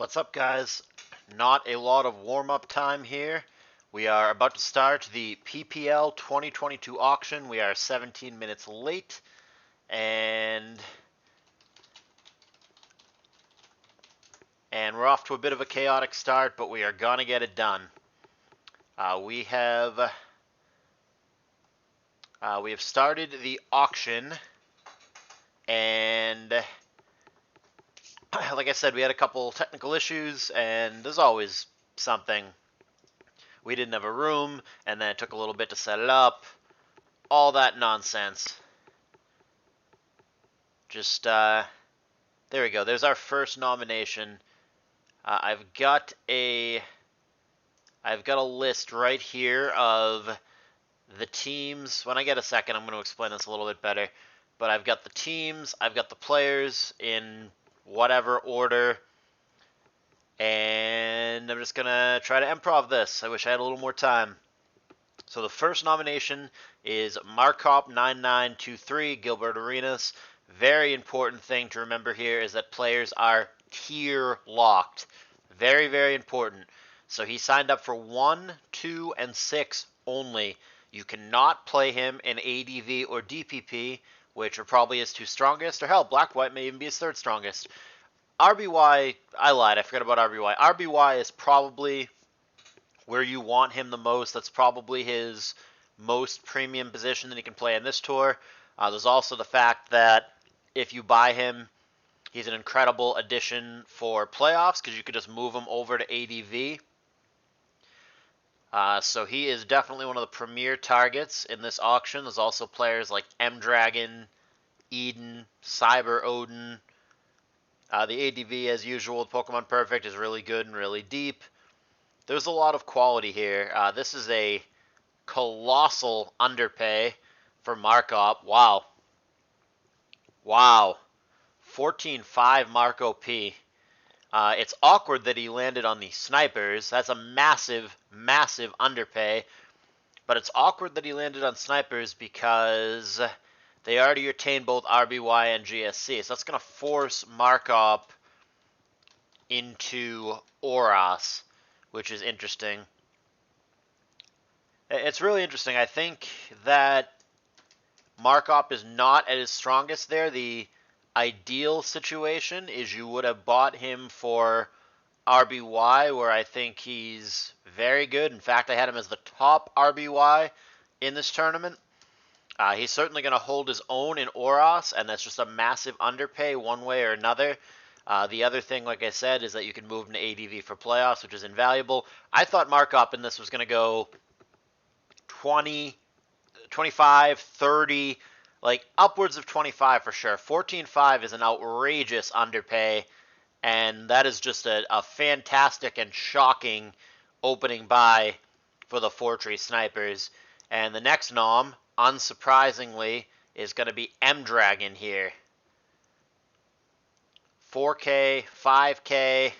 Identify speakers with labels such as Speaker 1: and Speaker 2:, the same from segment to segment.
Speaker 1: What's up, guys? Not a lot of warm-up time here. We are about to start the PPL 2022 auction. We are 17 minutes late, and we're off to a bit of a chaotic start, but we are gonna get it done. We have started the auction, and like I said, we had a couple technical issues, and there's always something. We didn't have a room, and then it took a little bit to set it up. All that nonsense. Just, there we go. There's our first nomination. I've got a list right here of the teams. When I get a second, I'm going to explain this a little bit better. But I've got the teams, I've got the players in whatever order, and I'm just going to try to improv this. I wish I had a little more time. So the first nomination is Markop9923, Gilbert Arenas. Very important thing to remember here is that players are tier locked. Very, very important. So he signed up for 1, 2, and 6 only. You cannot play him in ADV or DPP, which are probably his two strongest, or hell, Black-White may even be his third strongest. RBY, I lied, I forgot about RBY. RBY is probably where you want him the most. That's probably his most premium position that he can play in this tour. There's also the fact that if you buy him, he's an incredible addition for playoffs because you could just move him over to ADV. So he is definitely one of the premier targets in this auction. There's also players like M-Dragon, Eden, Cyber Odin. The ADV, as usual with Pokemon Perfect, is really good and really deep. There's a lot of quality here. This is a colossal underpay for Markop. Wow. Wow. 14.5 Marco P. It's awkward that he landed on the snipers. That's a massive, massive underpay. But it's awkward that he landed on snipers because they already retained both RBY and GSC. So that's going to force Markop into Oras, which is interesting. It's really interesting. I think that Markop is not at his strongest there. The ideal situation is you would have bought him for RBY, where I think he's very good. In fact, I had him as the top RBY in this tournament. He's certainly going to hold his own in Oras, and that's just a massive underpay one way or another. The other thing, like I said, is that you can move him to ADV for playoffs, which is invaluable. I thought Markop in this was going to go 20, 25, 30, like upwards of 25 for sure. 14.5 is an outrageous underpay, and that is just a fantastic and shocking opening buy for the 4-tree snipers. And the next nom, unsurprisingly, is going to be M-Dragon here. 4K, 5K.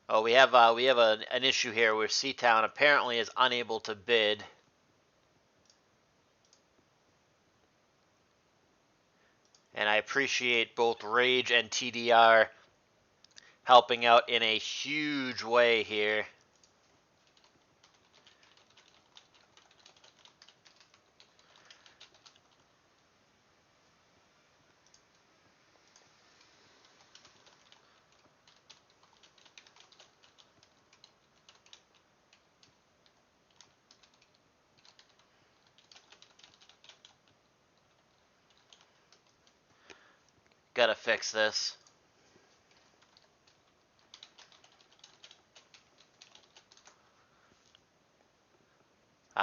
Speaker 1: Oh, we have an issue here where C-Town apparently is unable to bid. And I appreciate both Rage and TDR helping out in a huge way here. Gotta fix this.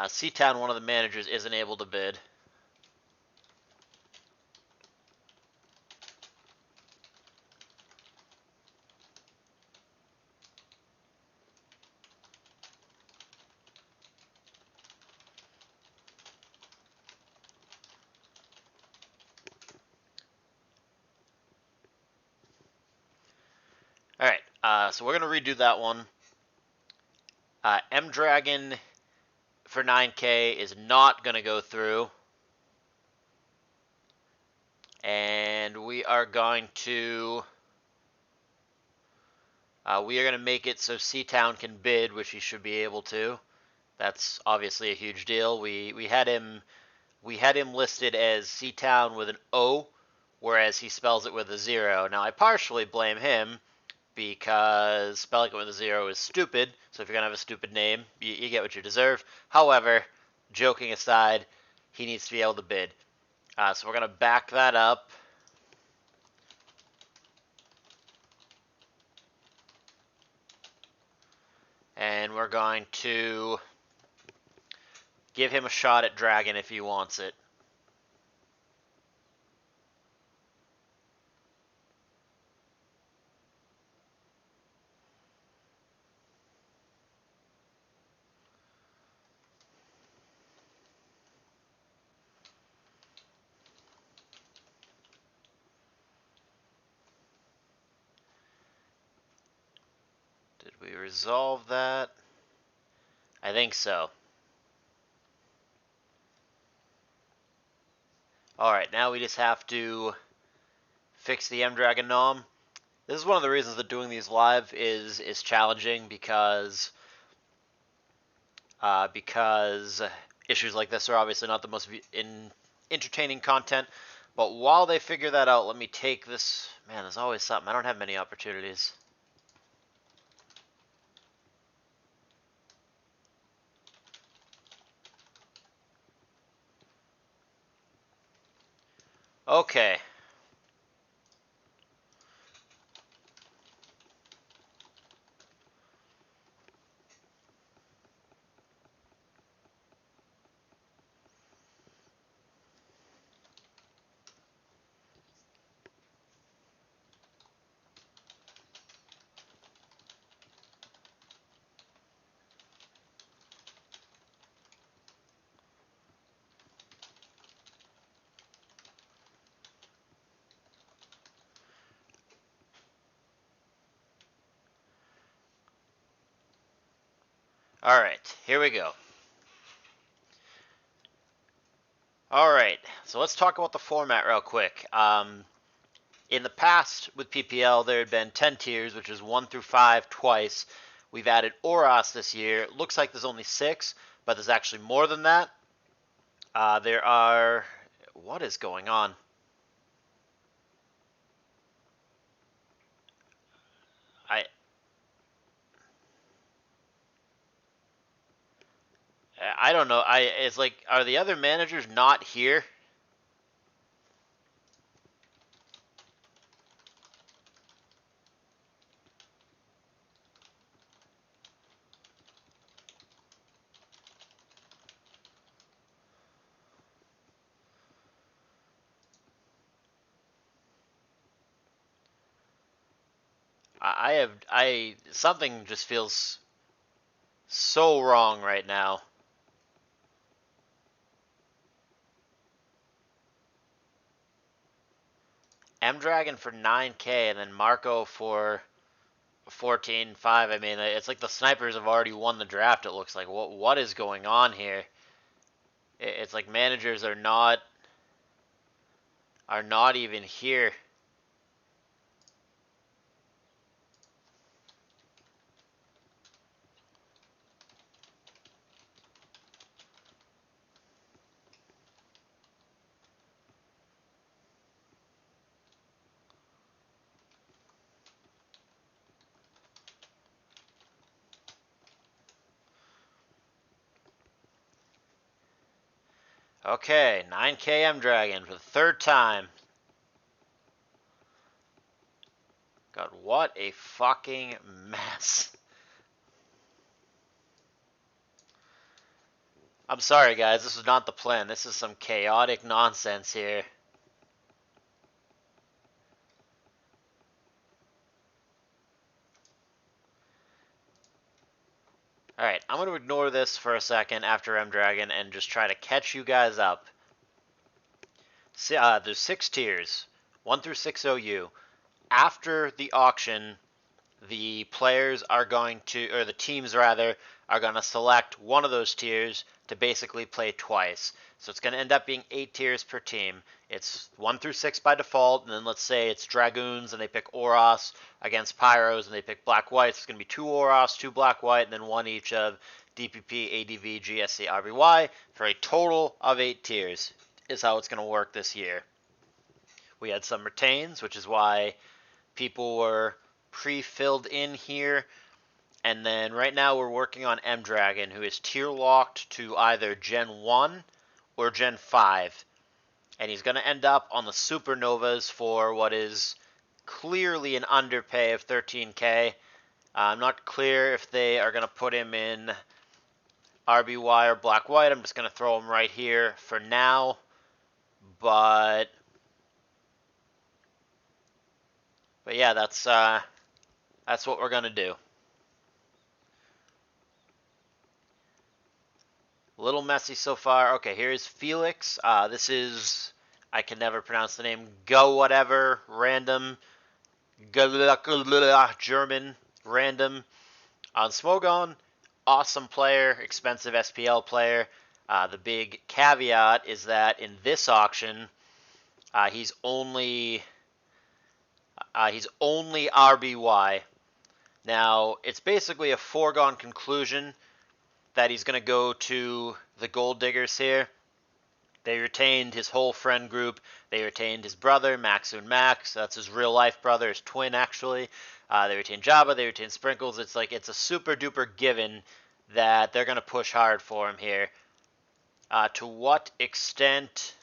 Speaker 1: C-Town, one of the managers, isn't able to bid. Alright, so we're going to redo that one. M-Dragon for 9K is not going to go through. And we are going to We are going to make it so Seatown can bid, which he should be able to. That's obviously a huge deal. We had him listed as Seatown with an O, whereas he spells it with a 0. Now I partially blame him because spelling it with a 0 is stupid. So if you're gonna have a stupid name, you get what you deserve. However, joking aside, he needs to be able to bid. So we're gonna back that up. And we're going to give him a shot at Dragon if he wants it. Did we resolve that? I think so. Alright, now we just have to fix the M-Dragon Nom. This is one of the reasons that doing these live is challenging because issues like this are obviously not the most entertaining content. But while they figure that out, let me take this. Man, there's always something. I don't have many opportunities. Okay. Alright, here we go. Alright, so let's talk about the format real quick. In the past with PPL, there had been 10 tiers, which is 1 through 5 twice. We've added Oros this year. It looks like there's only 6, but there's actually more than that. There are... What is going on? I don't know. It's like, are the other managers not here? Something just feels so wrong right now. M-Dragon for 9K and then Marco for 14.5. I mean, it's like the snipers have already won the draft, it looks like. What is going on here? It's like managers are not even here. Okay, 9K M-Dragon for the third time. God, what a fucking mess. I'm sorry, guys. This was not the plan. This is some chaotic nonsense here. Alright, I'm going to ignore this for a second after M-Dragon and just try to catch you guys up. There's 6 tiers, 1 through 6 OU. After the auction, the players are going to, or the teams rather, are going to select one of those tiers to basically play twice. So it's going to end up being 8 tiers per team. It's 1 through 6 by default, and then let's say it's Dragoons and they pick Oros against Pyros and they pick Black Whites. It's going to be 2 Oros, 2 Black White, and then 1 each of DPP, ADV, GSC, RBY for a total of 8 tiers is how it's going to work this year. We had some retains, which is why people were pre-filled in here. And then right now we're working on M Dragon, who is tier locked to either Gen 1 or Gen 5. And he's going to end up on the Supernovas for what is clearly an underpay of 13k. I'm not clear if they are going to put him in RBY or Black White. I'm just going to throw him right here for now. But yeah, that's what we're going to do. A little messy so far. Okay, here's Felix. This is, I can never pronounce the name, Go whatever, random, German, random. On Smogon, awesome player, expensive SPL player. The big caveat is that in this auction, he's only RBY. Now, it's basically a foregone conclusion that he's going to go to the Gold Diggers here. They retained his whole friend group. They retained his brother, Maxoon Max. That's his real life brother, his twin, actually. They retained Jabba. They retained Sprinkles. It's like it's a super duper given that they're going to push hard for him here. To what extent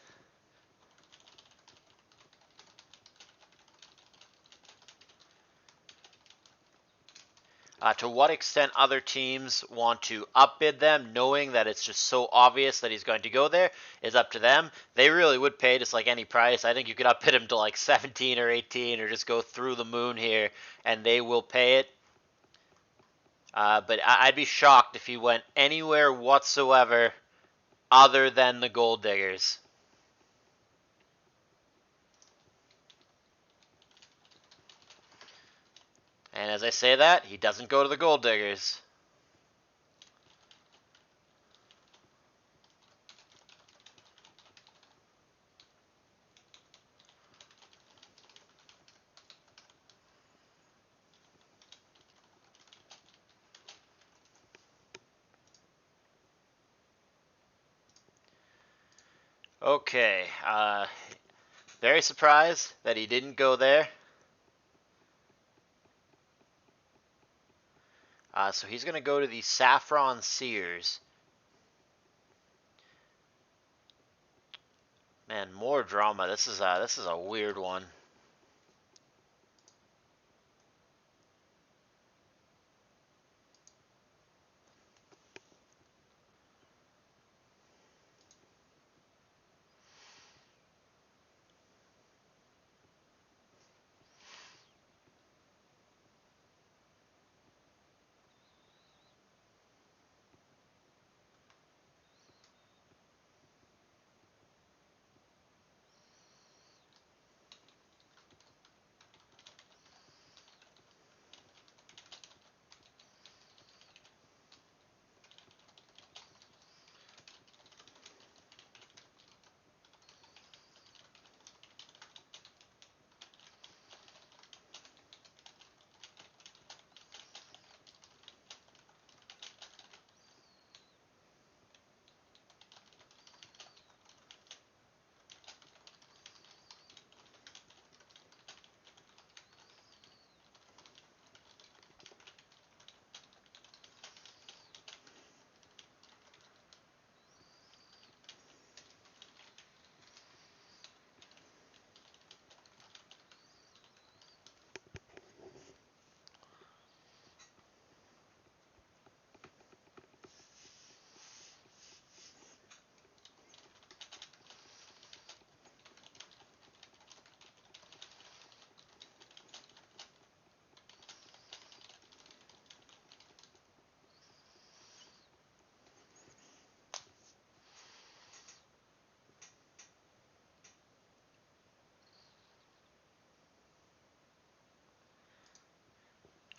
Speaker 1: other teams want to upbid them, knowing that it's just so obvious that he's going to go there, is up to them. They really would pay just like any price. I think you could upbid him to like 17 or 18 or just go through the moon here, and they will pay it. But I'd be shocked if he went anywhere whatsoever other than the Gold Diggers. And as I say that, he doesn't go to the Gold Diggers. Okay, very surprised that he didn't go there. So he's going to go to the Saffron Sears. Man, more drama. This is a weird one.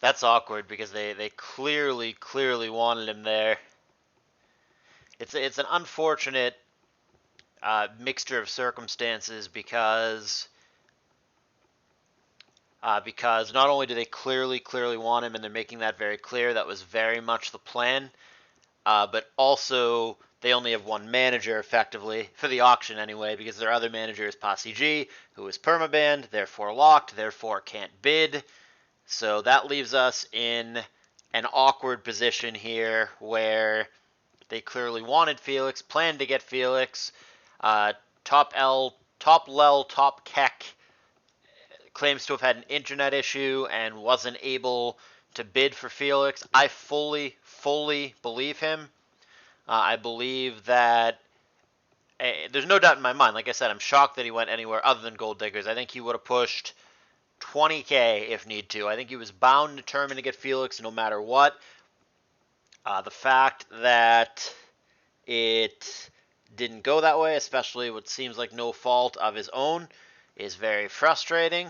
Speaker 1: That's awkward because they clearly wanted him there. It's an unfortunate mixture of circumstances because not only do they clearly want him, and they're making that very clear, that was very much the plan, but also they only have one manager effectively for the auction anyway, because their other manager is Posse G, who is permabanned, therefore locked, therefore can't bid. So that leaves us in an awkward position here where they clearly wanted Felix, planned to get Felix. Top L, Top Lel, Top Keck claims to have had an internet issue and wasn't able to bid for Felix. I fully believe him. I believe that there's no doubt in my mind. Like I said, I'm shocked that he went anywhere other than Gold Diggers. I think he would have pushed 20K if need to. I think he was bound and determined to get Felix no matter what. The fact that it didn't go that way, especially what seems like no fault of his own, is very frustrating.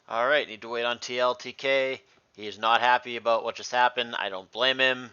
Speaker 1: Alright, need to wait on TLTK. He is not happy about what just happened. I don't blame him.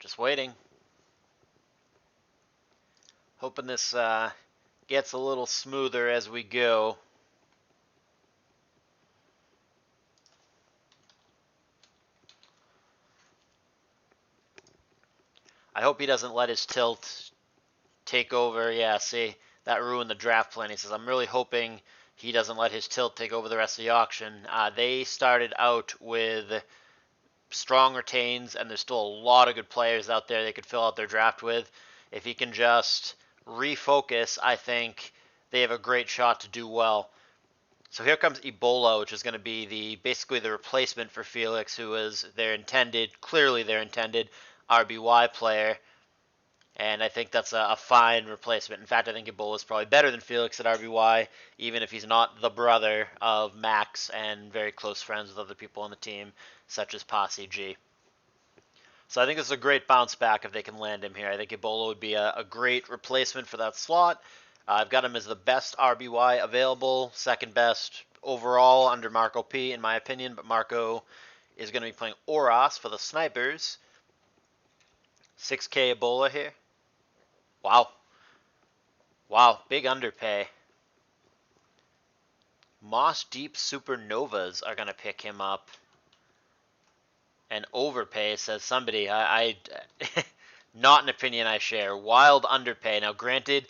Speaker 1: Just waiting. Hoping this gets a little smoother as we go. I hope he doesn't let his tilt take over. Yeah, see, that ruined the draft plan. He says, I'm really hoping he doesn't let his tilt take over the rest of the auction. They started out with strong retains, and there's still a lot of good players out there they could fill out their draft with. If he can just refocus, I think they have a great shot to do well. So here comes Ebola, which is going to be basically the replacement for Felix, who is clearly their intended RBY player. And I think that's a fine replacement. In fact, I think Ebola is probably better than Felix at RBY, even if he's not the brother of Max and very close friends with other people on the team, such as Posse G. So I think this is a great bounce back if they can land him here. I think Ebola would be a great replacement for that slot. I've got him as the best RBY available, second best overall under Marco P, in my opinion, but Marco is going to be playing Oros for the Snipers. 6K Ebola here. Wow. Wow, big underpay. Moss Deep Supernovas are going to pick him up. And overpay, says somebody. I not an opinion I share. Wild underpay. Now, granted,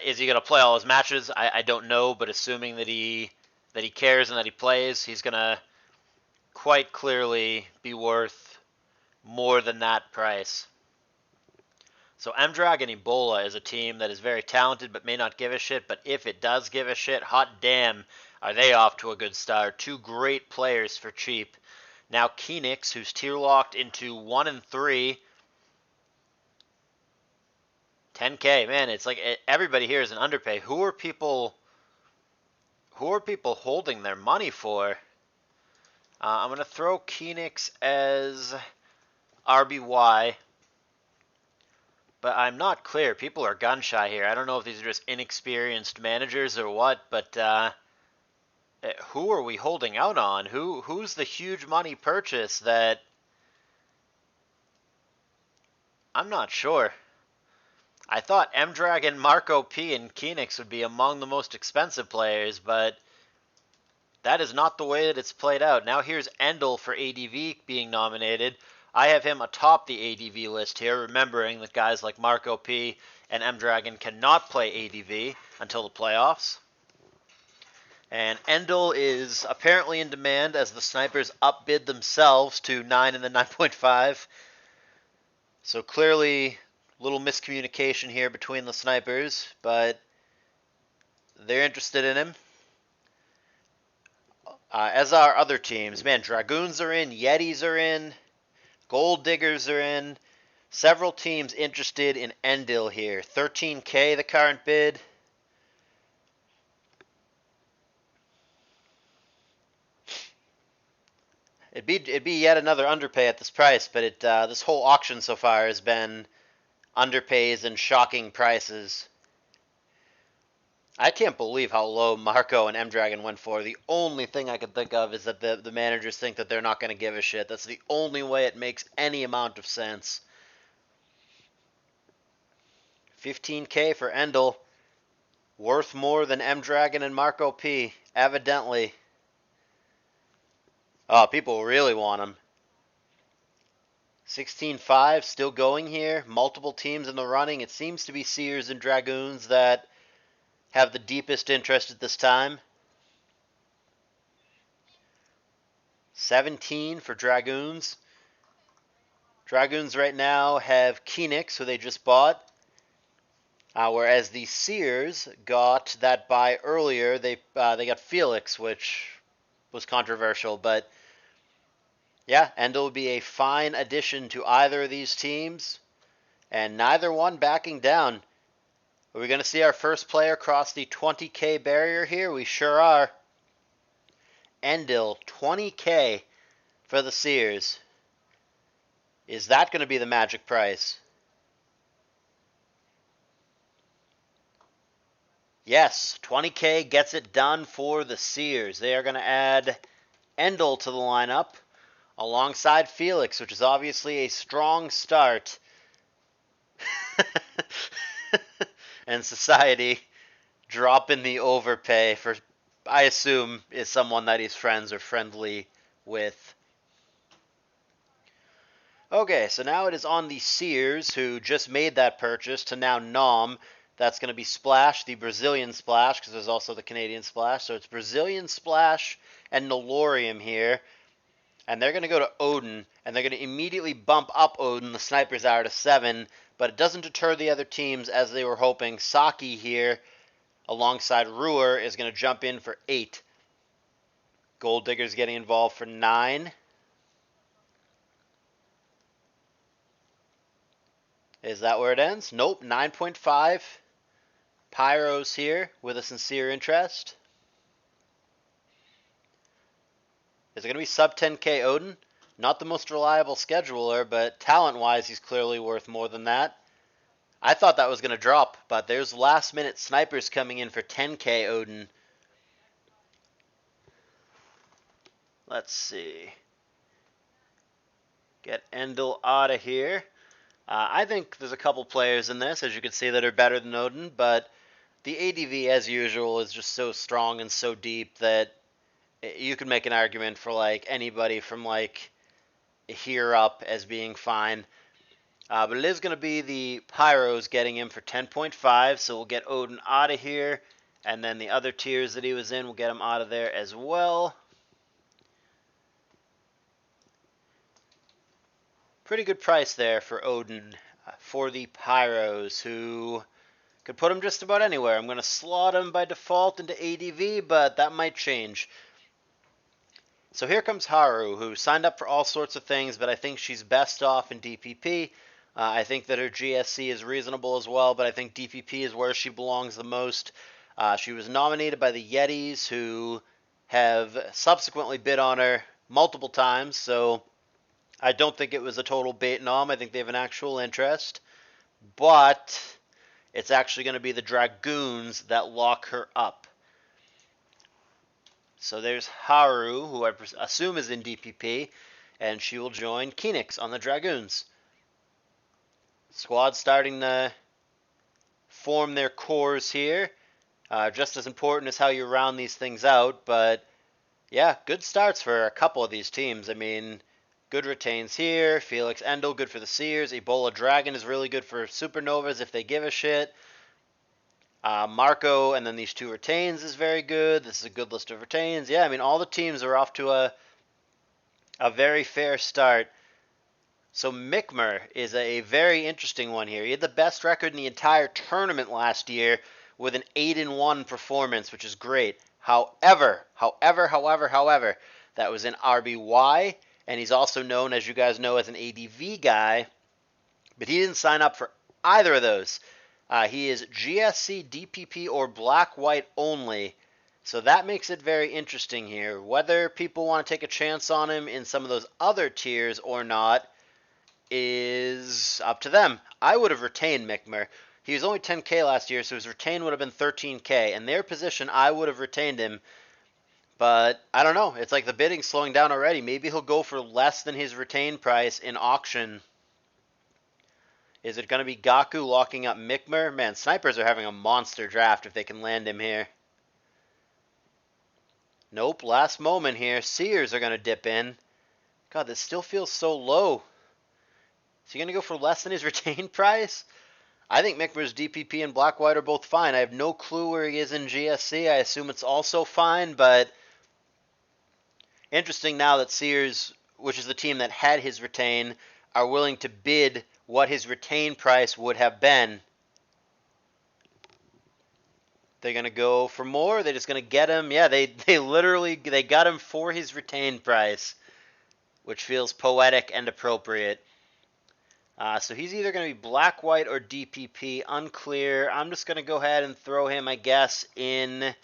Speaker 1: is he going to play all his matches? I don't know, but assuming that he cares and that he plays, he's going to quite clearly be worth more than that price. So M-Dragon Ebola is a team that is very talented but may not give a shit, but if it does give a shit, hot damn, are they off to a good start. Two great players for cheap. Now Keenix, who's tier locked into 1 and 3, 10K, man, it's like everybody here is an underpay. Who are people holding their money for? I'm going to throw Phoenix as RBY, but I'm not clear. People are gun shy here. I don't know if these are just inexperienced managers or what, but who are we holding out on? Who's the huge money purchase that I'm not sure. I thought M-Dragon, Marco P, and Phoenix would be among the most expensive players, but that is not the way that it's played out. Now here's Endel for ADV being nominated. I have him atop the ADV list here, remembering that guys like Marco P and M-Dragon cannot play ADV until the playoffs. And Endel is apparently in demand as the snipers upbid themselves to 9 and the 9.5. So clearly a little miscommunication here between the snipers, but they're interested in him. As are other teams. Man, Dragoons are in, Yetis are in, Gold Diggers are in. Several teams interested in Endil here. 13K the current bid. It'd be yet another underpay at this price, but this whole auction so far has been underpays and shocking prices. I can't believe how low Marco and M-Dragon went for. The only thing I can think of is that the managers think that they're not going to give a shit. That's the only way it makes any amount of sense. 15K for Endel. Worth more than M-Dragon and Marco P, evidently. Oh, people really want him. 16.5 still going here. Multiple teams in the running. It seems to be Seers and Dragoons that have the deepest interest at this time. 17 for Dragoons. Dragoons right now have Phoenix, who they just bought. Whereas the Seers got that buy earlier. They got Felix, which was controversial. But yeah, Endel would be a fine addition to either of these teams. And neither one backing down. Are we going to see our first player cross the 20K barrier here? We sure are. Endil, 20K for the Seers. Is that going to be the magic price? Yes, 20K gets it done for the Seers. They are going to add Endil to the lineup alongside Felix, which is obviously a strong start. And Society dropping the overpay for, I assume, is someone that he's friends or friendly with. Okay, so now it is on the Seers, who just made that purchase, to now Nom. That's going to be Splash, the Brazilian Splash, because there's also the Canadian Splash. So it's Brazilian Splash and Nolorium here. And they're going to go to Odin, and they're going to immediately bump up Odin. The snipers are to 7, but it doesn't deter the other teams as they were hoping. Saki here, alongside Ruhr, is going to jump in for 8. Gold Digger's getting involved for 9. Is that where it ends? Nope, 9.5. Pyro's here with a sincere interest. Is it going to be sub 10K Odin? Not the most reliable scheduler, but talent-wise, he's clearly worth more than that. I thought that was going to drop, but there's last-minute snipers coming in for 10K Odin. Let's see. Get Endel out of here. I think there's a couple players in this, as you can see, that are better than Odin, but the ADV, as usual, is just so strong and so deep that you can make an argument for like anybody from like here up as being fine. But it is going to be the Pyros getting him for 10.5, so we'll get Odin out of here, and then the other tiers that he was in, we'll get him out of there as well. Pretty good price there for Odin for the Pyros, who could put him just about anywhere. I'm going to slot him by default into ADV, but that might change. So here comes Haru, who signed up for all sorts of things, but I think she's best off in DPP. I think that her GSC is reasonable as well, but I think DPP is where she belongs the most. She was nominated by the Yetis, who have subsequently bid on her multiple times, so I don't think it was a total bait nom. I think they have an actual interest, but it's actually going to be the Dragoons that lock her up. So there's Haru, who I assume is in DPP, and she will join Phoenix on the Dragoons. Squad starting to form their cores here. Just as important as how you round these things out, but yeah, good starts for a couple of these teams. I mean, good retains here. Felix Endel, good for the Seers. Ebola Dragon is really good for Supernovas if they give a shit. Marco, and then these two retains is very good. This is a good list of retains. Yeah, I mean, all the teams are off to a very fair start. So Mickmer is a very interesting one here. He had the best record in the entire tournament last year with an 8-1 performance, which is great. However, that was in RBY, and he's also known, as you guys know, as an ADV guy, but he didn't sign up for either of those. He is GSC, DPP, or black-white only, so that makes it very interesting here. Whether people want to take a chance on him in some of those other tiers or not is up to them. I would have retained Mickmer. He was only 10K last year, so his retain would have been 13K. In their position, I would have retained him. But I don't know. It's like the bidding's slowing down already. Maybe he'll go for less than his retain price in auction. Is it going to be Gaku locking up Mickmer? Man, snipers are having a monster draft if they can land him here. Nope, last moment here. Seers are going to dip in. God, this still feels so low. Is he going to go for less than his retained price? I think Mickmer's DPP and black-white are both fine. I have no clue where he is in GSC. I assume it's also fine, but interesting now that Seers, which is the team that had his retain, are willing to bid what his retain price would have been. They're going to go for more? They're just going to get him? Yeah, they literally got him for his retain price, which feels poetic and appropriate. So he's either going to be black-white or DPP, unclear. I'm just going to go ahead and throw him, I guess, in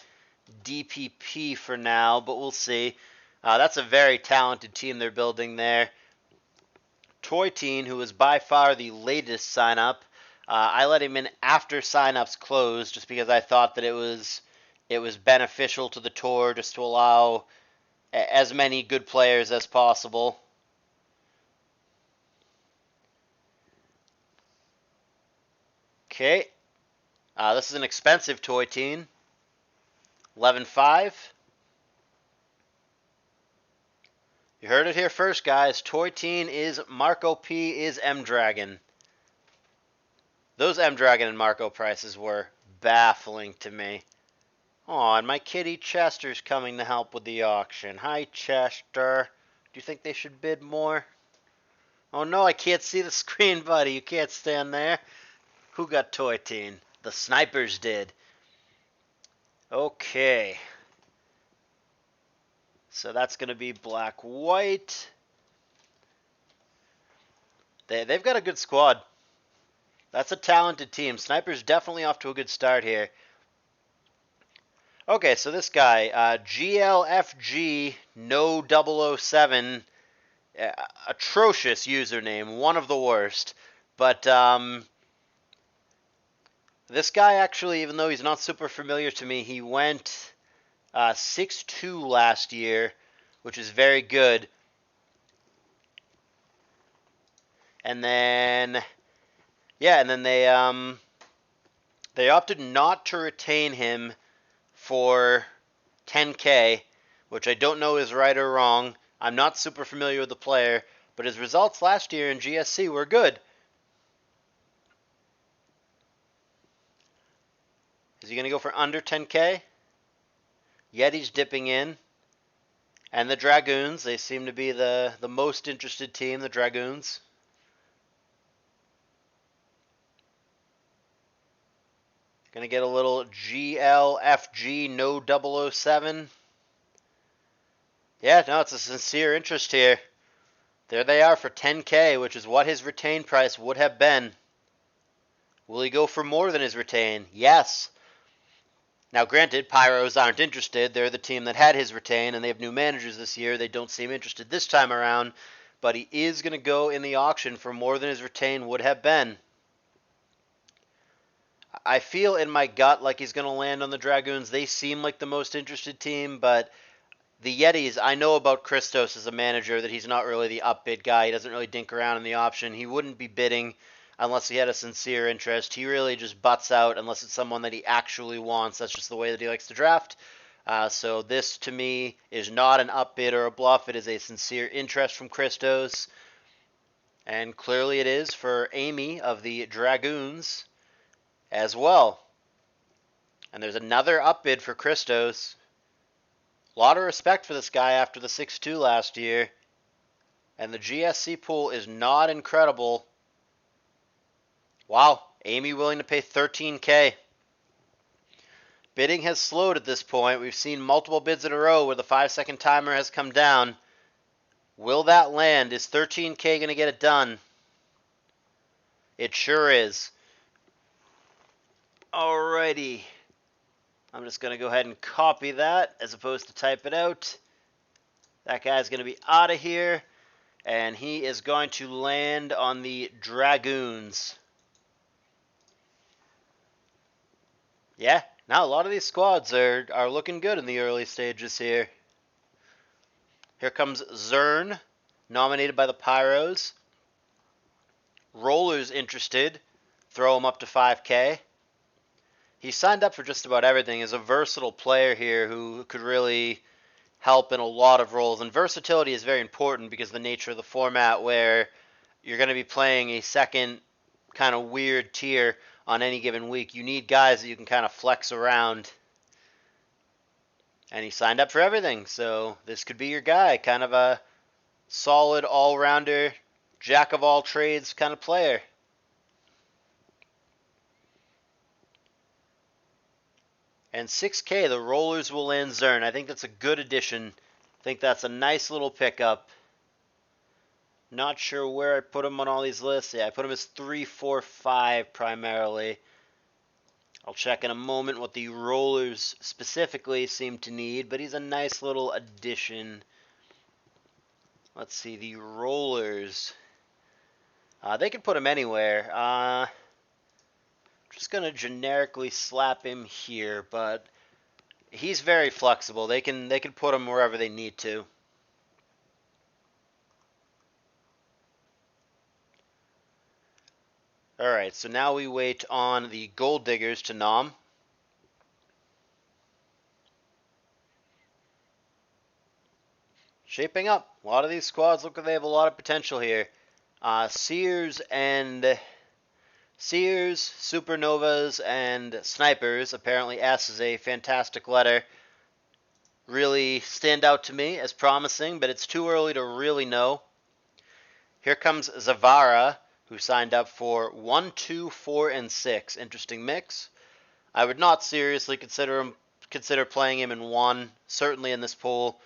Speaker 1: DPP for now, but we'll see. That's a very talented team they're building there. Toy Teen, who is by far the latest sign-up, I let him in after sign-ups closed just because I thought that it was beneficial to the tour just to allow as many good players as possible. Okay, this is an expensive Toy Teen. 11.5. You heard it here first, guys. Toy Teen is Marco P is M-Dragon. Those M-Dragon and Marco prices were baffling to me. Aw, and my kitty Chester's coming to help with the auction. Hi, Chester. Do you think they should bid more? Oh no, I can't see the screen, buddy. You can't stand there. Who got Toy Teen? The snipers did. Okay. So that's going to be black-white. They've got a good squad. That's a talented team. Snipers definitely off to a good start here. Okay, so this guy, GLFG No 007, atrocious username, one of the worst. But this guy actually, even though he's not super familiar to me, he went 6-2 last year, which is very good. And then, yeah, and then they opted not to retain him for 10K, which I don't know is right or wrong. I'm not super familiar with the player, but his results last year in GSC were good. Is he going to go for under 10K? Yeti's dipping in. And the Dragoons, they seem to be the most interested team, the Dragoons. Going to get a little GLFG No 007. Yeah, no, it's a sincere interest here.
Speaker 2: There they are for 10K, which is what his retained price would have been. Will he go for more than his retain? Yes. Now, granted, Pyros aren't interested. They're the team that had his retain, and they have new managers this year. They don't seem interested this time around, but he is going to go in the auction for more than his retain would have been. I feel in my gut like he's going to land on the Dragoons. They seem like the most interested team, but the Yetis, I know about Christos as a manager that he's not really the upbid guy. He doesn't really dink around in the option. He wouldn't be bidding unless he had a sincere interest. He really just butts out unless it's someone that he actually wants. That's just the way that he likes to draft. So this, to me, is not an upbid or a bluff. It is a sincere interest from Christos. And clearly it is for Amy of the Dragoons as well. And there's another upbid for Christos. A lot of respect for this guy after the 6-2 last year. And the GSC pool is not incredible. Wow, Amy willing to pay 13K. Bidding has slowed at this point. We've seen multiple bids in a row where the 5-second timer has come down. Will that land? Is 13K going to get it done? It sure is. Alrighty. I'm just going to go ahead and copy that as opposed to type it out. That guy's going to be out of here. And he is going to land on the Dragoons. Yeah, now a lot of these squads are looking good in the early stages here. Here comes Zern, nominated by the Pyros. Roller's interested. Throw him up to 5K. He signed up for just about everything. He's a versatile player here who could really help in a lot of roles. And versatility is very important because of the nature of the format where you're going to be playing a second kind of weird tier on any given week. You need guys that you can kind of flex around. And he signed up for everything, so this could be your guy. Kind of a solid all-rounder, jack-of-all-trades kind of player. And 6K, the Rollers will land Zern. I think that's a good addition. I think that's a nice little pickup. Not sure where I put him on all these lists. Yeah, I put him as 3, 4, 5 primarily. I'll check in a moment what the Rollers specifically seem to need, but he's a nice little addition. Let's see, the Rollers. They could put him anywhere. Just going to generically slap him here, but he's very flexible. They can put him wherever they need to. Alright, so now we wait on the Gold Diggers to nom. Shaping up. A lot of these squads look like they have a lot of potential here. Seers, Supernovas, and Snipers. Apparently S is a fantastic letter. Really stand out to me as promising, but it's too early to really know. Here comes Zavara, who signed up for 1, 2, 4, and 6. Interesting mix. I would not seriously consider playing him in 1, certainly in this pool.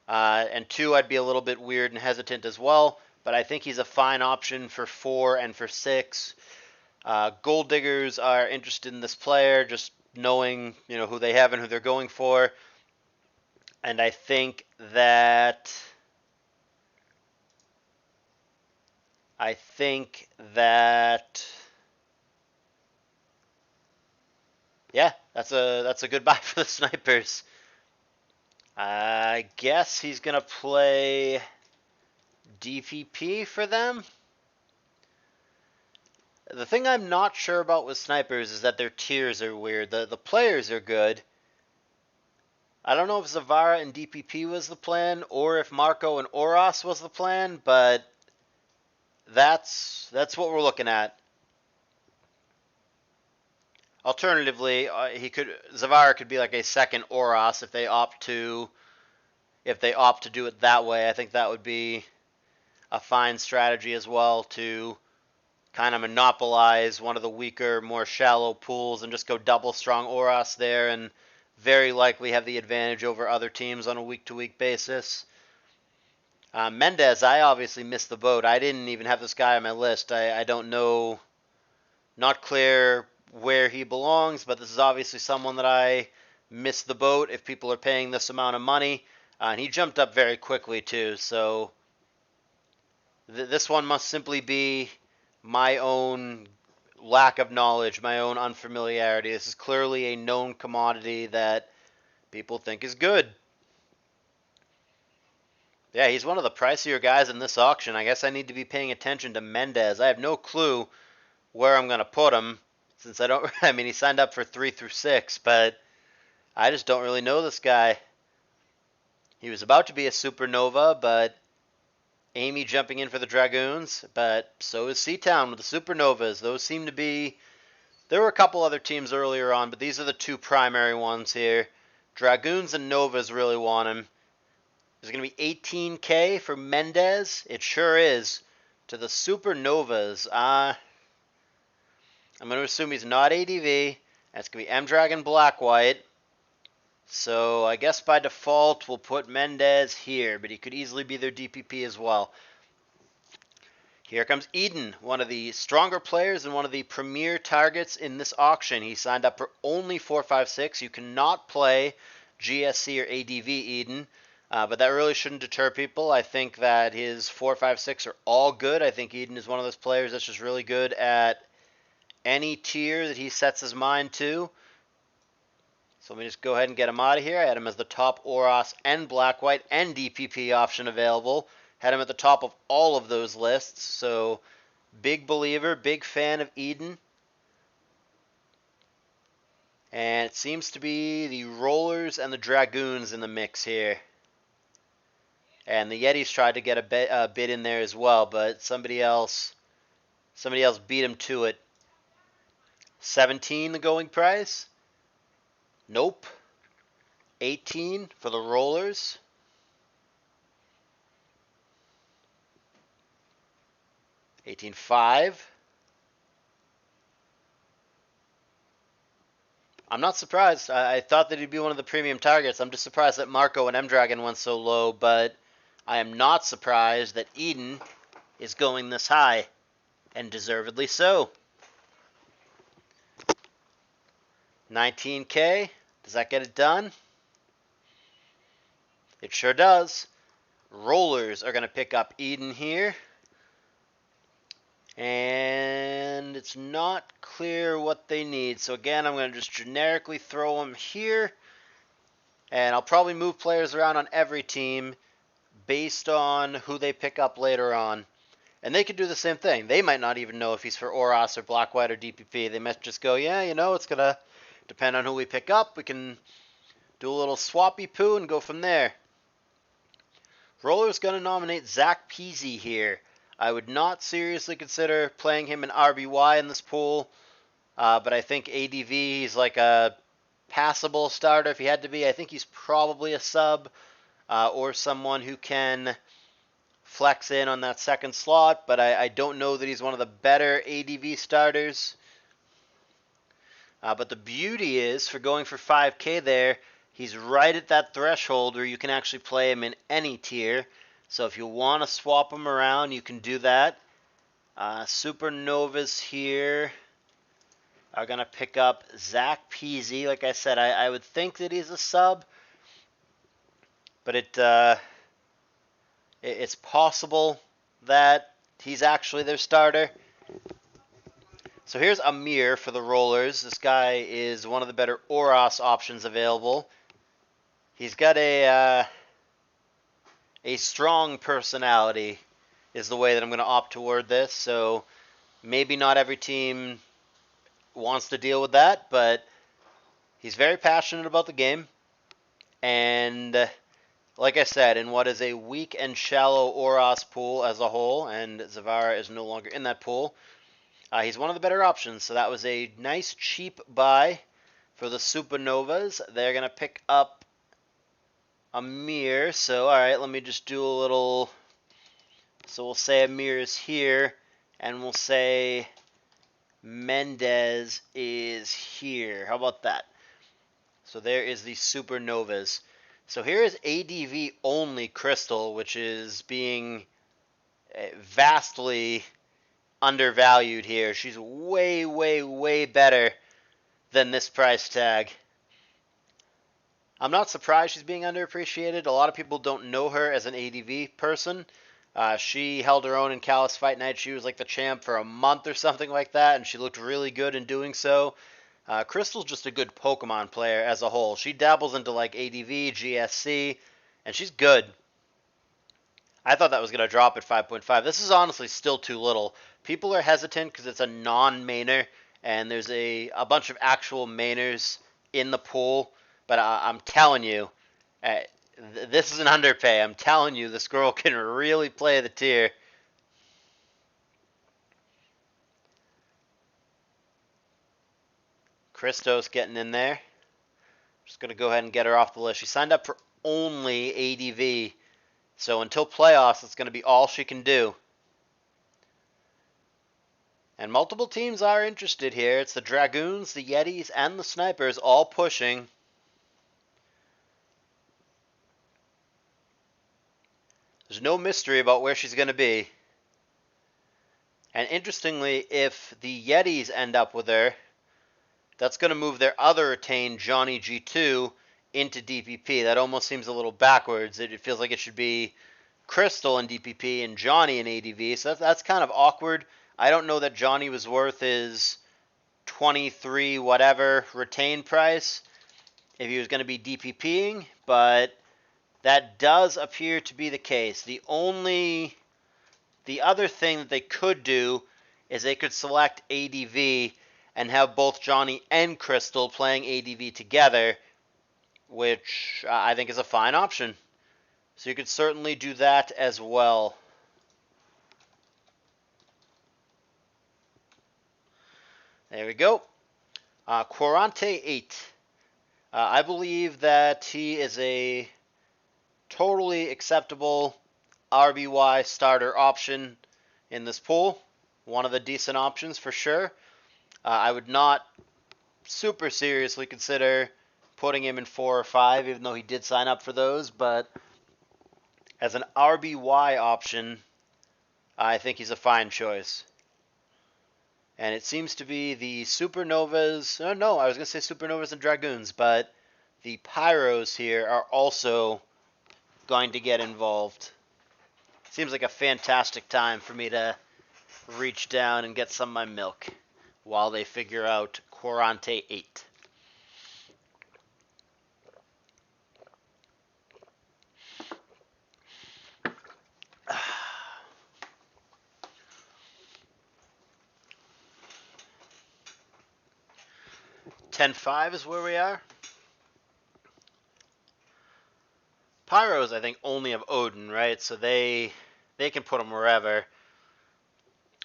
Speaker 2: And 2, I'd be a little bit weird and hesitant as well, but I think he's a fine option for 4 and for 6. Gold Diggers are interested in this player, just knowing who they have and who they're going for. And I think that yeah, that's a good buy for the Snipers. I guess he's gonna play DPP for them. The thing I'm not sure about with Snipers is that their tiers are weird. The players are good. I don't know if Zavara and DPP was the plan or if Marco and Oros was the plan, but that's what we're looking at. Alternatively, Zavara could be like a second Oros if they opt to do it that way. I think that would be a fine strategy as well to kind of monopolize one of the weaker, more shallow pools and just go double strong Oros there and very likely have the advantage over other teams on a week-to-week basis. Mendez, I obviously missed the boat. I didn't even have this guy on my list. I don't know, not clear where he belongs, but this is obviously someone that I missed the boat if people are paying this amount of money. And he jumped up very quickly, too. So this one must simply be my own lack of knowledge, my own unfamiliarity. This is clearly a known commodity that people think is good. Yeah, he's one of the pricier guys in this auction. I guess I need to be paying attention to Mendez. I have no clue where I'm going to put him since I don't. I mean, he signed up for 3 through 6, but I just don't really know this guy. He was about to be a supernova, but Amy jumping in for the Dragoons, but so is Seatown with the Supernovas. Those seem to be. There were a couple other teams earlier on, but these are the two primary ones here. Dragoons and Novas really want him. There's going to be 18K for Mendez. It sure is. To the Supernovas. I'm going to assume he's not ADV. That's going to be M-Dragon Black White. So I guess by default we'll put Mendez here, but he could easily be their DPP as well. Here comes Eden, one of the stronger players and one of the premier targets in this auction. He signed up for only 456. You cannot play GSC or ADV Eden, but that really shouldn't deter people. I think that his 456 are all good. I think Eden is one of those players that's just really good at any tier that he sets his mind to. So let me just go ahead and get him out of here. I had him as the top Oros and Black White and DPP option available. Had him at the top of all of those lists. So big believer, big fan of Eden. And it seems to be the Rollers and the Dragoons in the mix here. And the Yetis tried to get a bid in there as well, but somebody else beat him to it. 17 the going price? Nope. 18 for the Rollers. 18.5. I'm not surprised. I thought that he'd be one of the premium targets. I'm just surprised that Marco and M-Dragon went so low, but I am not surprised that Eden is going this high, and deservedly so. 19K. Does that get it done? It sure does. Rollers are going to pick up Eden here. And it's not clear what they need. So again, I'm going to just generically throw them here. And I'll probably move players around on every team based on who they pick up later on. And they could do the same thing. They might not even know if he's for Oros or Black White or DPP. They might just go, yeah, it's going to depend on who we pick up. We can do a little swappy poo and go from there. Roller's going to nominate Zach Peasy here. I would not seriously consider playing him in RBY in this pool, but I think ADV, he's like a passable starter if he had to be. I think he's probably a sub or someone who can flex in on that second slot, but I don't know that he's one of the better ADV starters. But the beauty is, for going for 5K there, he's right at that threshold where you can actually play him in any tier. So if you want to swap them around, you can do that. Supernovas here are going to pick up Zach Peasy. Like I said, I would think that he's a sub, but it's possible that he's actually their starter. So here's Amir for the Rollers. This guy is one of the better Oros options available. He's got a strong personality is the way that I'm going to opt toward this. So maybe not every team wants to deal with that, but he's very passionate about the game. And like I said, in what is a weak and shallow Oros pool as a whole, and Zavara is no longer in that pool, he's one of the better options. So that was a nice cheap buy for the Supernovas. They're going to pick up Amir. So, all right, let me just do a little. So we'll say Amir is here, and we'll say Mendez is here. How about that? So there is the Supernovas. So here is ADV only Crystal, which is being vastly undervalued here. She's way, way, way better than this price tag. I'm not surprised she's being underappreciated. A lot of people don't know her as an ADV person. She held her own in Callis Fight Night. She was like the champ for a month or something like that, and she looked really good in doing so. Crystal's just a good Pokemon player as a whole. She dabbles into like ADV, GSC, and she's good. I thought that was going to drop at 5.5. This is honestly still too little. People are hesitant because it's a non-mainer, and there's a bunch of actual mainers in the pool. But I'm telling you, this is an underpay. I'm telling you, this girl can really play the tier. Christos getting in there. Just going to go ahead and get her off the list. She signed up for only ADV. So until playoffs, it's going to be all she can do. And multiple teams are interested here. It's the Dragoons, the Yetis, and the Snipers all pushing. There's no mystery about where she's going to be. And interestingly, if the Yetis end up with her, that's going to move their other retained Johnny G2 into DPP. That almost seems a little backwards. It feels like it should be Crystal in DPP and Johnny in ADV. So that's kind of awkward. I don't know that Johnny was worth his 23 whatever retained price if he was going to be DPPing, but that does appear to be the case. The other thing that they could do is they could select ADV and have both Johnny and Crystal playing ADV together, which I think is a fine option. So you could certainly do that as well. There we go. Quarante 8. I believe that he is a totally acceptable RBY starter option in this pool. One of the decent options for sure. I would not super seriously consider putting him in 4 or 5, even though he did sign up for those. But as an RBY option, I think he's a fine choice. And it seems to be the Supernovas. No, I was going to say Supernovas and Dragoons, but the Pyros here are also going to get involved. Seems like a fantastic time for me to reach down and get some of my milk while they figure out Quarante 8. $10.5 is where we are. Pyros, I think, only have Odin, right? So they can put him wherever.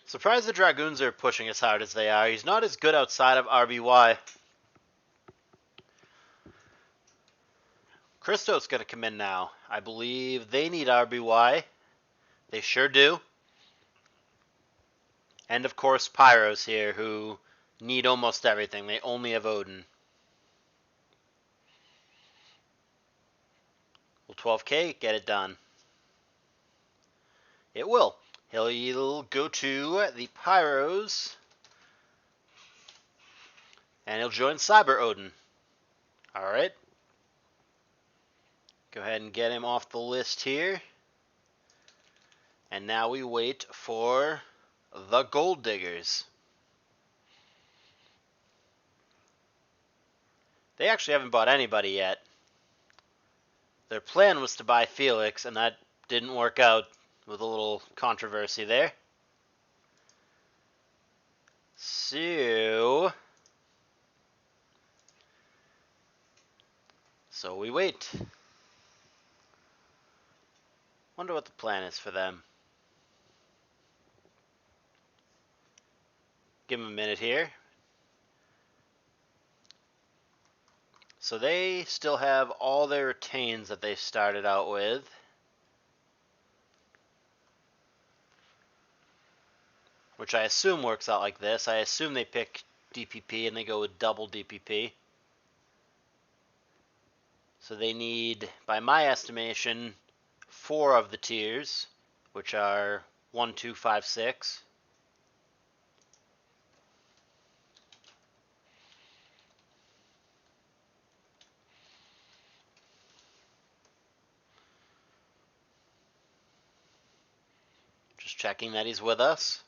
Speaker 2: Surprised the Dragoons are pushing as hard as they are. He's not as good outside of RBY. Christo's going to come in now. I believe they need RBY. They sure do. And of course, Pyros here, who need almost everything. They only have Odin. Will 12K get it done? It will. He'll go to the Pyros, and he'll join Cyber Odin. Alright. Go ahead and get him off the list here. And now we wait for the Gold Diggers. They actually haven't bought anybody yet. Their plan was to buy Felix, and that didn't work out with a little controversy there. So we wait. Wonder what the plan is for them. Give them a minute here. So they still have all their retains that they started out with. Which I assume works out like this. I assume they pick DPP and they go with double DPP. So they need, by my estimation, 4 of the tiers, which are 1, 2, 5, 6. Just checking that he's with us.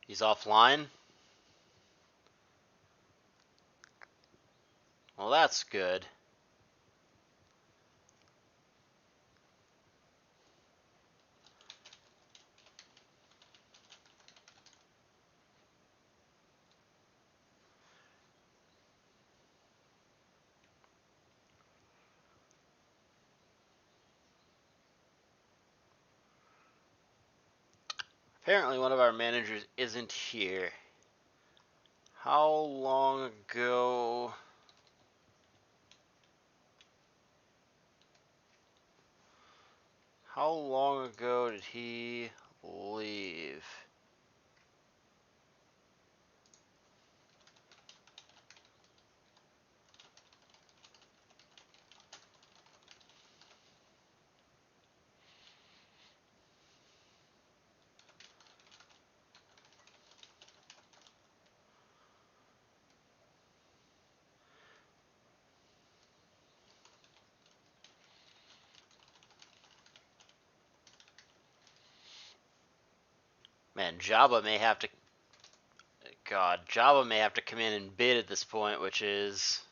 Speaker 2: He's offline. Well, that's good. Apparently one of our managers isn't here. How long ago... How long ago did he leave? Man, Jabba may have to... God, Jabba may have to come in and bid at this point, which is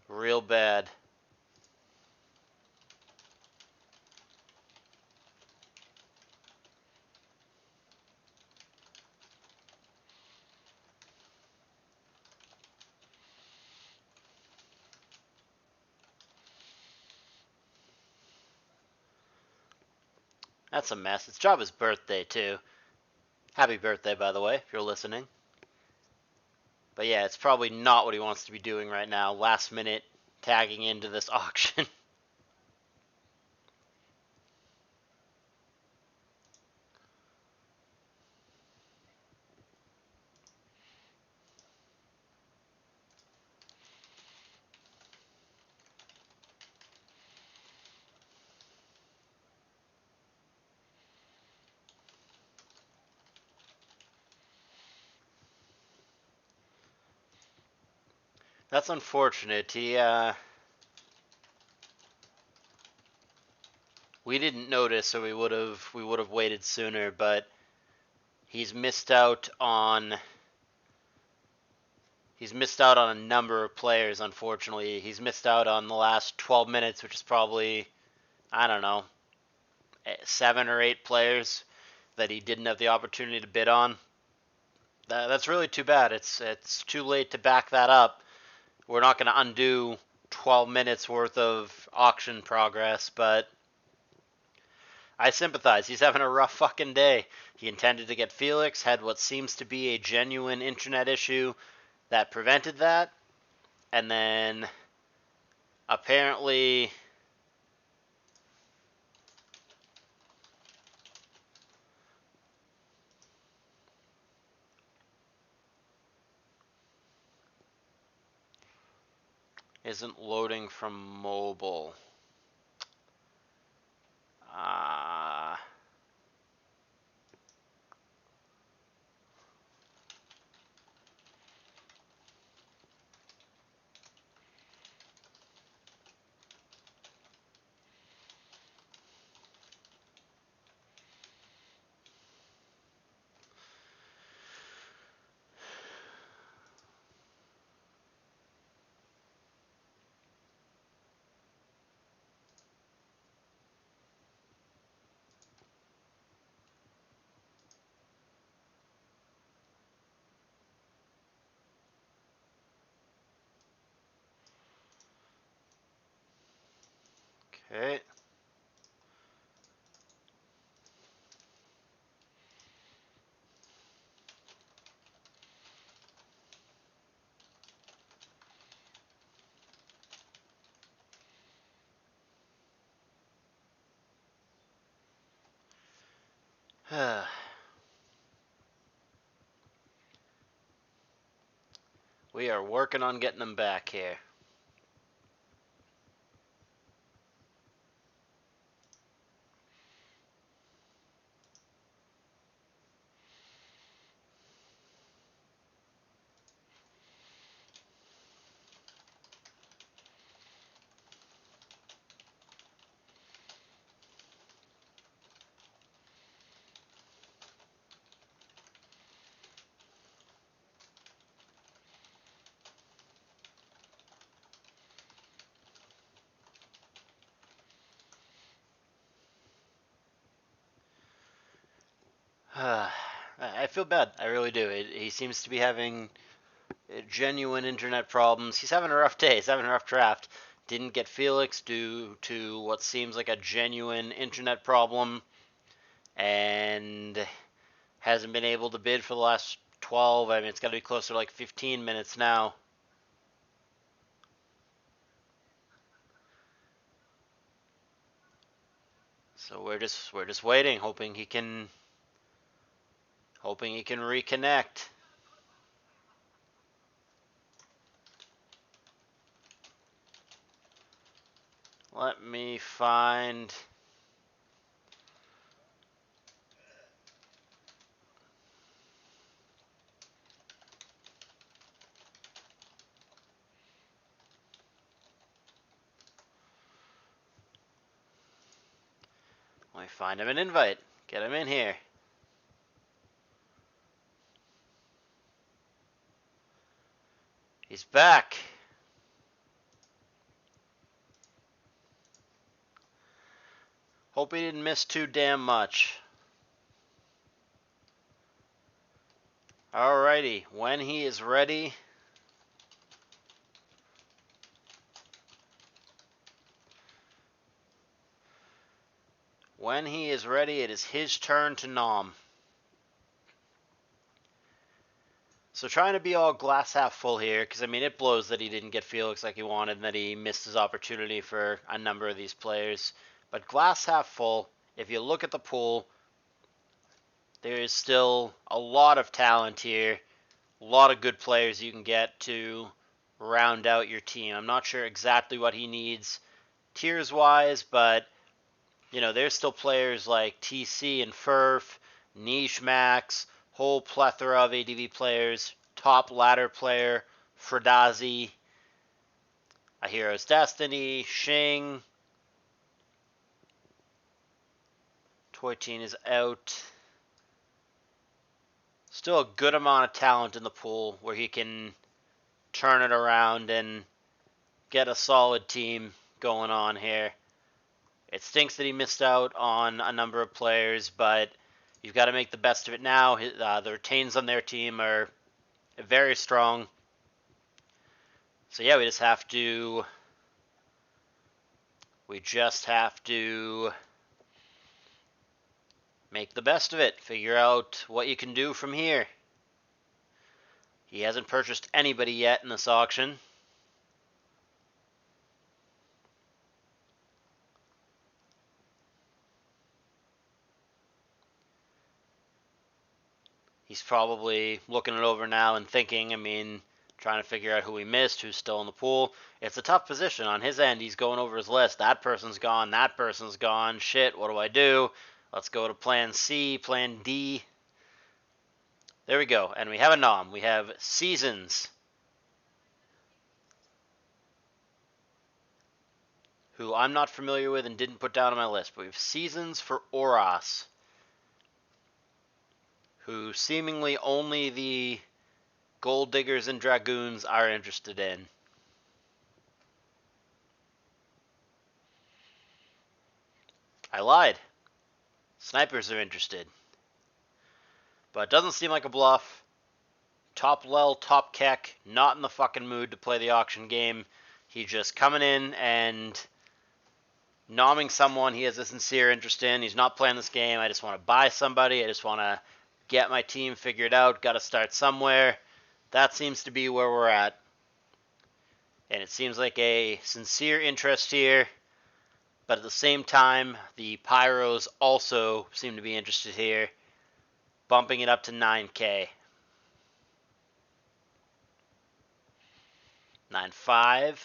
Speaker 2: real bad. That's a mess. It's Jabba's birthday, too. Happy birthday, by the way, if you're listening. But yeah, it's probably not what he wants to be doing right now. Last minute tagging into this auction. That's unfortunate. We didn't notice, so we would have waited sooner. But he's missed out on a number of players. Unfortunately, he's missed out on the last 12 minutes, which is probably, I don't know, 7 or 8 players that he didn't have the opportunity to bid on. That's really too bad. It's too late to back that up. We're not going to undo 12 minutes worth of auction progress, but I sympathize. He's having a rough fucking day. He intended to get Felix, had what seems to be a genuine internet issue that prevented that, and then apparently isn't loading from mobile. Ah. Okay. We are working on getting them back here. I feel bad. I really do. He seems to be having genuine internet problems. He's having a rough day. He's having a rough draft. Didn't get Felix due to what seems like a genuine internet problem, and hasn't been able to bid for the last 12. I mean, it's got to be closer to like 15 minutes now. So we're just waiting, hoping he can reconnect. Let me find. Let me find him an invite. Get him in here. He's back. Hope he didn't miss too damn much. Alrighty, when he is ready. When he is ready, it is his turn to nom. So trying to be all glass half full here, because I mean it blows that he didn't get Felix like he wanted and that he missed his opportunity for a number of these players. But glass half full, if you look at the pool, there is still a lot of talent here, a lot of good players you can get to round out your team. I'm not sure exactly what he needs tiers wise, but there's still players like TC and Furf, Niche Max, whole plethora of ADV players, top ladder player, Fradazi, A Hero's Destiny, Shing. Toy Teen is out. Still a good amount of talent in the pool where he can turn it around and get a solid team going on here. It stinks that he missed out on a number of players, but you've got to make the best of it now. The retains on their team are very strong. So yeah, we just have to make the best of it. Figure out what you can do from here. He hasn't purchased anybody yet in this auction. He's probably looking it over now and thinking, trying to figure out who he missed, who's still in the pool. It's a tough position. On his end, he's going over his list. That person's gone. That person's gone. Shit, what do I do? Let's go to plan C, plan D. There we go. And we have a nom. We have Seasons, who I'm not familiar with and didn't put down on my list. But we have Seasons for Oros, who seemingly only the Gold Diggers and Dragoons are interested in. I lied. Snipers are interested. But it doesn't seem like a bluff. Top Lel, top Keck, not in the fucking mood to play the auction game. He's just coming in and nomming someone he has a sincere interest in. He's not playing this game. I just want to buy somebody. I just want to get my team figured out. Got to start somewhere. That seems to be where we're at. And it seems like a sincere interest here. But at the same time, the Pyros also seem to be interested here. bumping it up to 9K. 9.5.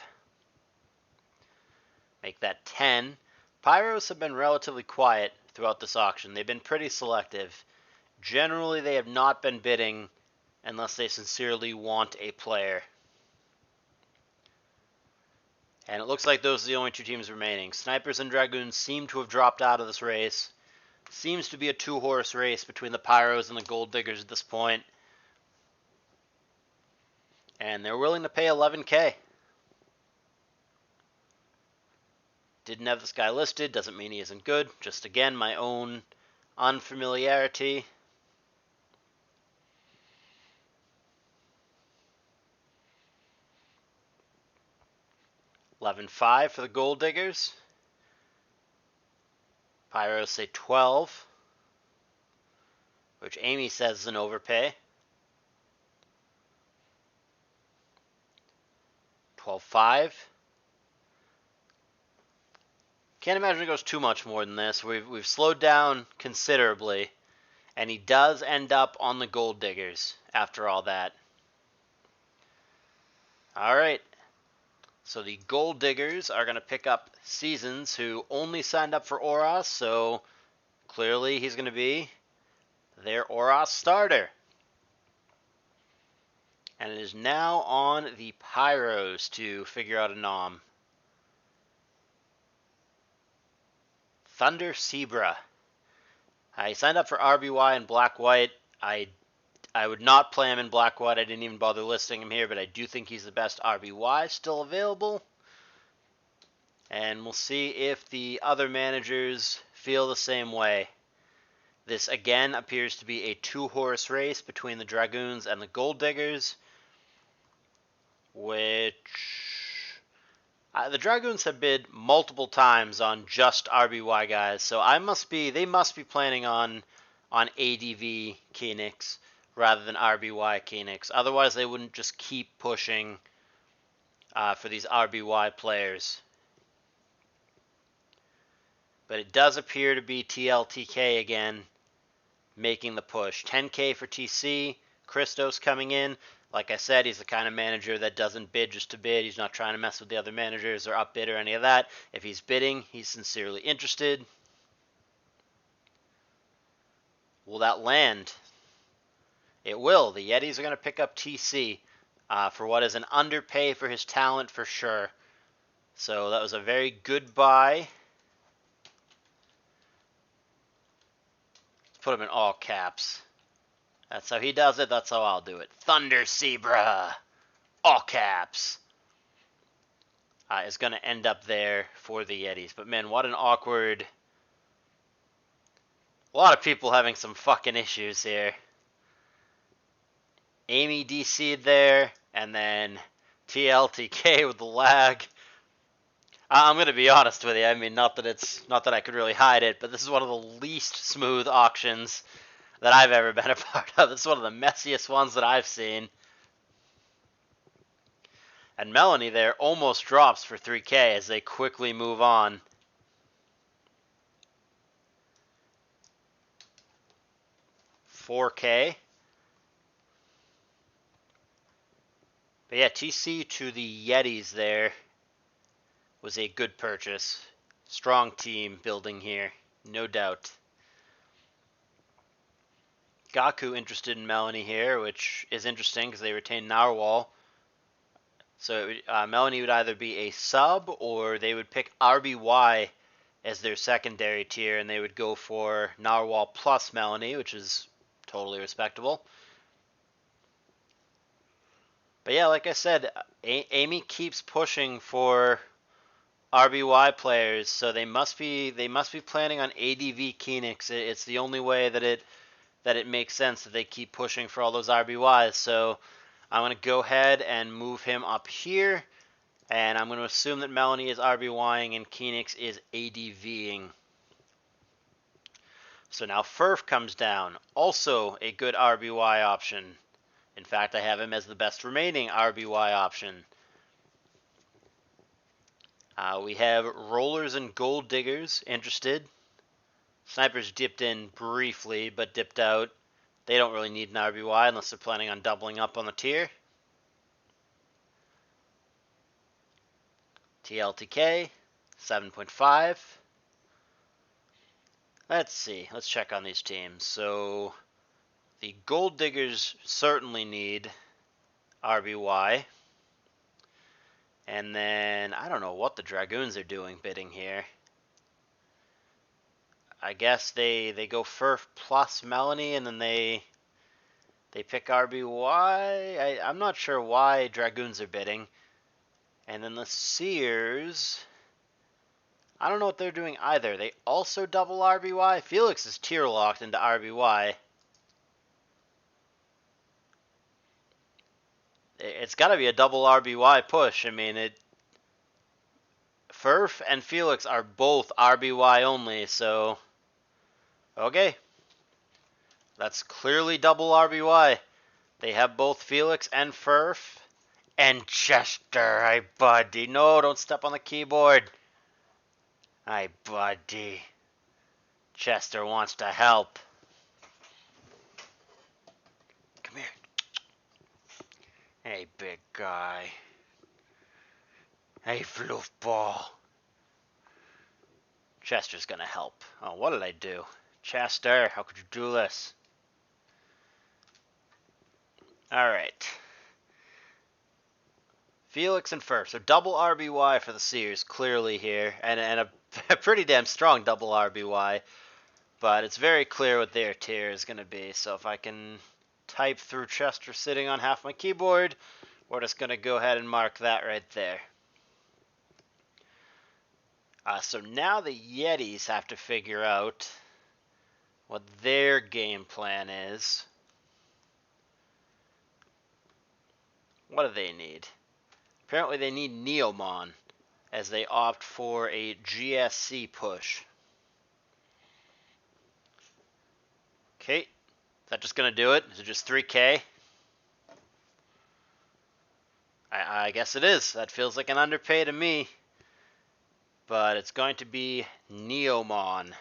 Speaker 2: Make that 10. Pyros have been relatively quiet throughout this auction. They've been pretty selective. Generally, they have not been bidding unless they sincerely want a player. And it looks like those are the only two teams remaining. Snipers and Dragoons seem to have dropped out of this race. Seems to be a two-horse race between the Pyros and the Gold Diggers at this point. And they're willing to pay 11K. Didn't have this guy listed, doesn't mean he isn't good. Just again, my own unfamiliarity. $11.5 for the Gold Diggers. Pyros say 12, which Amy says is an overpay. 12.5. Can't imagine it goes too much more than this. We've slowed down considerably, and he does end up on the Gold Diggers after all that. All right. So the Gold Diggers are going to pick up Seasons, who only signed up for Oros, so clearly he's going to be their Oros starter. And it is now on the Pyros to figure out a nom. Thunder Zebra. He signed up for RBY and Black White. I would not play him in Black White. I didn't even bother listing him here, but I do think he's the best RBY still available. And we'll see if the other managers feel the same way. This again appears to be a two-horse race between the Dragoons and the Gold Diggers, which the Dragoons have bid multiple times on just RBY guys, so they must be planning on ADV Kenix rather than RBY Kenix. Otherwise, they wouldn't just keep pushing for these RBY players. But it does appear to be TLTK again making the push. 10K for TC. Christos coming in. Like I said, he's the kind of manager that doesn't bid just to bid. He's not trying to mess with the other managers or upbid or any of that. If he's bidding, he's sincerely interested. Will that land? It will. The Yetis are going to pick up TC for what is an underpay for his talent for sure. So that was a very good buy. Let's put him in all caps. That's how he does it. That's how I'll do it. Thunder Zebra. All caps. Is going to end up there for the Yetis. But man, what an awkward... A lot of people having some fucking issues here. Amy DC'd there, and then TLTK with the lag. I'm going to be honest with you. I mean, not that I could really hide it, but this is one of the least smooth auctions that I've ever been a part of. This is one of the messiest ones that I've seen. And Melanie there almost drops for 3K as they quickly move on. $4K. But yeah, TC to the Yetis there was a good purchase. Strong team building here, no doubt. Gaku interested in Melanie here, which is interesting because they retain Narwhal. So Melanie would either be a sub or they would pick RBY as their secondary tier, and they would go for Narwhal plus Melanie, which is totally respectable. But yeah, like I said, Amy keeps pushing for RBY players, so they must be planning on ADV Kenix. It's the only way that it makes sense that they keep pushing for all those RBYs. So I'm going to go ahead and move him up here, and I'm going to assume that Melanie is RBYing and Kenix is ADVing. So now Furf comes down, also a good RBY option. In fact, I have him as the best remaining RBY option. We have Rollers and Gold Diggers interested. Snipers dipped in briefly, but dipped out. They don't really need an RBY unless they're planning on doubling up on the tier. TLTK, 7.5. Let's see. Let's check on these teams. So the Gold Diggers certainly need RBY. And then I don't know what the Dragoons are doing bidding here. I guess they go Furf plus Melanie, and then they pick RBY. I'm not sure why Dragoons are bidding. And then the Sears, I don't know what they're doing either. They also double RBY. Felix is tier locked into RBY. It's got to be a double RBY push. I mean, Furf and Felix are both RBY only, so okay. That's clearly double RBY. They have both Felix and Furf. And Chester, hi buddy. No, don't step on the keyboard. Hi buddy. Chester wants to help. Come here. Hey big guy. Hey floofball. Chester's gonna help. Oh, what did I do? Chester, how could you do this? Alright. Felix and Furf. So double RBY for the Sears, clearly here. And a pretty damn strong double RBY. But it's very clear what their tier is going to be. So if I can type through Chester sitting on half my keyboard, we're just going to go ahead and mark that right there. So now the Yetis have to figure out what their game plan is. What do they need? Apparently they need Neomon, as they opt for a GSC push. Okay, is that just going to do it? Is it just 3K? I guess it is. That feels like an underpay to me. But it's going to be Neomon.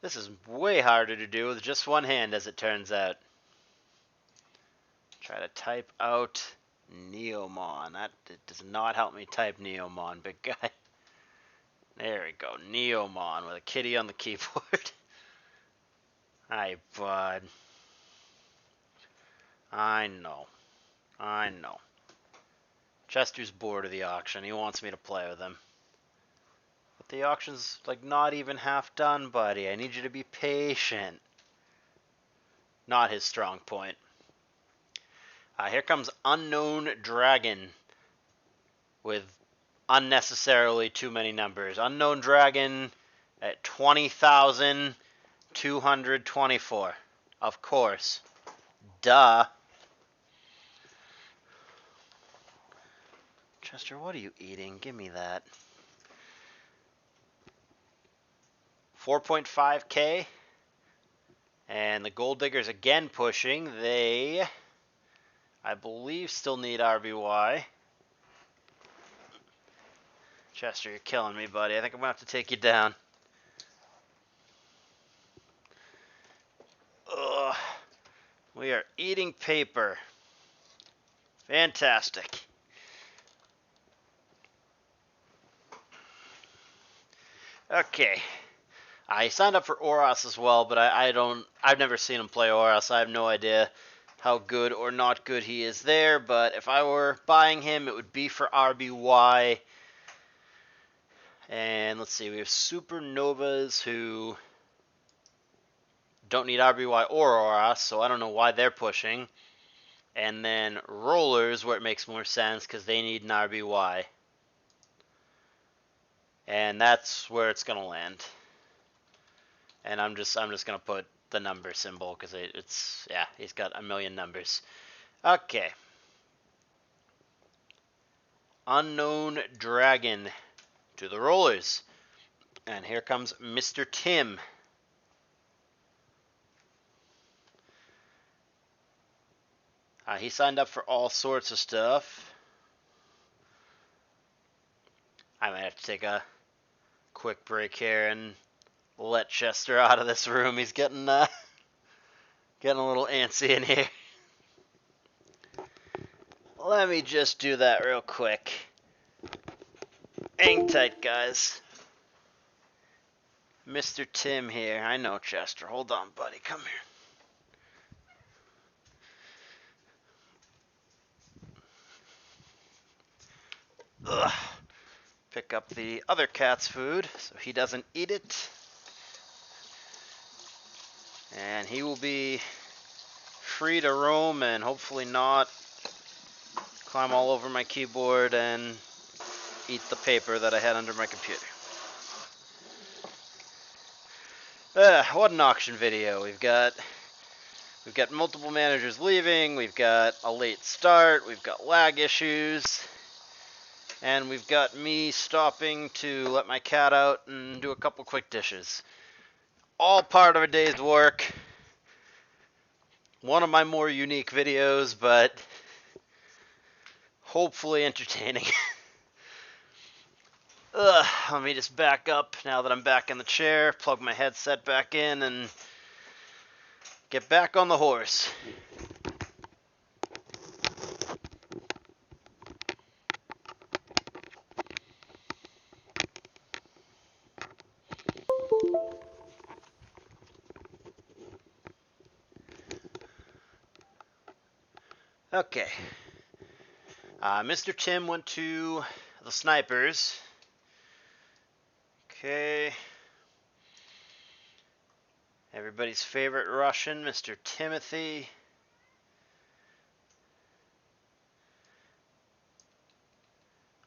Speaker 2: This is way harder to do with just one hand, as it turns out. Try to type out Neomon. That does not help me type Neomon, big guy. There we go, Neomon with a kitty on the keyboard. Hi, bud. I know. Chester's bored of the auction. He wants me to play with him. But the auction's like not even half done, buddy. I need you to be patient. Not his strong point. Here comes Unknown Dragon with unnecessarily too many numbers. Unknown Dragon at 20,224. Of course. Duh. Chester, what are you eating? Give me that. 4.5K. And the Gold Diggers again pushing. They, I believe, still need RBY. Chester, you're killing me, buddy. I think I'm going to have to take you down. Ugh. We are eating paper. Fantastic. Okay. I signed up for Oros as well, but I've never seen him play Oros. I have no idea how good or not good he is there, but if I were buying him, it would be for RBY. And let's see, we have Supernovas who don't need RBY or Oros, so I don't know why they're pushing. And then Rollers, where it makes more sense, because they need an RBY. And that's where it's going to land. And I'm just going to put the number symbol, because yeah, he's got a million numbers. Okay. Unknown Dragon to the Rollers. And here comes Mr. Tim. He signed up for all sorts of stuff. I might have to take a quick break here and let Chester out of this room. He's getting Getting a little antsy in here. Let me just do that real quick. Hang tight, guys. Mr. Tim here. I know, Chester. Hold on, buddy. Come here. Ugh. Pick up the other cat's food so he doesn't eat it. And he will be free to roam and hopefully not climb all over my keyboard and eat the paper that I had under my computer. What an auction video. We've got multiple managers leaving, we've got a late start, we've got lag issues, and we've got me stopping to let my cat out and do a couple quick dishes. All part of a day's work. One of my more unique videos, but hopefully entertaining. Let me just back up now that I'm back in the chair, plug my headset back in, and get back on the horse. Okay. Mr. Tim went to the Snipers. Okay. Everybody's favorite Russian, Mr. Timothy.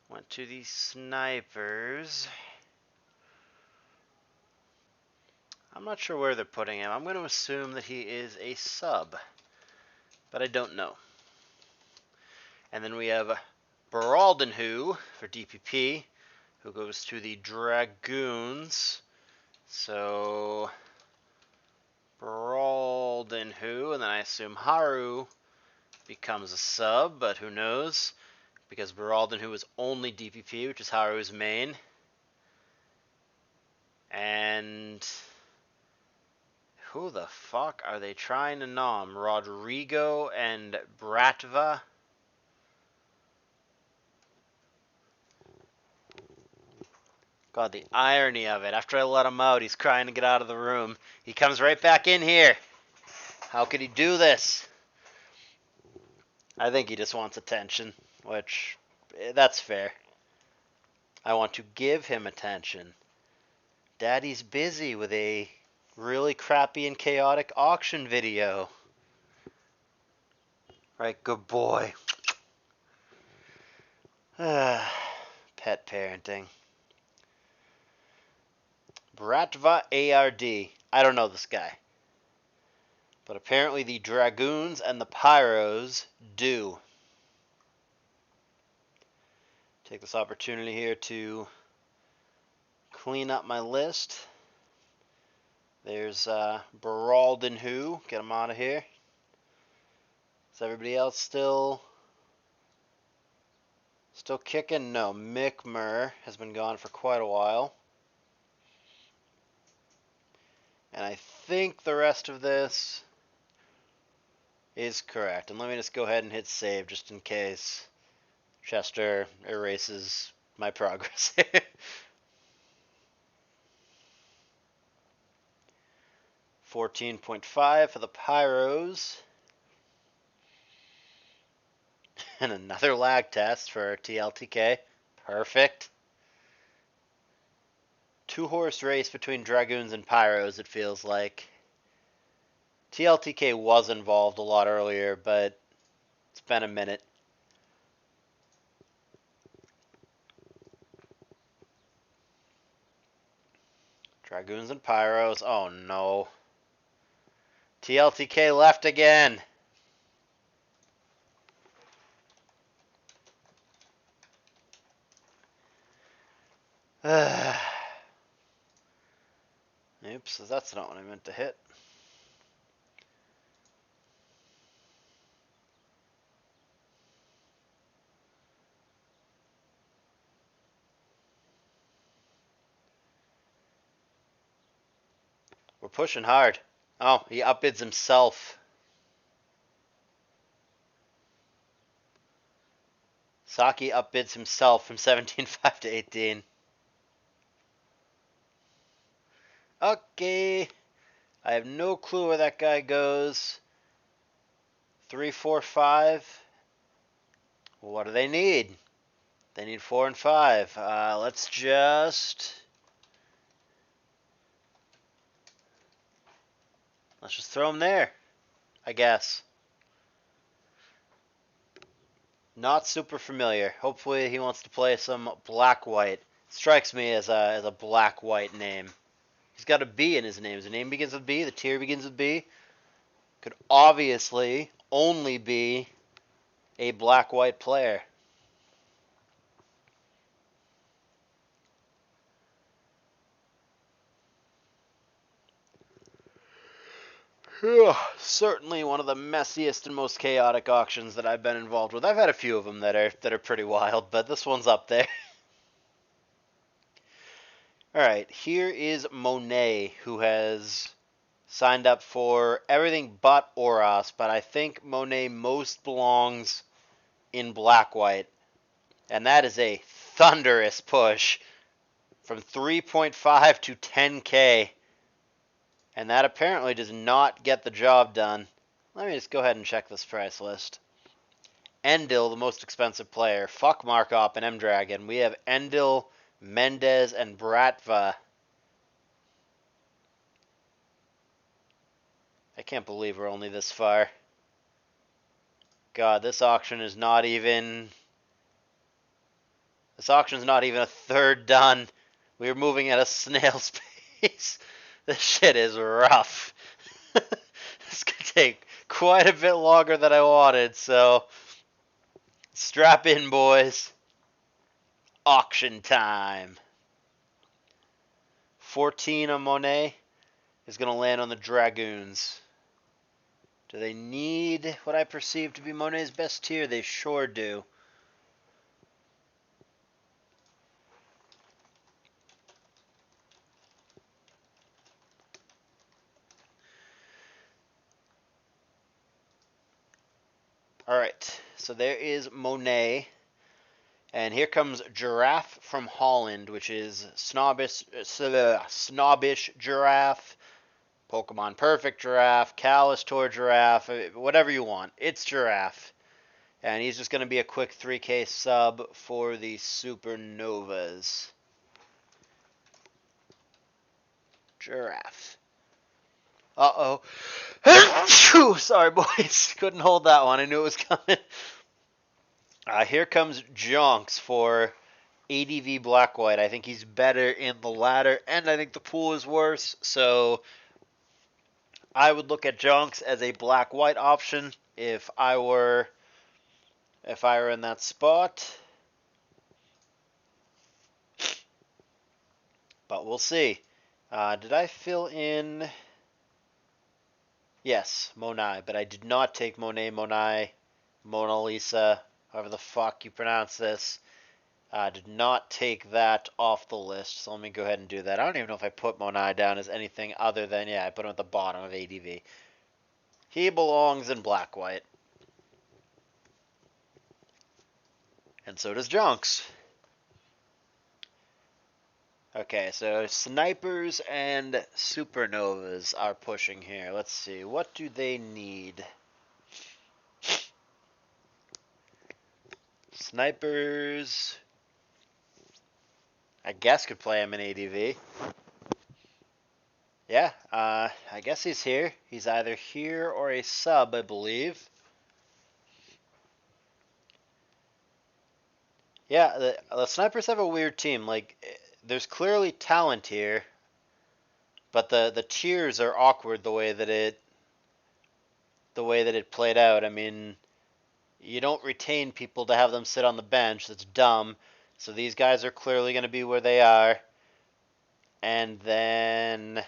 Speaker 2: Went to the Snipers. I'm not sure where they're putting him. I'm going to assume that he is a sub, but I don't know. And then we have Baraldenhu for DPP, who goes to the Dragoons. So Baraldenhu, and then I assume Haru becomes a sub, but who knows? Because Baraldenhu is only DPP, which is Haru's main. And who the fuck are they trying to nom? Rodrigo and Bratva? God, the irony of it. After I let him out, he's crying to get out of the room. He comes right back in here. How could he do this? I think he just wants attention, which, that's fair. I want to give him attention. Daddy's busy with a really crappy and chaotic auction video. Right, good boy. Pet parenting. Bratva ARD. I don't know this guy. But apparently the Dragoons and the Pyros do. Take this opportunity here to clean up my list. There's Baraldenhu. Get him out of here. Is everybody else still kicking? No, Mick has been gone for quite a while. And I think the rest of this is correct. And let me just go ahead and hit save just in case Chester erases my progress. 14.5 for the Pyros. And another lag test for TLTK. Perfect. 2-horse race between Dragoons and Pyros, it feels like. TLTK was involved a lot earlier, but it's been a minute. Dragoons and Pyros. Oh no. TLTK left again. Oops, that's not what I meant to hit. We're pushing hard. Oh, he outbids himself. Saki upbids himself from 17.5 to 18. Okay. I have no clue where that guy goes. 3, 4, 5. What do they need? They need 4 and 5. Let's just throw him there, I guess. Not super familiar. Hopefully he wants to play some black-white. Strikes me as a black-white name. He's got a B in his name. His name begins with B. The tier begins with B. Could obviously only be a black-white player. Certainly one of the messiest and most chaotic auctions that I've been involved with. I've had a few of them that are pretty wild, but this one's up there. All right, here is Monet, who has signed up for everything but Oros, but I think Monet most belongs in black-white, and that is a thunderous push from 3.5 to 10K, and that apparently does not get the job done. Let me just go ahead and check this price list. Endil, the most expensive player. Fuck Markop and M-Dragon. We have Endil, Mendez, and Bratva. I can't believe we're only this far. God, this auction is not even... This auction's not even a third done. We're moving at a snail's pace. This shit is rough. This could take quite a bit longer than I wanted, so... Strap in, boys. Auction time. 14 on Monet is going to land on the Dragoons. Do they need what I perceive to be Monet's best tier? They sure do. Alright, so there is Monet. And here comes Giraffe from Holland, which is snobbish giraffe, Pokemon Perfect giraffe, Calistor giraffe, whatever you want. It's Giraffe. And he's just going to be a quick 3K sub for the Supernovas. Giraffe. Uh-oh. Sorry, boys. Couldn't hold that one. I knew it was coming. Here comes Jonks for ADV Black-White. I think he's better in the latter, and I think the pool is worse. So I would look at Jonks as a Black-White option if I were in that spot. But we'll see. Did I fill in? Yes, Monet, but I did not take Monet, Mona Lisa, however the fuck you pronounce this. Did not take that off the list, so let me go ahead and do that. I don't even know if I put Monet down as anything other than, yeah, I put him at the bottom of ADV. He belongs in black-white. And so does Jonks. Okay, so Snipers and Supernovas are pushing here. Let's see, what do they need? Snipers, I guess, could play him in ADV. Yeah, I guess he's here. He's either here or a sub, I believe. Yeah, the Snipers have a weird team. Like, there's clearly talent here, but the tiers are awkward the way that it played out. I mean, you don't retain people to have them sit on the bench. That's dumb. So these guys are clearly going to be where they are. And then,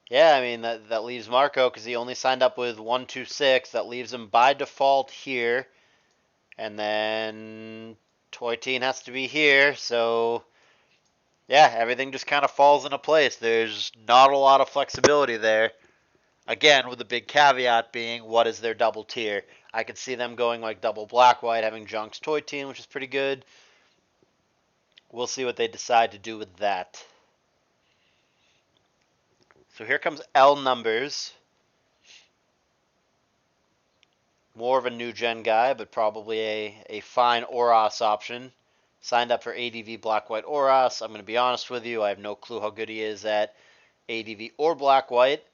Speaker 2: yeah, I mean, that leaves Marco, because he only signed up with 126. That leaves him by default here. And then Toy Teen has to be here. So, yeah, everything just kind of falls into place. There's not a lot of flexibility there. Again, with the big caveat being, what is their double tier? I could see them going like double black white, having Junk's toy team, which is pretty good. We'll see what they decide to do with that. So here comes L numbers. More of a new gen guy, but probably a fine Oros option. Signed up for ADV Black White Oros. I'm going to be honest with you, I have no clue how good he is at ADV or Black White,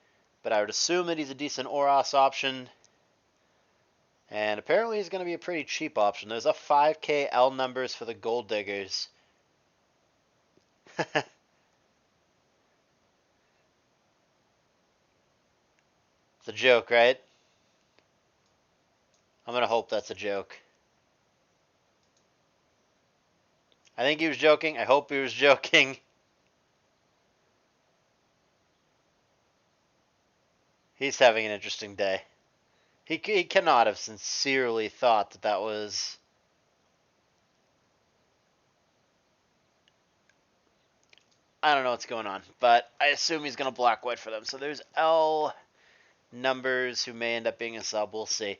Speaker 2: but I would assume that he's a decent Oros option. And apparently he's going to be a pretty cheap option. There's a 5K L numbers for the Gold Diggers. It's a joke, right? I'm going to hope that's a joke. I think he was joking. I hope he was joking. He's having an interesting day. He cannot have sincerely thought that that was... I don't know what's going on, but I assume he's going to black white for them. So there's L numbers who may end up being a sub. We'll see.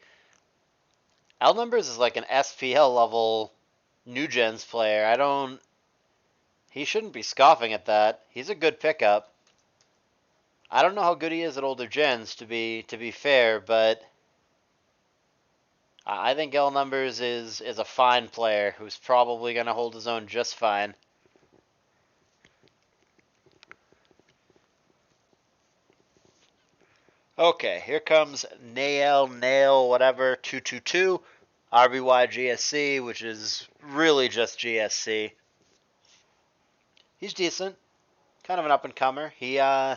Speaker 2: L numbers is like an SPL level new gens player. He shouldn't be scoffing at that. He's a good pickup. I don't know how good he is at older gens, to be fair, but I think L numbers is a fine player who's probably going to hold his own just fine. Okay, here comes Nail, whatever, 222, RBY GSC, which is really just GSC. He's decent, kind of an up-and-comer. I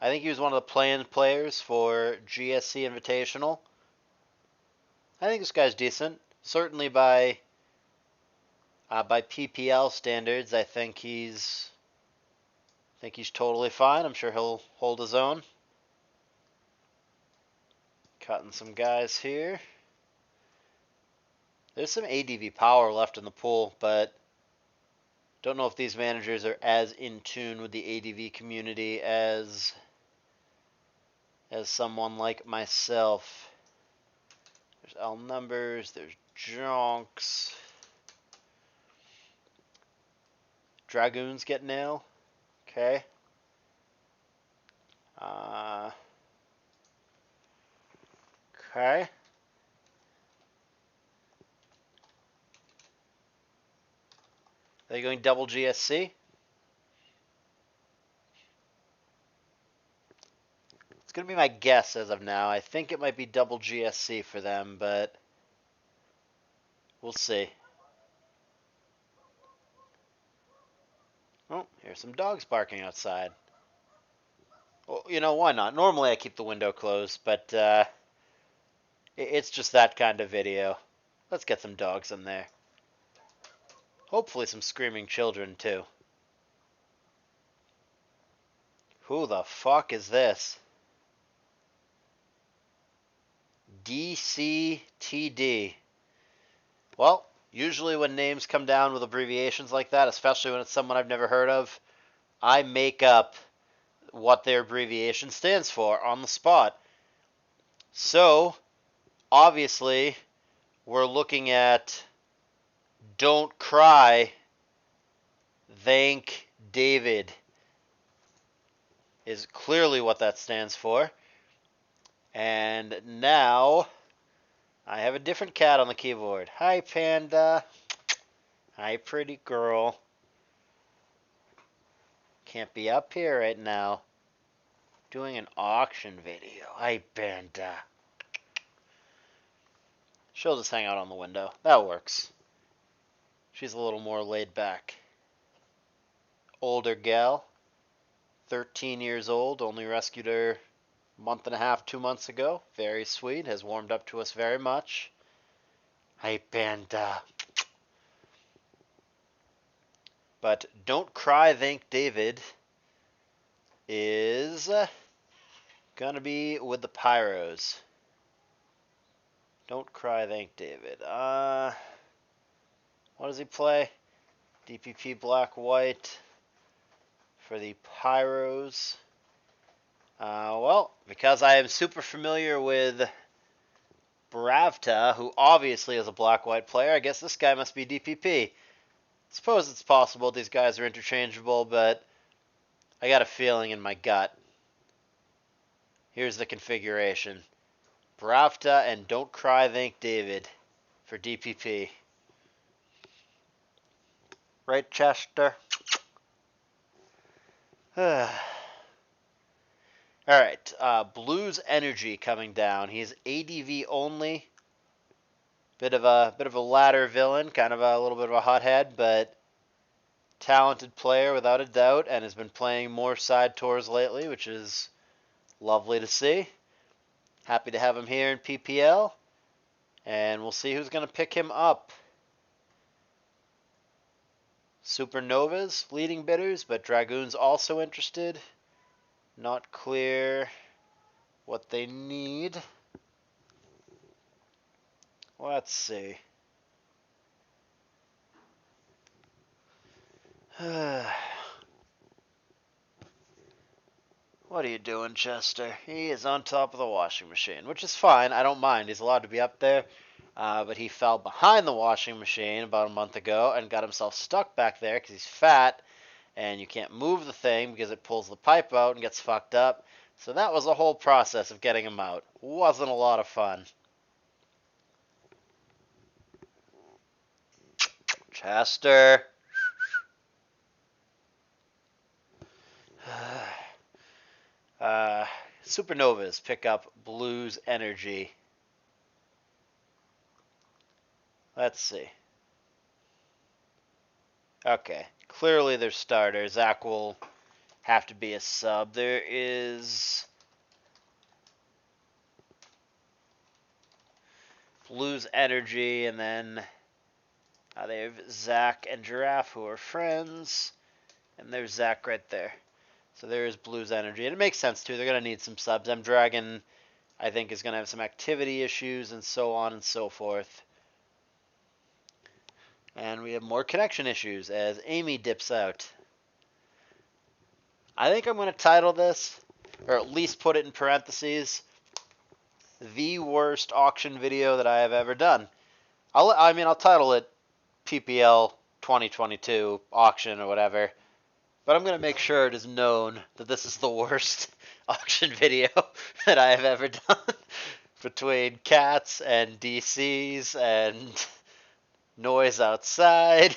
Speaker 2: think he was one of the play-in players for GSC Invitational. I think this guy's decent. Certainly by PPL standards, I think he's totally fine. I'm sure he'll hold his own. Cutting some guys here. There's some ADV power left in the pool, but don't know if these managers are as in tune with the ADV community as someone like myself. There's L numbers, there's Jonks. Dragoons get nail. Okay. Okay. Are they going double GSC? It's going to be my guess as of now. I think it might be double GSC for them, but we'll see. Oh, here's some dogs barking outside. Well, you know, why not? Normally I keep the window closed, but it's just that kind of video. Let's get some dogs in there. Hopefully some screaming children, too. Who the fuck is this? DCTD. Well, usually when names come down with abbreviations like that, especially when it's someone I've never heard of, I make up what their abbreviation stands for on the spot. So, obviously, we're looking at Don't Cry, Thank David is clearly what that stands for. And now I have a different cat on the keyboard. Hi, Panda. Hi, pretty girl. Can't be up here right now. Doing an auction video. Hi, Panda. She'll just hang out on the window. That works. She's a little more laid back. Older gal. 13 years old. Only rescued her a month and a half, 2 months ago. Very sweet. Has warmed up to us very much. Hi, Panda. But Don't Cry, Thank David is gonna be with the Pyros. Don't Cry, Thank David. What does he play? DPP Black White for the Pyros. Well, because I am super familiar with Bravta, who obviously is a black-white player. I guess this guy must be DPP. Suppose it's possible these guys are interchangeable, but I got a feeling in my gut. Here's the configuration. Bravta and Don't Cry Thank David for DPP. Right, Chester? Alright, Blues Energy coming down. He's ADV only. Bit of a ladder villain, kind of a little bit of a hothead, but talented player without a doubt, and has been playing more side tours lately, which is lovely to see. Happy to have him here in PPL, and we'll see who's going to pick him up. Supernovas leading bidders, but Dragoons also interested. Not clear what they need. Let's see. What are you doing, Chester? He is on top of the washing machine, which is fine. I don't mind. He's allowed to be up there. But he fell behind the washing machine about a month ago and got himself stuck back there because he's fat and you can't move the thing because it pulls the pipe out and gets fucked up. So that was a whole process of getting him out. Wasn't a lot of fun. Chester. Supernovas pick up Blues Energy. Let's see. Okay, clearly they're starters. Zach will have to be a sub. There is Blues Energy, and then they have Zach and Giraffe, who are friends, and there's Zach right there. So there is Blues Energy, and it makes sense too. They're going to need some subs. M-Dragon, I think, is going to have some activity issues and so on and so forth. And we have more connection issues as Amy dips out. I think I'm going to title this, or at least put it in parentheses, the worst auction video that I have ever done. I'll title it PPL 2022 auction or whatever, but I'm going to make sure it is known that this is the worst auction video that I have ever done. Between cats and DCs and noise outside.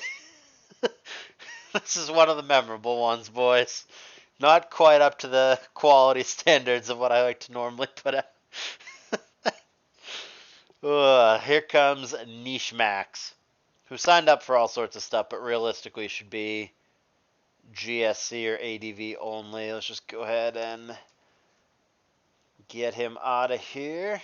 Speaker 2: This is one of the memorable ones, boys. Not quite up to the quality standards of what I like to normally put out. Here comes Niche Max, who signed up for all sorts of stuff, but realistically should be GSC or ADV only. Let's just go ahead and get him out of here.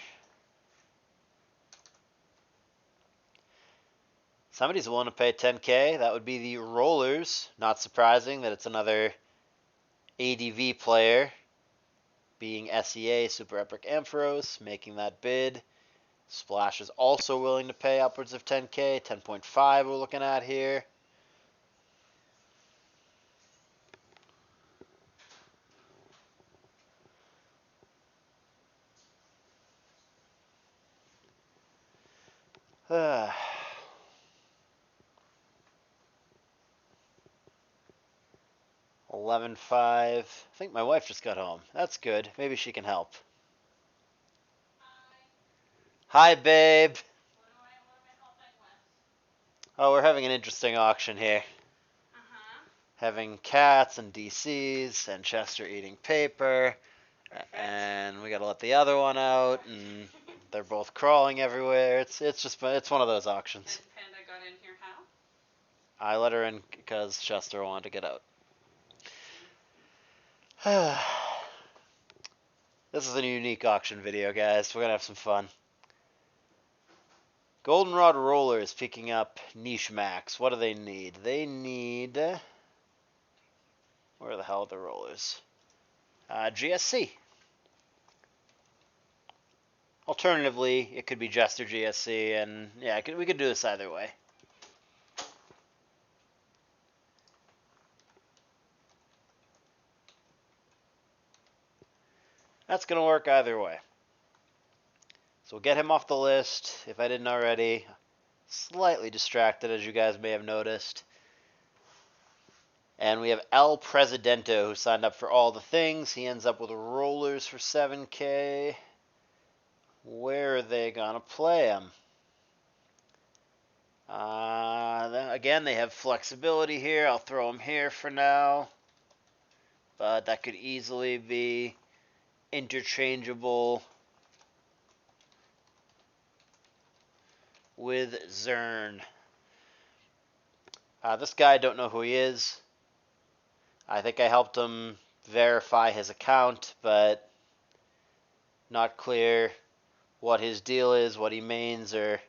Speaker 2: Somebody's willing to pay 10K. That would be the Rollers. Not surprising that it's another ADV player, being SEA, Super Epic Ampharos, making that bid. Splash is also willing to pay upwards of 10K. 10.5 we're looking at here. Uh, 11.5. I think my wife just got home. That's good. Maybe she can help. Hi, babe. What am I helping with? Oh, we're having an interesting auction here. Having cats and DCs and Chester eating paper. And we gotta let the other one out, and they're both crawling everywhere. It's one of those auctions. And Panda got in here how? I let her in because Chester wanted to get out. This is a unique auction video, guys. We're gonna have some fun. Goldenrod Rollers picking up Niche Max. What do they need? They need... Where the hell are the rollers? GSC. Alternatively, it could be Jester GSC, and yeah, we could do this either way. That's going to work either way. we'll get him off the list if I didn't already. Slightly distracted, as you guys may have noticed. And we have El Presidento, who signed up for all the things. He ends up with rollers for 7K. Where are they going to play him? Again, they have flexibility here. I'll throw him here for now. But that could easily be interchangeable with Zern. This guy, I don't know who he is. I think I helped him verify his account, but not clear what his deal is, what he means, or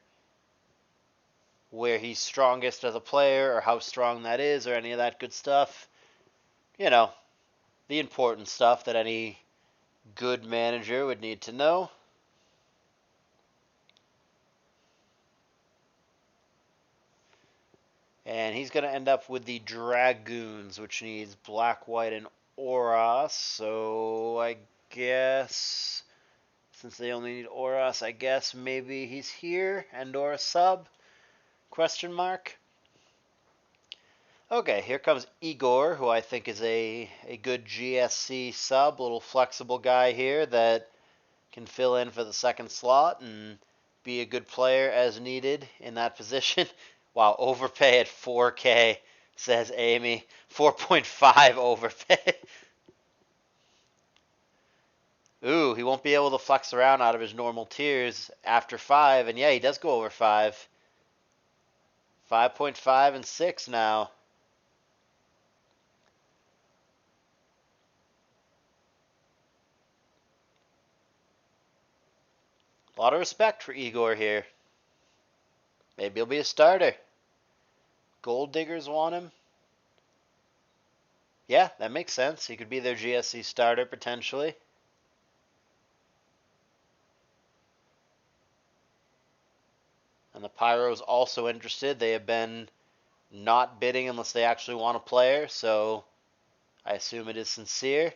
Speaker 2: where he's strongest as a player, or how strong that is, or any of that good stuff. You know, the important stuff that any good manager would need to know. And he's going to end up with the Dragoons, which needs black, white, and Oros. So I guess, since they only need Oros, I guess maybe he's here and or a sub? Question mark. Okay, here comes Igor, who I think is a good GSC sub, little flexible guy here that can fill in for the second slot and be a good player as needed in that position. Wow, overpay at 4K, says Amy. 4.5 overpay. Ooh, he won't be able to flex around out of his normal tiers after 5. And yeah, he does go over 5. 5.5 and 6 now. A lot of respect for Igor here. Maybe he'll be a starter. Gold Diggers want him. Yeah, that makes sense. He could be their GSC starter potentially. And the Pyro's also interested. They have been not bidding unless they actually want a player, so I assume it is sincere.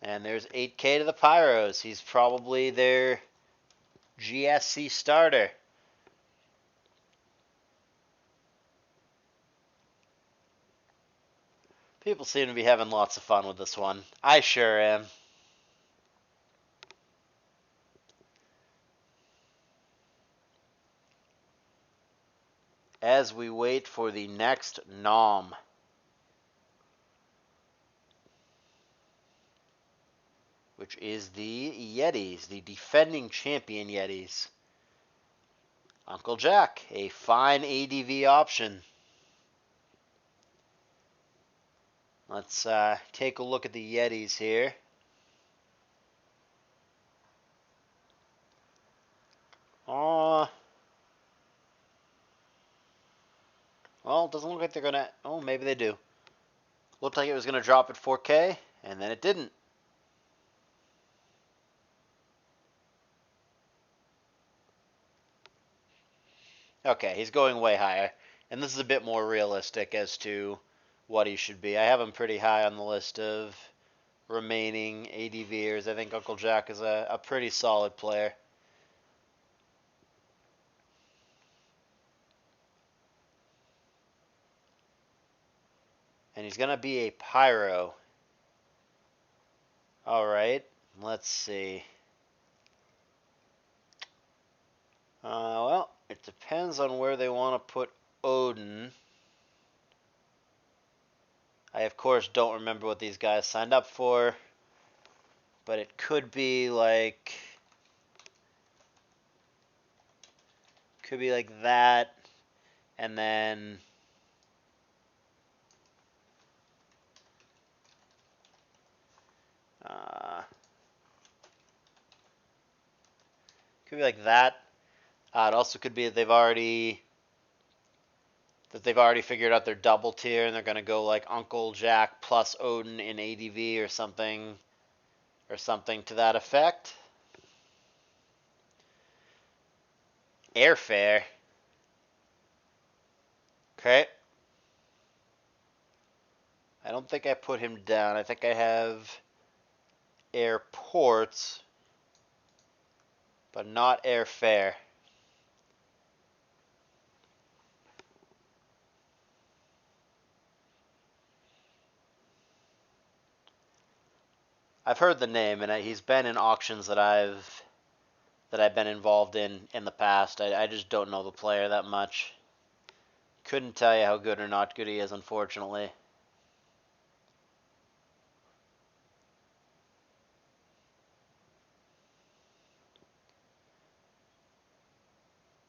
Speaker 2: And there's 8K to the Pyros. He's probably their GSC starter. People seem to be having lots of fun with this one. I sure am. As we wait for the next nom. Which is the Yetis, the defending champion Yetis. Uncle Jack, a fine ADV option. Let's take a look at the Yetis here. Well, it doesn't look like they're going to... Oh, maybe they do. Looked like it was going to drop at 4K, and then it didn't. Okay, he's going way higher. And this is a bit more realistic as to what he should be. I have him pretty high on the list of remaining ADVers. I think Uncle Jack is a pretty solid player. And he's going to be a Pyro. Alright, let's see. Well, it depends on where they want to put Odin. I, of course, don't remember what these guys signed up for. But it could be like... Could be like that. And then... could be like that. It also could be that they've already figured out their double tier and they're going to go like Uncle Jack plus Odin in ADV or something to that effect. Airfare. Okay. I don't think I put him down. I think I have airports. but not airfare. I've heard the name, and he's been in auctions that I've been involved in the past. I just don't know the player that much. Couldn't tell you how good or not good he is, unfortunately.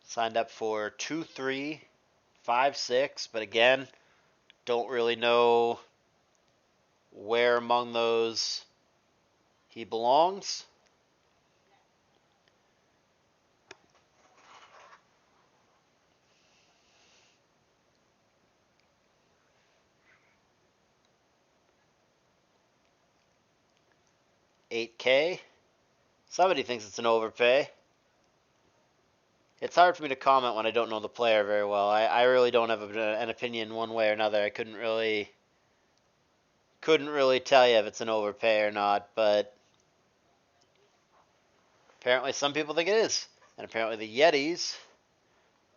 Speaker 2: Signed up for 2-3-5-6, but again, don't really know where among those he belongs. $8K. Somebody thinks it's an overpay. It's hard for me to comment when I don't know the player very well. I really don't have an opinion one way or another. I couldn't really tell you if it's an overpay or not, but apparently some people think it is. And apparently the Yetis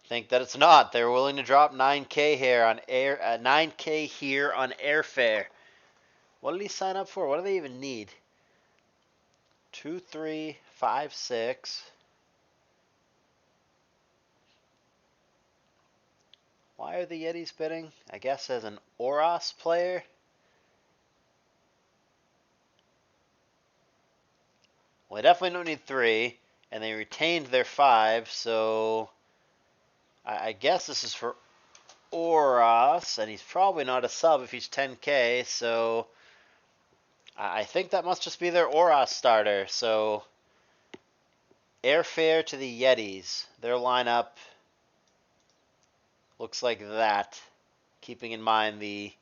Speaker 2: think that it's not. They're willing to drop 9K here on 9K here on airfare. What did he sign up for? What do they even need? 2-3-5-6. Why are the Yetis bidding? I guess as an Oros player. Well, they definitely don't need 3, and they retained their 5, so I guess this is for Oros, and he's probably not a sub if he's 10K, so I think that must just be their Oros starter. So airfare to the Yetis. Their lineup looks like that, keeping in mind the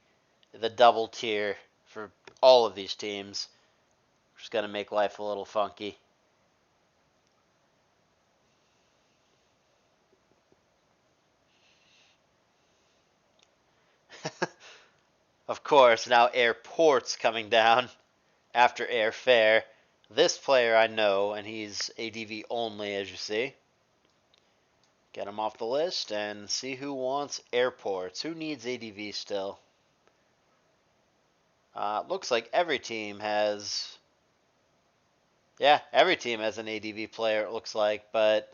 Speaker 2: double tier for all of these teams, which is going to make life a little funky. Of course, now airports coming down after airfare. This player I know, and he's ADV only, as you see. Get him off the list and see who wants airports. Who needs ADV still? Looks like every team has. Yeah, every team has an ADV player, it looks like, but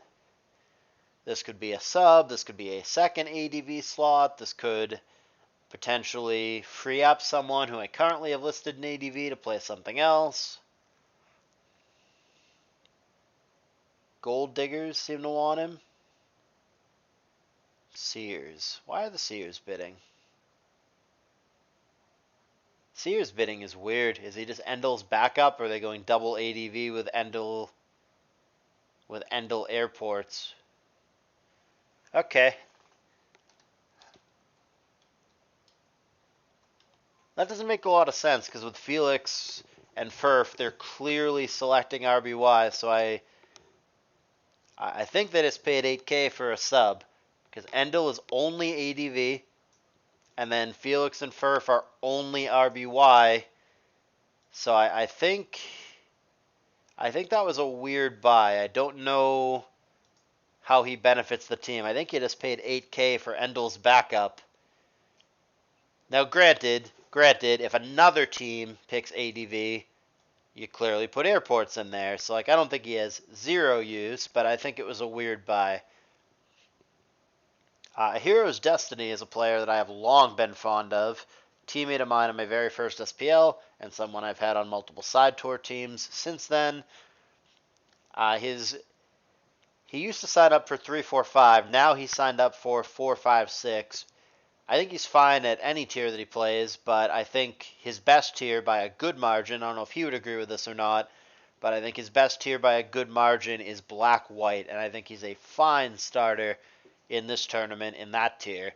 Speaker 2: this could be a sub, this could be a second ADV slot, this could potentially free up someone who I currently have listed in ADV to play something else. Gold Diggers seem to want him. Sears. Why are the Sears bidding? Sears bidding is weird. Is he just Endel's backup, or are they going double ADV with Endel airports? Okay. That doesn't make a lot of sense, because with Felix and Furf, they're clearly selecting RBY, so I think that it's paid 8K for a sub, because Endel is only ADV, and then Felix and Furf are only RBY. So I think that was a weird buy. I don't know how he benefits the team. I think he just paid 8K for Endel's backup. Now, granted, if another team picks ADV, you clearly put airports in there. So, I don't think he has zero use, but I think it was a weird buy. Hero's Destiny is a player that I have long been fond of. Teammate of mine on my very first SPL, and someone I've had on multiple side tour teams since then. He used to sign up for 3-4-5. Now he's signed up for 4-5-6. I think he's fine at any tier that he plays, but I think his best tier by a good margin, I don't know if he would agree with this or not, but I think his best tier by a good margin is black-white, and I think he's a fine starter in this tournament in that tier.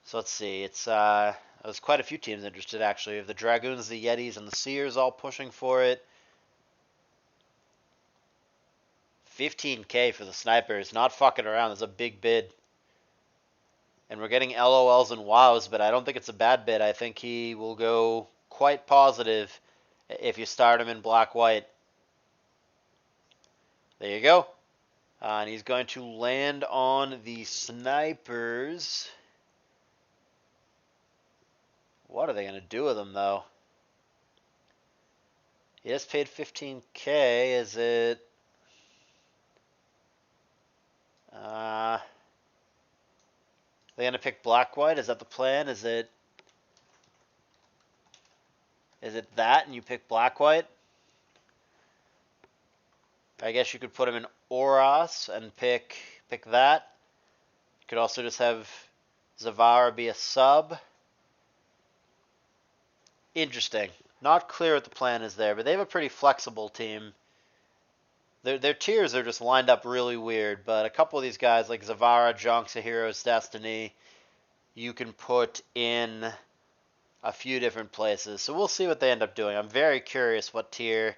Speaker 2: So let's see. There's quite a few teams interested, actually. We have the Dragoons, the Yetis, and the Sears all pushing for it. 15K for the Snipers. Not fucking around. That's a big bid. And we're getting LOLs and WOWs, but I don't think it's a bad bid. I think he will go quite positive if you start him in black-white. There you go. And he's going to land on the snipers. What are they going to do with him, though? He just paid 15K. Is it... they're going to pick black-white? Is that the plan? Is it that and you pick black-white? I guess you could put him in Oros and pick that. You could also just have Zavara be a sub. Interesting. Not clear what the plan is there, but they have a pretty flexible team. Their tiers are just lined up really weird, but a couple of these guys like Zavara, Jonks, a Hero's Destiny, you can put in a few different places. So we'll see what they end up doing. I'm very curious what tier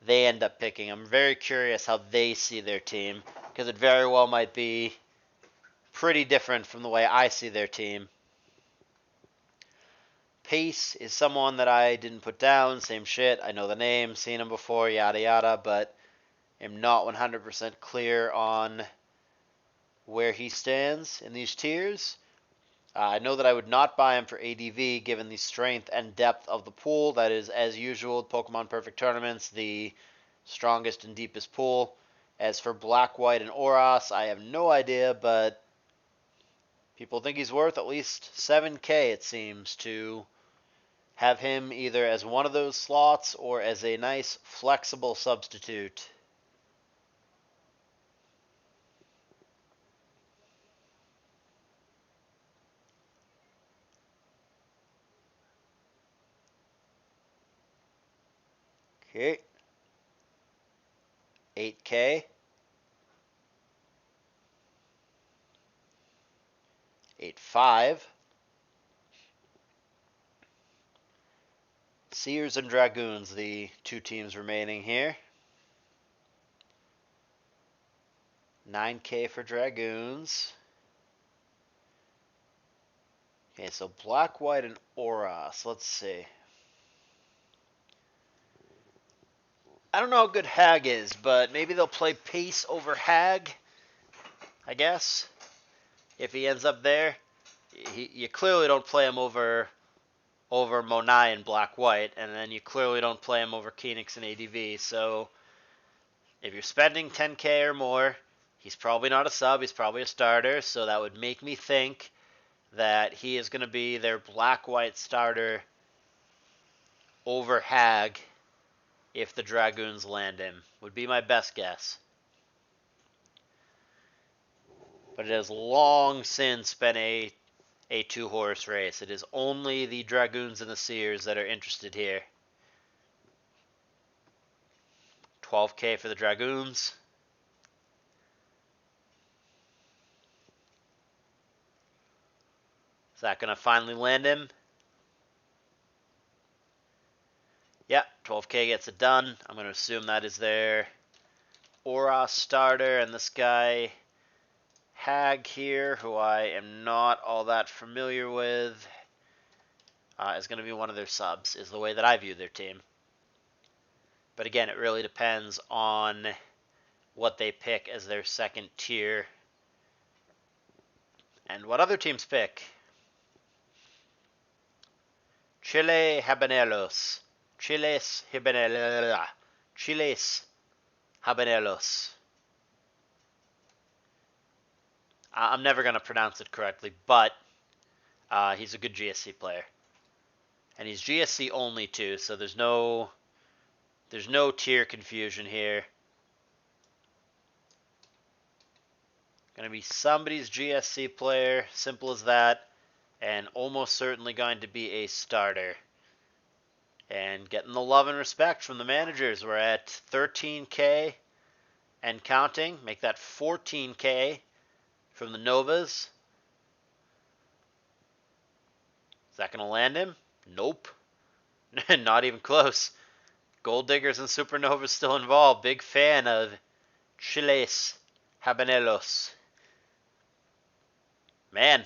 Speaker 2: they end up picking. I'm very curious how they see their team, because it very well might be pretty different from the way I see their team. Pace is someone that I didn't put down. Same shit. I know the name, seen him before, yada yada, but am not 100% clear on where he stands in these tiers. I know that I would not buy him for ADV given the strength and depth of the pool. That is, as usual, Pokemon Perfect Tournaments, the strongest and deepest pool. As for Black, White, and Oros, I have no idea, but people think he's worth at least 7K, it seems, to have him either as one of those slots or as a nice flexible substitute. Okay. 8K. 8.5. Seers and Dragoons, the two teams remaining here. 9K for Dragoons. Okay, so Black, White, and Oros. Let's see. I don't know how good Hag is, but maybe they'll play Pace over Hag, I guess. If he ends up there. You clearly don't play him over Monai and Black, White, and then you clearly don't play him over Phoenix and ADV, so if you're spending 10K or more, he's probably not a sub, he's probably a starter, so that would make me think that he is going to be their Black-White starter over Hag if the Dragoons land him. Would be my best guess. But it has long since been a two-horse race. It is only the Dragoons and the Seers that are interested here. 12K for the Dragoons. Is that going to finally land him? Yeah, 12K gets it done. I'm going to assume that is their Oros starter, and this guy Hag here, who I am not all that familiar with, is going to be one of their subs, is the way that I view their team. But again, it really depends on what they pick as their second tier and what other teams pick. Chile Habaneros. Chiles Habaneros. Chiles Habaneros. I'm never going to pronounce it correctly, but he's a good GSC player. And he's GSC only too, so there's no tier confusion here. Going to be somebody's GSC player, simple as that, and almost certainly going to be a starter. And getting the love and respect from the managers. We're at 13K and counting. Make that 14K from the Novas. Is that going to land him? Nope. Not even close. Gold Diggers and Supernovas still involved. Big fan of Chiles Habaneros. Man,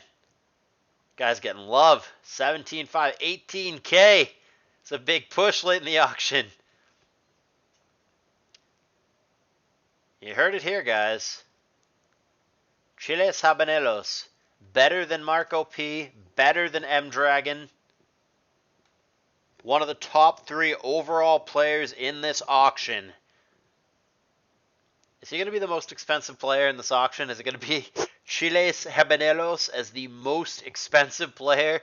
Speaker 2: guys getting love. 17.5, 18K. It's a big push late in the auction.
Speaker 1: You heard it here, guys. Chiles Habaneros. Better than Marco P. Better than M Dragon. One of the top 3 overall players in this auction. Is he going to be the most expensive player in this auction? Is it going to be Chiles Habaneros as the most expensive player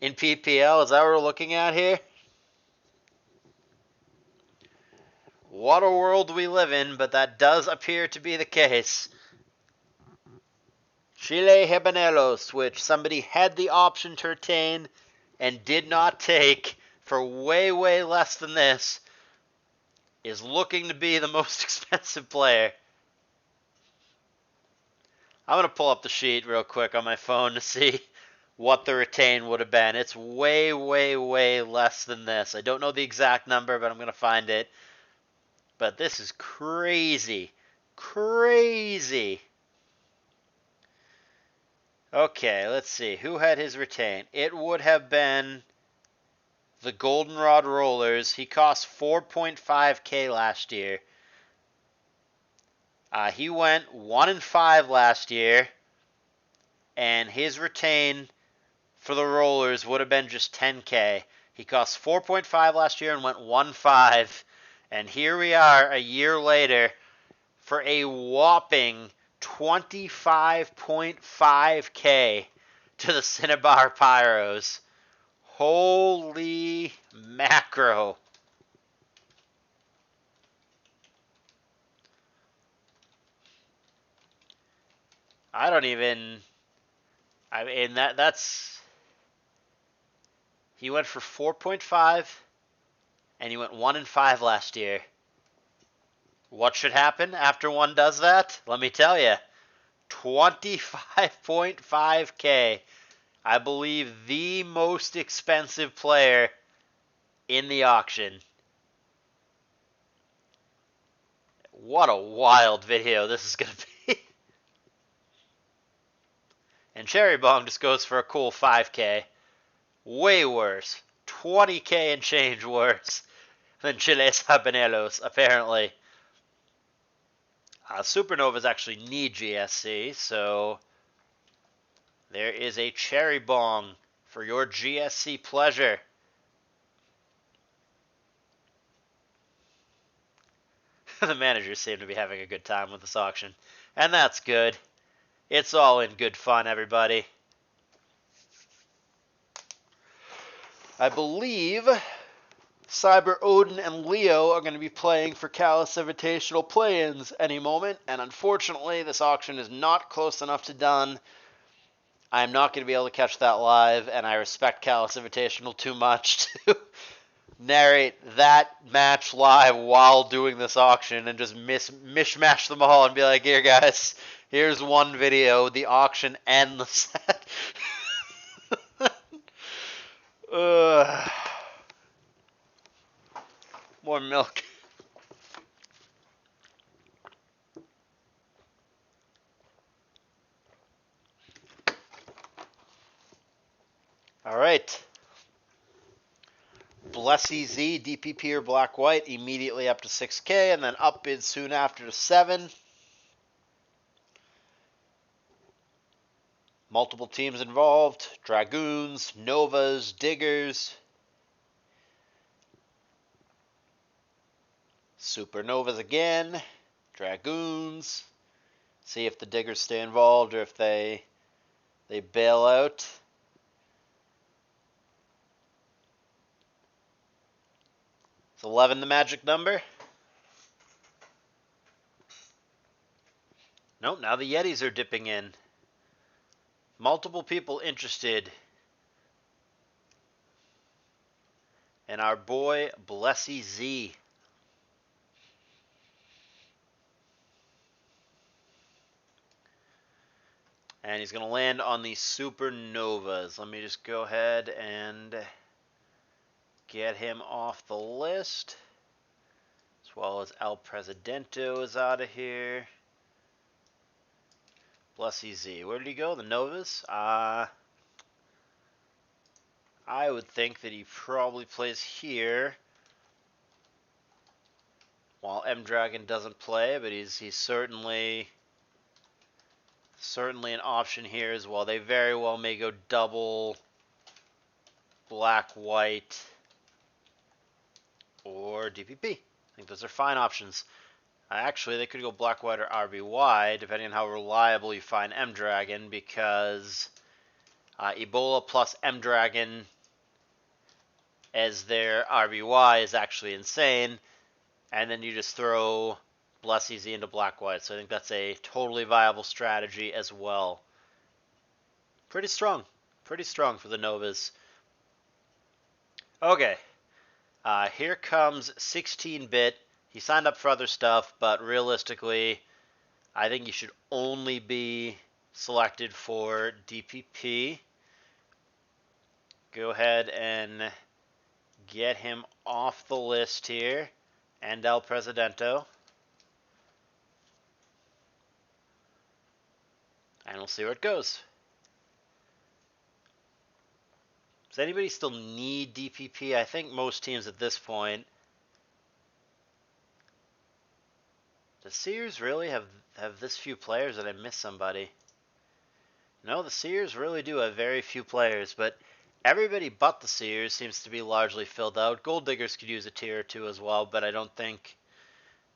Speaker 1: in PPL? Is that what we're looking at here? What a world we live in, but that does appear to be the case. Chile Habaneros, which somebody had the option to retain and did not take for way, way less than this, is looking to be the most expensive player. I'm going to pull up the sheet real quick on my phone to see what the retain would have been. It's way, way, way less than this. I don't know the exact number, but I'm going to find it. But this is crazy. Crazy. Okay, let's see. Who had his retain? It would have been the Goldenrod Rollers. He cost 4.5K last year. He went 1-5 last year, and his retain for the Rollers would have been just 10K. He cost 4.5 last year and went 1-5. And here we are a year later for a whopping 25.5K to the Cinnabar Pyros. Holy macro. I don't even. I mean, that's. He went for 4.5 and he went 1-5 last year. What should happen after one does that? Let me tell you. 25.5K. I believe the most expensive player in the auction. What a wild video this is going to be. And Cherry Bomb just goes for a cool 5K. Way worse. 20K and change worse than Chiles Habaneros, apparently. Supernovas actually need GSC, so there is a Cherry Bong for your GSC pleasure. The managers seem to be having a good time with this auction, and that's good. It's all in good fun, everybody. I believe Cyber Odin and Leo are going to be playing for Callus Invitational play-ins any moment, and unfortunately this auction is not close enough to done. I'm not going to be able to catch that live, and I respect Callus Invitational too much to narrate that match live while doing this auction and just mishmash them all and be like, here guys, here's one video, the auction and the set. More milk. All right. Blessy Z, DPP or Black White, immediately up to 6K, and then up bid soon after to 7. Multiple teams involved. Dragoons, Novas, Diggers. Supernovas again. Dragoons. See if the Diggers stay involved or if they bail out. Is 11 the magic number? Nope, now the Yetis are dipping in. Multiple people interested in our boy Blessy Z. And he's going to land on the Supernovas. Let me just go ahead and get him off the list. As well as El Presidento is out of here. Blessy Z. Where did he go? The Novas? I would think that he probably plays here.
Speaker 2: while M Dragon doesn't play, but he's certainly an option here as well. They very well may go double black white or DPP. I think those are fine options. Actually, they could go black white or RBY, depending on how reliable you find M Dragon, because Ebola plus M Dragon as their RBY is actually insane, and then you just throw Bless Easy into black white. So I think that's a totally viable strategy as well. Pretty strong for the Novas. Okay, here comes 16-bit. He signed up for other stuff, but realistically, I think he should only be selected for DPP. Go ahead and get him off the list here. And El Presidento. And we'll see where it goes. Does anybody still need DPP? I think most teams at this point. Does Sears really have this few players? Did I miss somebody? No, the Sears really do have very few players, but everybody but the Sears seems to be largely filled out. Gold Diggers could use a tier or two as well, but I don't think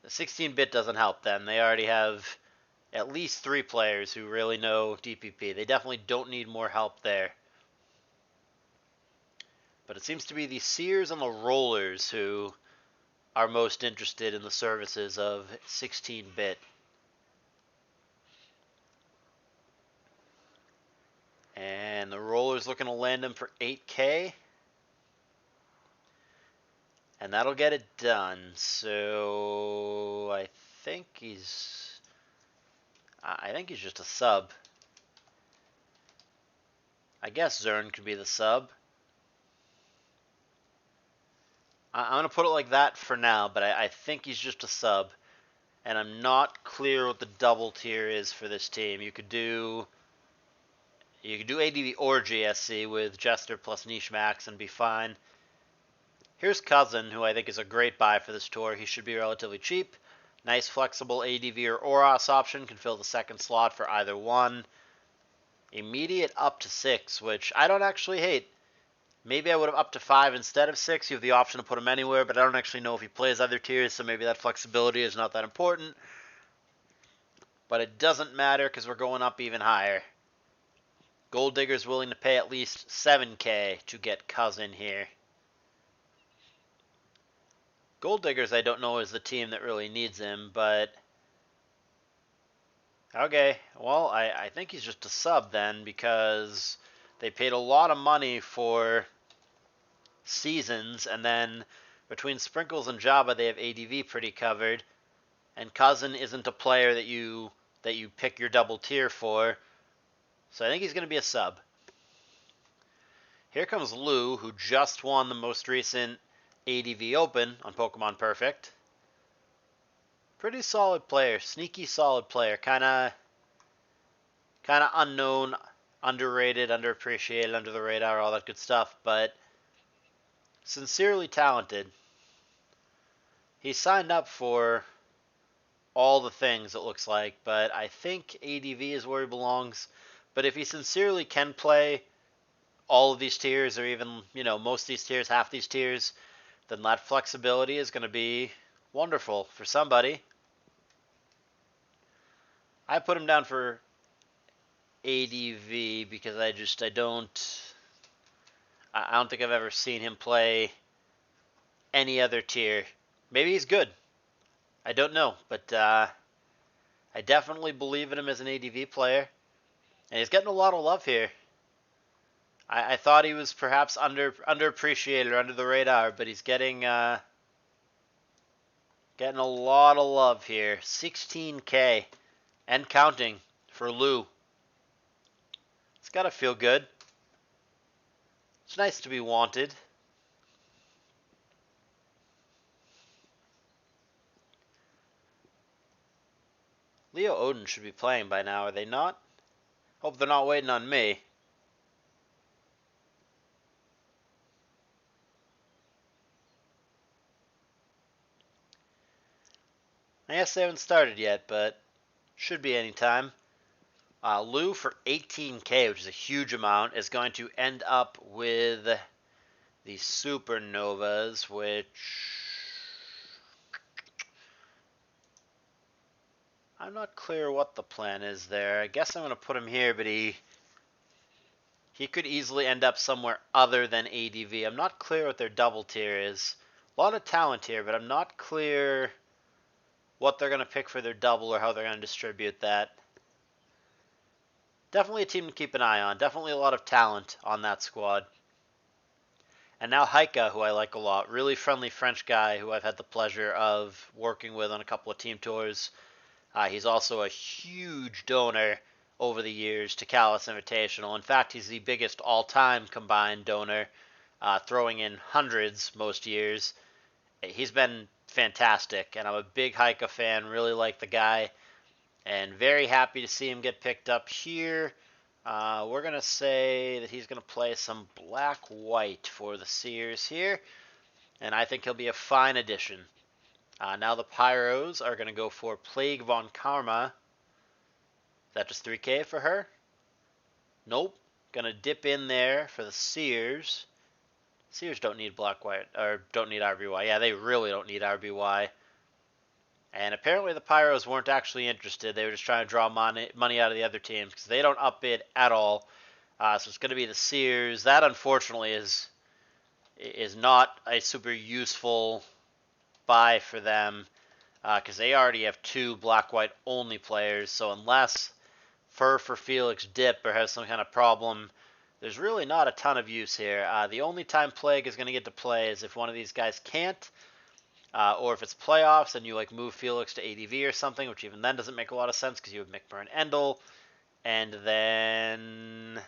Speaker 2: the 16-bit doesn't help them. They already have at least 3 players who really know DPP. They definitely don't need more help there. But it seems to be the Sears and the Rollers who are most interested in the services of 16-bit. And the Rollers looking to land him for 8K. And that'll get it done. So I think he's just a sub. I guess Zern could be the sub. I'm going to put it like that for now, but I think he's just a sub. And I'm not clear what the double tier is for this team. You could do ADV or GSC with Jester plus Niche Max and be fine. Here's Cousin, who I think is a great buy for this tour. He should be relatively cheap. Nice flexible ADV or Oros option. Can fill the second slot for either one. Immediate up to 6, which I don't actually hate. Maybe I would have up to 5 instead of 6. You have the option to put him anywhere, but I don't actually know if he plays other tiers, so maybe that flexibility is not that important. But it doesn't matter because we're going up even higher. Gold Digger's willing to pay at least 7K to get Cousin here. Gold Diggers I don't know is the team that really needs him, but okay, well, I think he's just a sub then, because they paid a lot of money for Seasons, and then between Sprinkles and Java they have ADV pretty covered, and Cousin isn't a player that you pick your double tier for, so I think he's going to be a sub. Here comes Lou, who just won the most recent ADV Open on Pokemon Perfect. Pretty solid player, sneaky solid player, kind of unknown, underrated, underappreciated, under the radar, all that good stuff, but sincerely talented. He signed up for all the things, it looks like, but I think ADV is where he belongs. But if he sincerely can play all of these tiers, or even, most of these tiers, half these tiers, then that flexibility is going to be wonderful for somebody. I put him down for ADV because I don't think I've ever seen him play any other tier. Maybe he's good. I don't know, but I definitely believe in him as an ADV player, and he's getting a lot of love here. I thought he was perhaps underappreciated or under the radar, but he's getting a lot of love here. 16K and counting for Lou. It's got to feel good. It's nice to be wanted. Leo Odin should be playing by now, are they not? Hope they're not waiting on me. I guess they haven't started yet, but should be any time. Lou for 18K, which is a huge amount, is going to end up with the Supernovas, which I'm not clear what the plan is there. I guess I'm going to put him here, but he could easily end up somewhere other than ADV. I'm not clear what their double tier is. A lot of talent here, but I'm not clear what they're going to pick for their double or how they're going to distribute that. Definitely a team to keep an eye on. Definitely a lot of talent on that squad. And now Heike, who I like a lot. Really friendly French guy who I've had the pleasure of working with on a couple of team tours. He's also a huge donor over the years to Calais Invitational. In fact, he's the biggest all-time combined donor, throwing in hundreds most years. He's been fantastic, and I'm a big Heike fan. Really like the guy, and very happy to see him get picked up here. We're going to say that he's going to play some black-white for the Sears here, and I think he'll be a fine addition. Now the Pyros are going to go for Plague Von Karma. Is that just 3K for her? Nope. Going to dip in there for the Sears. Sears don't need black-white, or don't need RBY. Yeah, they really don't need RBY. And apparently the Pyros weren't actually interested. They were just trying to draw money out of the other teams because they don't upbid at all. So it's going to be the Sears. That, unfortunately, is not a super useful buy for them because they already have two black-white only players. So unless Fur for Felix dip or has some kind of problem, there's really not a ton of use here. The only time Plague is going to get to play is if one of these guys can't. Or if it's playoffs and you like move Felix to ADV or something, which even then doesn't make a lot of sense because you have McBurn Endel. And then,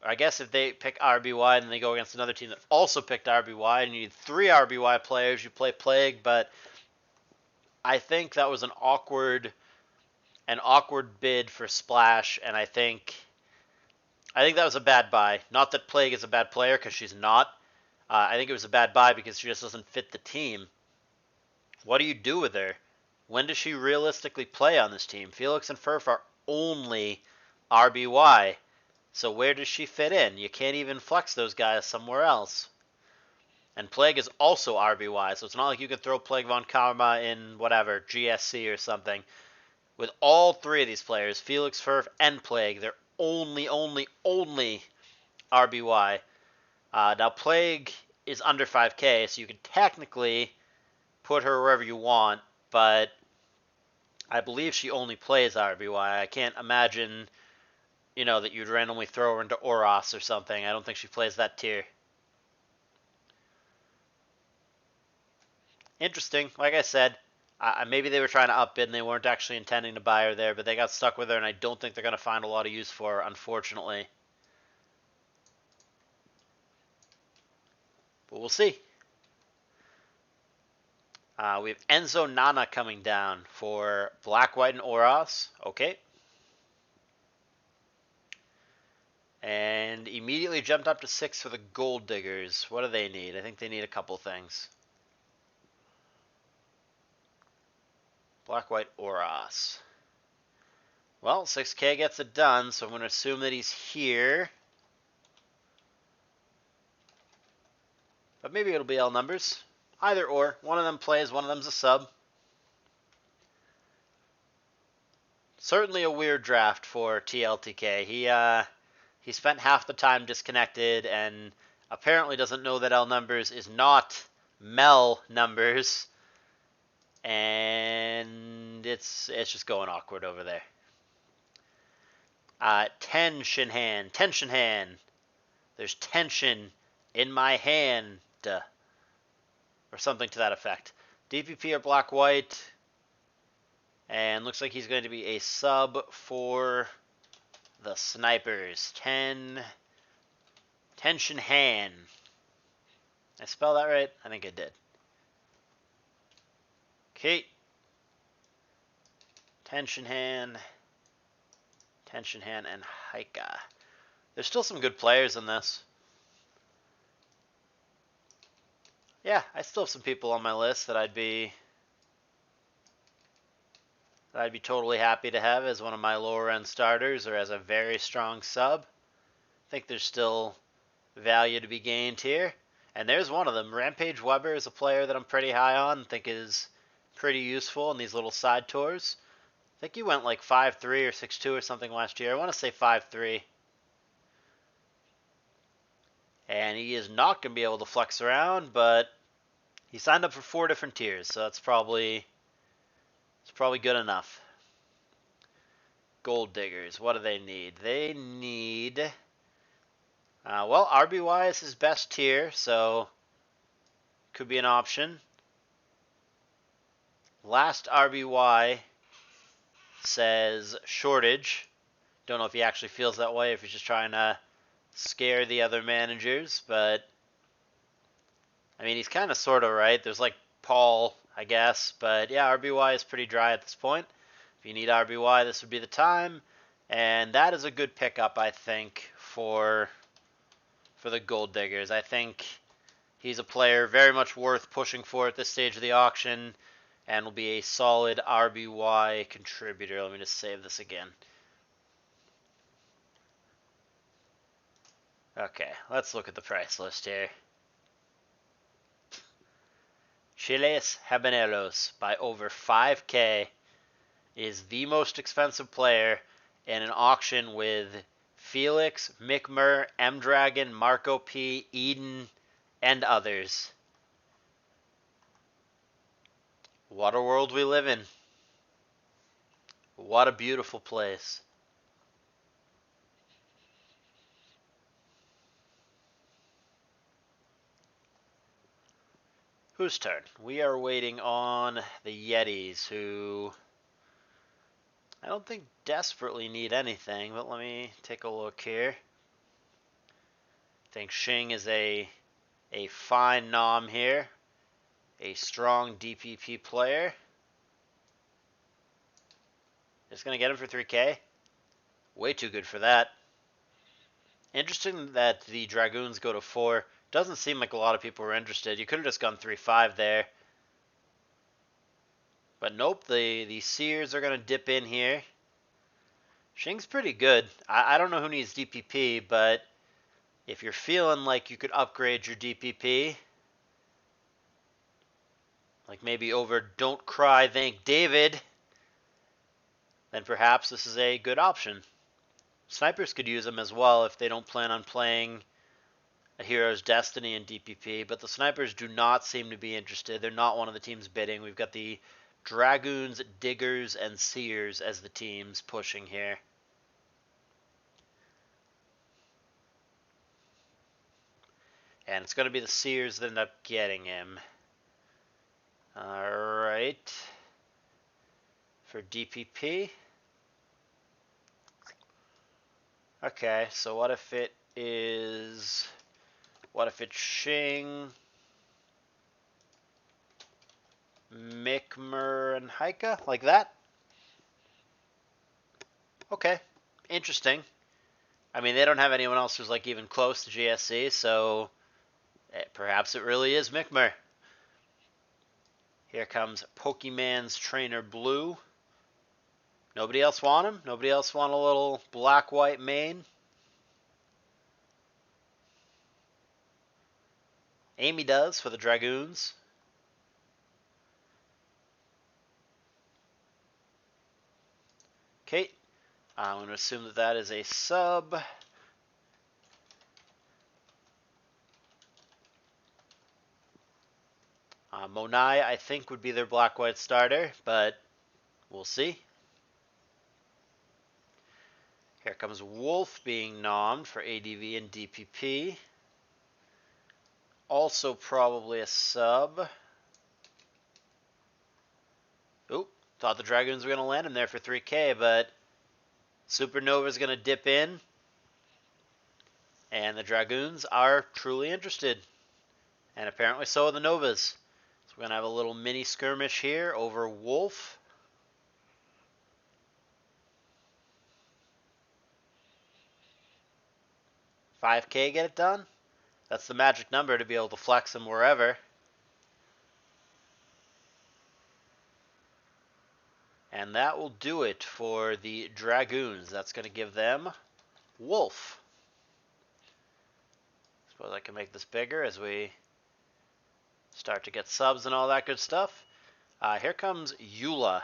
Speaker 2: or I guess if they pick RBY and they go against another team that also picked RBY and you need 3 RBY players, you play Plague. But I think that was an awkward bid for Splash, and I think that was a bad buy. Not that Plague is a bad player, because she's not. I think it was a bad buy because she just doesn't fit the team. What do you do with her? When does she realistically play on this team? Felix and Furf are only RBY. So where does she fit in? You can't even flex those guys somewhere else. And Plague is also RBY, so it's not like you could throw Plague Von Karma in whatever, GSC or something. With all 3 of these players, Felix, Furf, and Plague, they're only RBY. Now Plague is under 5K, so you can technically put her wherever you want, but I believe she only plays RBY. I can't imagine, that you'd randomly throw her into Oros or something. I don't think she plays that tier. Interesting. Like I said, maybe they were trying to upbid and they weren't actually intending to buy her there, but they got stuck with her, and I don't think they're going to find a lot of use for her, unfortunately. But we'll see. We have Enzo Nana coming down for Black, White, and Oros. Okay. And immediately jumped up to 6 for the Gold Diggers. What do they need? I think they need a couple things. Black, White, Oros. Well, 6K gets it done, so I'm going to assume that he's here. But maybe it'll be L numbers. Either or. One of them plays, one of them's a sub. Certainly a weird draft for TLTK. He spent half the time disconnected and apparently doesn't know that L numbers is not Mel numbers. And it's just going awkward over there. Tension hand. There's tension in my hand. Or something to that effect. DPP or black white. And looks like he's going to be a sub for the Snipers. Tension hand. Did I spell that right? I think I did. Okay. Tension hand, and Heike. There's still some good players in this. Yeah, I still have some people on my list that I'd be that I'd be totally happy to have as one of my lower end starters or as a very strong sub. I think there's still value to be gained here. And there's one of them. Rampage Weber is a player that I'm pretty high on and think is pretty useful in these little side tours. I think he went like 5-3 or 6-2 or something last year. I want to say 5-3. And he is not going to be able to flex around, but he signed up for 4 different tiers, so it's probably good enough. Gold Diggers, what do they need? They need, well, RBY is his best tier, so could be an option. Last RBY says shortage. Don't know if he actually feels that way, if he's just trying to scare the other managers, but I mean, he's kind of sort of right. There's like Paul, I guess, but yeah, RBY is pretty dry at this point. If you need RBY, this would be the time, and that is a good pickup, I think, for the Gold Diggers. I think he's a player very much worth pushing for at this stage of the auction, and will be a solid RBY contributor. Let me just save this again. Okay, let's look at the price list here. Chiles Habaneros by over 5K is the most expensive player in an auction with Felix, Mickmer, M Dragon, Marco P, Eden, and others. What a world we live in. What a beautiful place. Whose turn? We are waiting on the Yetis, who I don't think desperately need anything, but let me take a look here. I think Xing is a fine nom here. A strong DPP player. Just going to get him for 3K. Way too good for that. Interesting that the Dragoons go to 4. Doesn't seem like a lot of people were interested. You could have just gone 3-5 there. But nope, the Seers are going to dip in here. Xing's pretty good. I don't know who needs DPP, but if you're feeling like you could upgrade your DPP, like maybe over Don't Cry, Thank David, then perhaps this is a good option. Snipers could use them as well if they don't plan on playing a Hero's Destiny in DPP, but the Snipers do not seem to be interested. They're not one of the teams bidding. We've got the Dragoons, Diggers, and Seers as the teams pushing here. And it's going to be the Seers that end up getting him. Alright. For DPP. Okay, so what if it is... What if it's Xing, Mickmer, and Heike? Like that? Okay. Interesting. I mean, they don't have anyone else who's like even close to GSC, so perhaps it really is Mickmer. Here comes Pokemon's Trainer Blue. Nobody else want him? Nobody else want a little black-white mane? Amy does for the Dragoons. Okay, I'm going to assume that that is a sub. Monai, I think, would be their black-white starter, but we'll see. Here comes Wolf being nommed for ADV and DPP. Also probably a sub. Oop, thought the Dragoons were going to land him there for 3K, but Supernova's going to dip in. And the Dragoons are truly interested. And apparently so are the Novas. So we're going to have a little mini skirmish here over Wolf. $5K get it done? That's the magic number to be able to flex him wherever.
Speaker 1: And that will do it for the Dragoons. That's going to give them Wolf. Suppose I can make this bigger as we start to get subs and all that good stuff. Here comes Eula.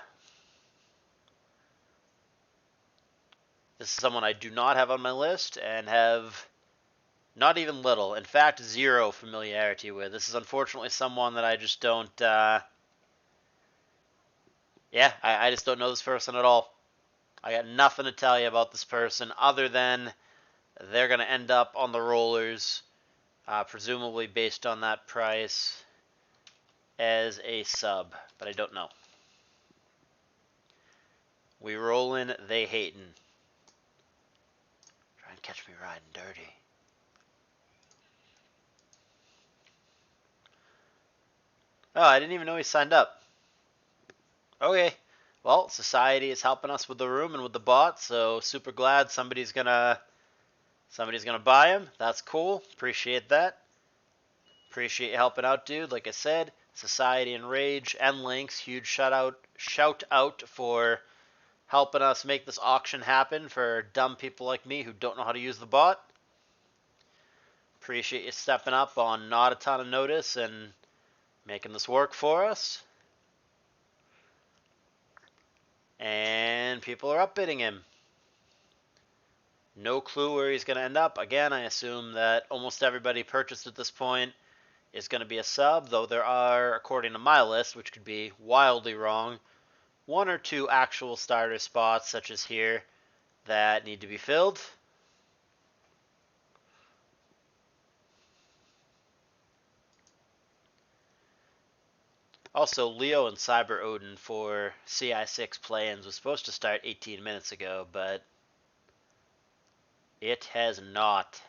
Speaker 1: This is someone I do not have on my list and have not even little, in fact, zero familiarity with. This is unfortunately someone that I just don't, I just don't know this person at all. I got nothing to tell you about this person other than they're going to end up on the rollers, presumably based on that price, as a sub, but I don't know. We rollin', they hatin'. Try and catch me riding dirty. Oh, I didn't even know he signed up. Okay. Well, society is helping us with the room and with the bot, so super glad somebody's gonna buy him. That's cool. Appreciate that. Appreciate you helping out, dude. Like I said, Society and Rage and Links, huge shout out for helping us make this auction happen for dumb people like me who don't know how to use the bot. Appreciate you stepping up on not a ton of notice and making this work for us. And people are upbidding him. No clue where he's going to end up. Again, I assume that almost everybody purchased at this point is going to be a sub, though there are, according to my list, which could be wildly wrong, one or two actual starter spots, such as here, that need to be filled. Also, Leo and Cyber Odin for CI6 play-ins was supposed to start 18 minutes ago, but it has not.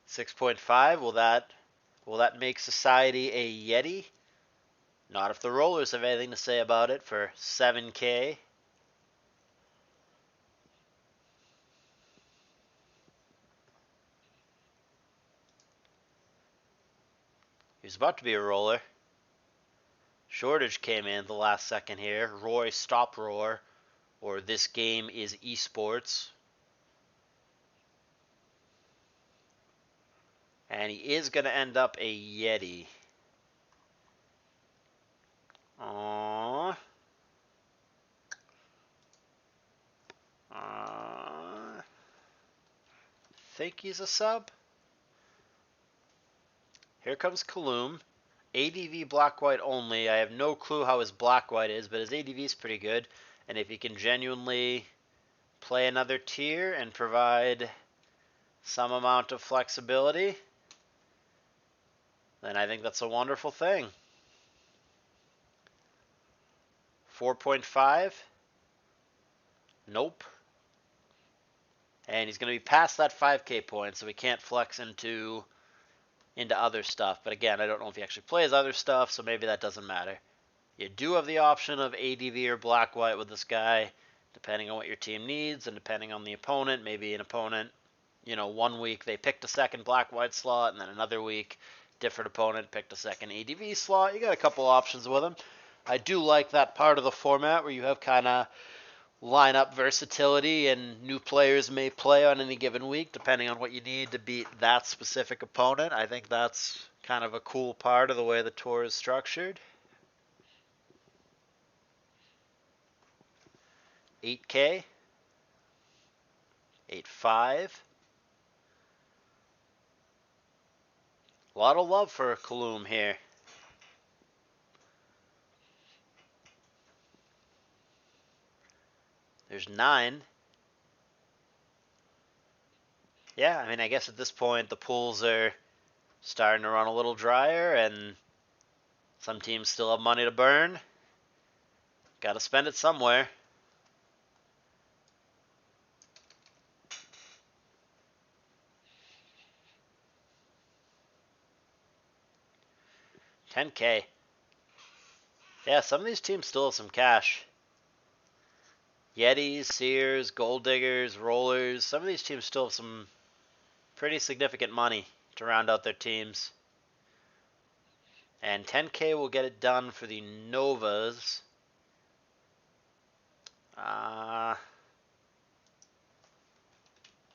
Speaker 1: $6.5, will that make Society a Yeti? Not if the rollers have anything to say about it for 7K. He was about to be a roller. Shortage came in at the last second here. Roy Stop Roar, or This Game is Esports. And he is going to end up a Yeti. Aww. Think he's a sub? Here comes Kaloom. ADV black-white only. I have no clue how his black-white is, but his ADV is pretty good. And if he can genuinely play another tier and provide some amount of flexibility, then I think that's a wonderful thing. 4.5? Nope. And he's going to be past that 5K point, so we can't flex into other stuff. But again, I don't know if he actually plays other stuff, so maybe that doesn't matter. You do have the option of ADV or black-white with this guy, depending on what your team needs and depending on the opponent. Maybe an opponent, 1 week they picked a second black-white slot, and then another week, different opponent picked a second ADV slot. You got a couple options with him. I do like that part of the format where you have kind of lineup versatility and new players may play on any given week depending on what you need to beat that specific opponent. I think that's kind of a cool part of the way the tour is structured. 8K, 8.5. A lot of love for Kaloom here. There's 9. Yeah, I mean, I guess at this point the pools are starting to run a little drier and some teams still have money to burn. Got to spend it somewhere. $10K. Yeah, some of these teams still have some cash. Yetis, Sears, Gold Diggers, Rollers. Some of these teams still have some pretty significant money to round out their teams.
Speaker 2: And 10K will get it done for the Novas. Not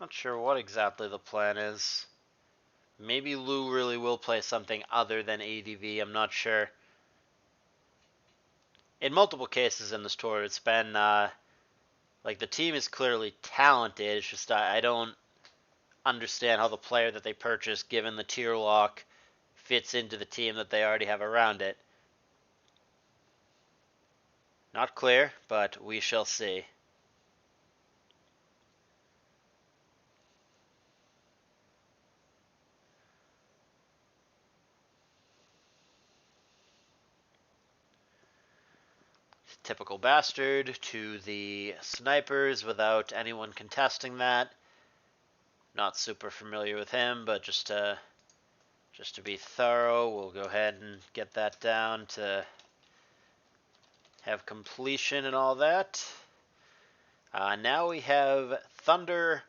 Speaker 2: sure what exactly the plan is. Maybe Lou really will play something other than ADV. I'm not sure. In multiple cases in this tour, it's been like the team is clearly talented. It's just I don't understand how the player that they purchased, given the tier lock, fits into the team that they already have around it. Not clear, but we shall see. Typical bastard to the snipers without anyone contesting that. Not super familiar with him, but just to be thorough, we'll go ahead and get that down to have completion and all that. Now we have Thunder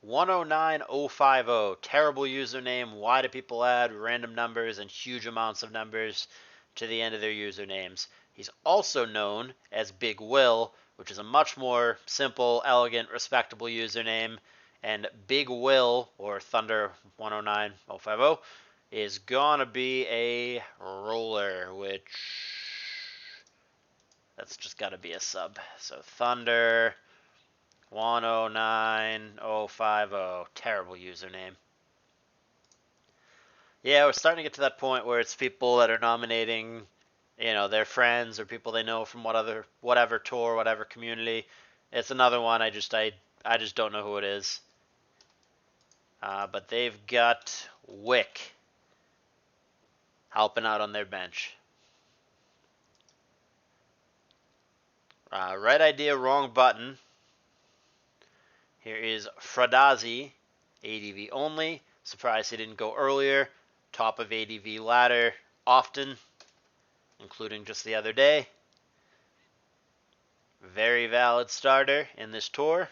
Speaker 2: 109050. Terrible username. Why do people add random numbers and huge amounts of numbers to the end of their usernames? He's also known as Big Will, which is a much more simple, elegant, respectable username. And Big Will, or Thunder 109050, is gonna be a roller, which that's just gotta be a sub. So Thunder 109050. Terrible username. Yeah, we're starting to get to that point where it's people that are nominating, their friends or people they know from whatever tour, whatever community. It's another one. I just don't know who it is. But they've got Wick helping out on their bench. Right idea, wrong button. Here is Fradazi, ADV only. Surprised he didn't go earlier. Top of ADV ladder often, including just the other day. Very valid starter in this tour.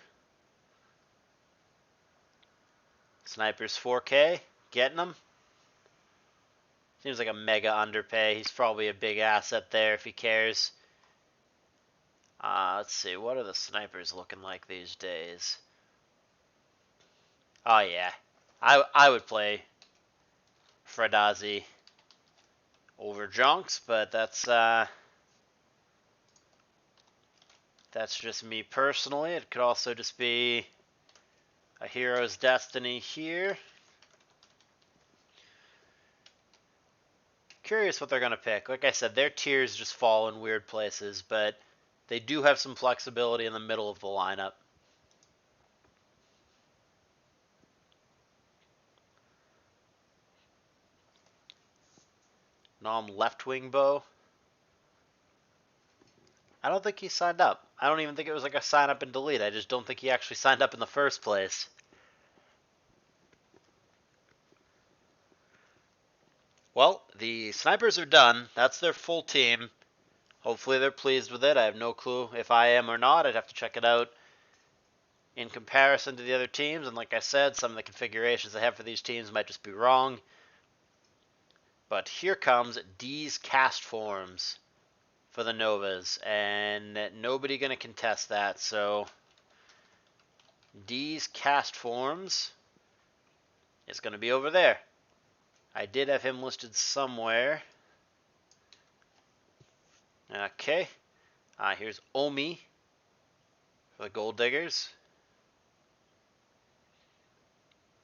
Speaker 2: Snipers 4K, getting him. Seems like a mega underpay. He's probably a big asset there if he cares. Let's see, what are the snipers looking like these days? Oh yeah, I would play Fradazi over Jonks, but that's just me personally. It could also just be a hero's destiny here. Curious what they're going to pick. Like I said, their tiers just fall in weird places, but they do have some flexibility in the middle of the lineup. Nom left wing bow. I don't think he signed up. I don't even think it was like a sign up and delete. I just don't think he actually signed up in the first place. Well, the snipers are done. That's their full team. Hopefully they're pleased with it. I have no clue if I am or not. I'd have to check it out in comparison to the other teams. And like I said, some of the configurations they have for these teams might just be wrong. But here comes D's cast forms for the Novas, and nobody going to contest that. So D's cast forms is going to be over there. I did have him listed somewhere. Okay. Here's Omi for the Gold Diggers.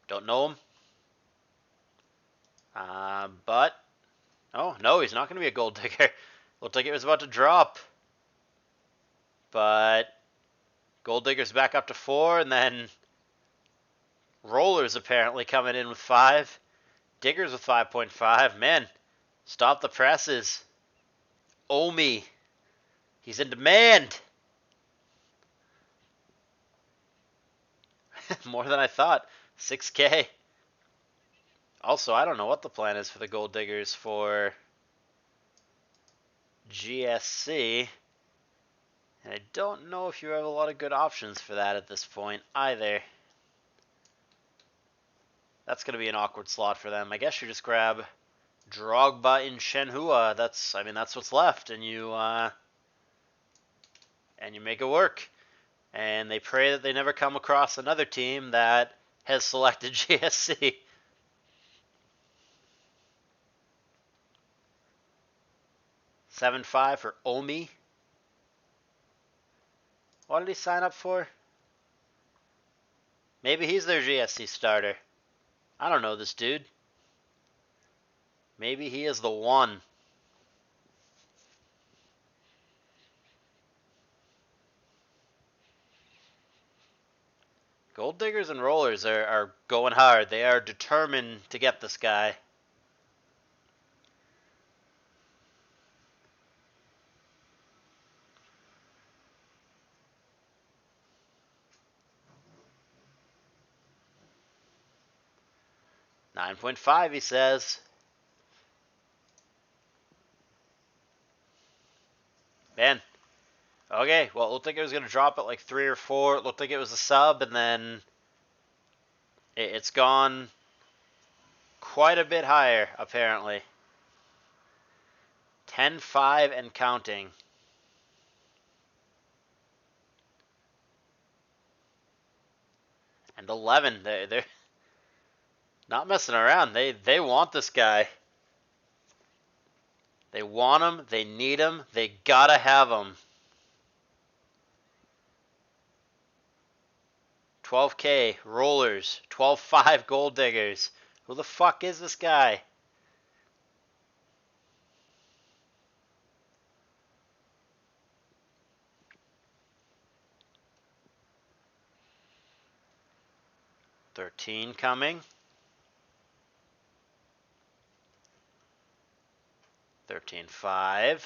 Speaker 2: Don't know him. But, oh, no, he's not going to be a Gold Digger. Looked like it was about to drop. But Gold Digger's back up to 4, and then Roller's apparently coming in with 5. Diggers with 5.5. Man, stop the presses. Omi. He's in demand. More than I thought. 6K. Also, I don't know what the plan is for the Gold Diggers for GSC. And I don't know if you have a lot of good options for that at this point either. That's going to be an awkward slot for them. I guess you just grab Drogba in Shenhua. That's what's left, and you make it work. And they pray that they never come across another team that has selected GSC. $7.5 for Omi. What did he sign up for? Maybe he's their GSC starter. I don't know this dude. Maybe he is the one. Gold Diggers and Rollers are going hard. They are determined to get this guy. $9.5, he says. Man. Okay, well, it looked like it was going to drop at like 3 or 4. It looked like it was a sub, and then it's gone quite a bit higher, apparently. 10.5 and counting. And 11. They're not messing around. They want this guy. They want him. They need him. They gotta have him. 12K Rollers. 12.5 Gold Diggers. Who the fuck is this guy? $13 coming. 13.5.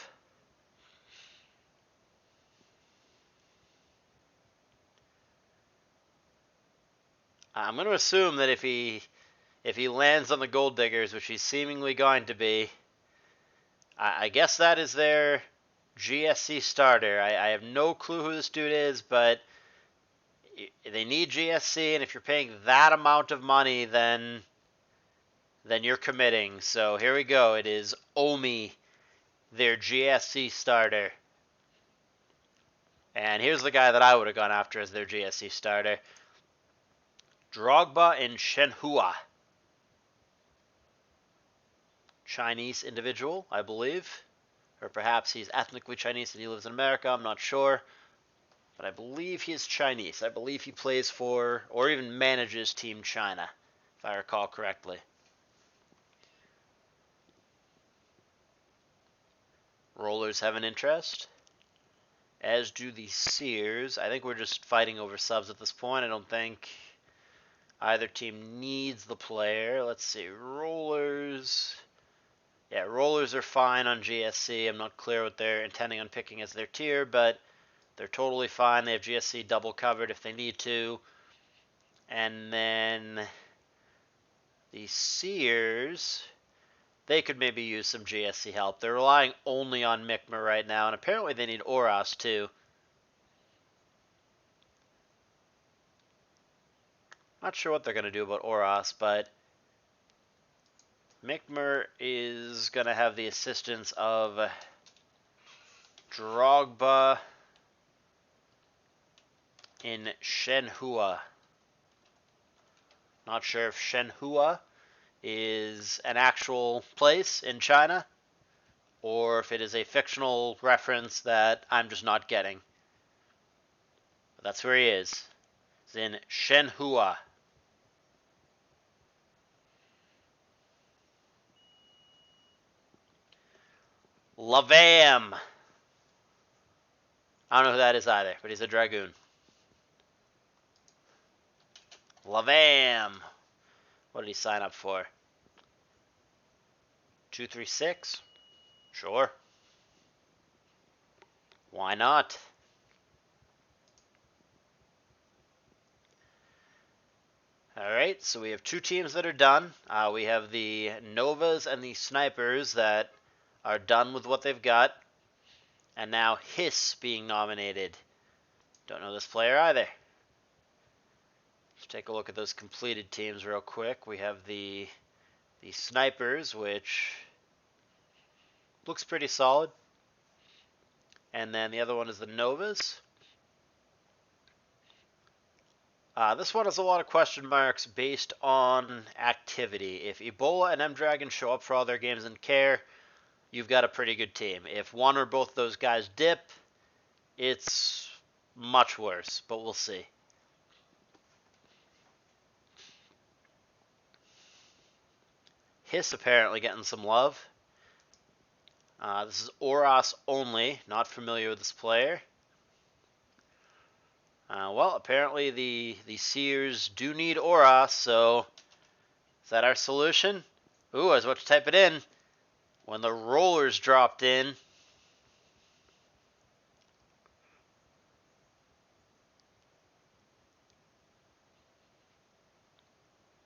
Speaker 2: I'm going to assume that if he lands on the Gold Diggers, which he's seemingly going to be, I guess that is their GSC starter. I have no clue who this dude is, but they need GSC, and if you're paying that amount of money, then you're committing. So here we go. It is Omi, their GSC starter. And here's the guy that I would have gone after as their GSC starter. Drogba in Shenhua. Chinese individual, I believe. Or perhaps he's ethnically Chinese and he lives in America. I'm not sure. But I believe he is Chinese. I believe he plays for, or even manages Team China, if I recall correctly. Rollers have an interest, as do the Sears. I think we're just fighting over subs at this point. I don't think either team needs the player. Let's see. Rollers. Yeah, Rollers are fine on GSC. I'm not clear what they're intending on picking as their tier, but they're totally fine. They have GSC double covered if they need to. And then the Sears, they could maybe use some GSC help. They're relying only on Mi'kmaq right now, and apparently they need Oros too. Not sure what they're going to do about Oros, but Mi'kmaq is going to have the assistance of Drogba in Shenhua. Not sure if Shenhua is an actual place in China or if it is a fictional reference that I'm just not getting. But that's where he is. He's in Shenhua. Lavam. I don't know who that is either, but he's a Dragoon. Lavam. What did he sign up for? 236? Sure. Why not? Alright, so we have two teams that are done. We have the Novas and the Snipers that are done with what they've got. And now Hiss being nominated. Don't know this player either. Let's take a look at those completed teams real quick. We have the Snipers, which looks pretty solid. And then the other one is the Novas. This one has a lot of question marks based on activity. If Ebola and M-Dragon show up for all their games and care, you've got a pretty good team. If one or both those guys dip, it's much worse, but we'll see. Hiss apparently getting some love. This is Oros only, not familiar with this player. Well, apparently the Seers do need Oros, so is that our solution? Ooh, I was about to type it in when the rollers dropped in.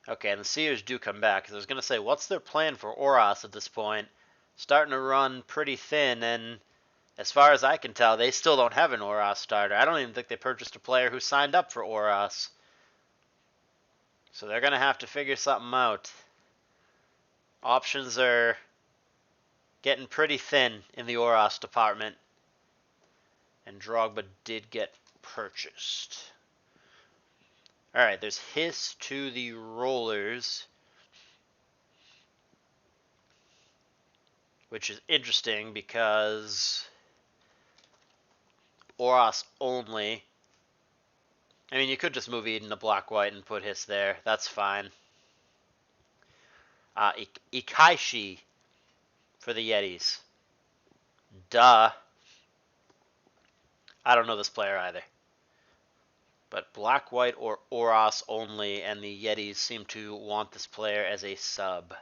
Speaker 2: Okay, and the Seers do come back. Because I was going to say, what's their plan for Oros at this point? Starting to run pretty thin, and as far as I can tell, they still don't have an Oros starter. I don't even think they purchased a player who signed up for Oros. So they're going to have to figure something out. Options are getting pretty thin in the Oros department. And Drogba did get purchased. Alright, there's Hiss to the Rollers, which is interesting because Oros only. I mean, you could just move Eden to black-white and put Hiss there. That's fine. Ikaishi for the Yetis. Duh. I don't know this player either. But black-white or Oros only, and the Yetis seem to want this player as a sub.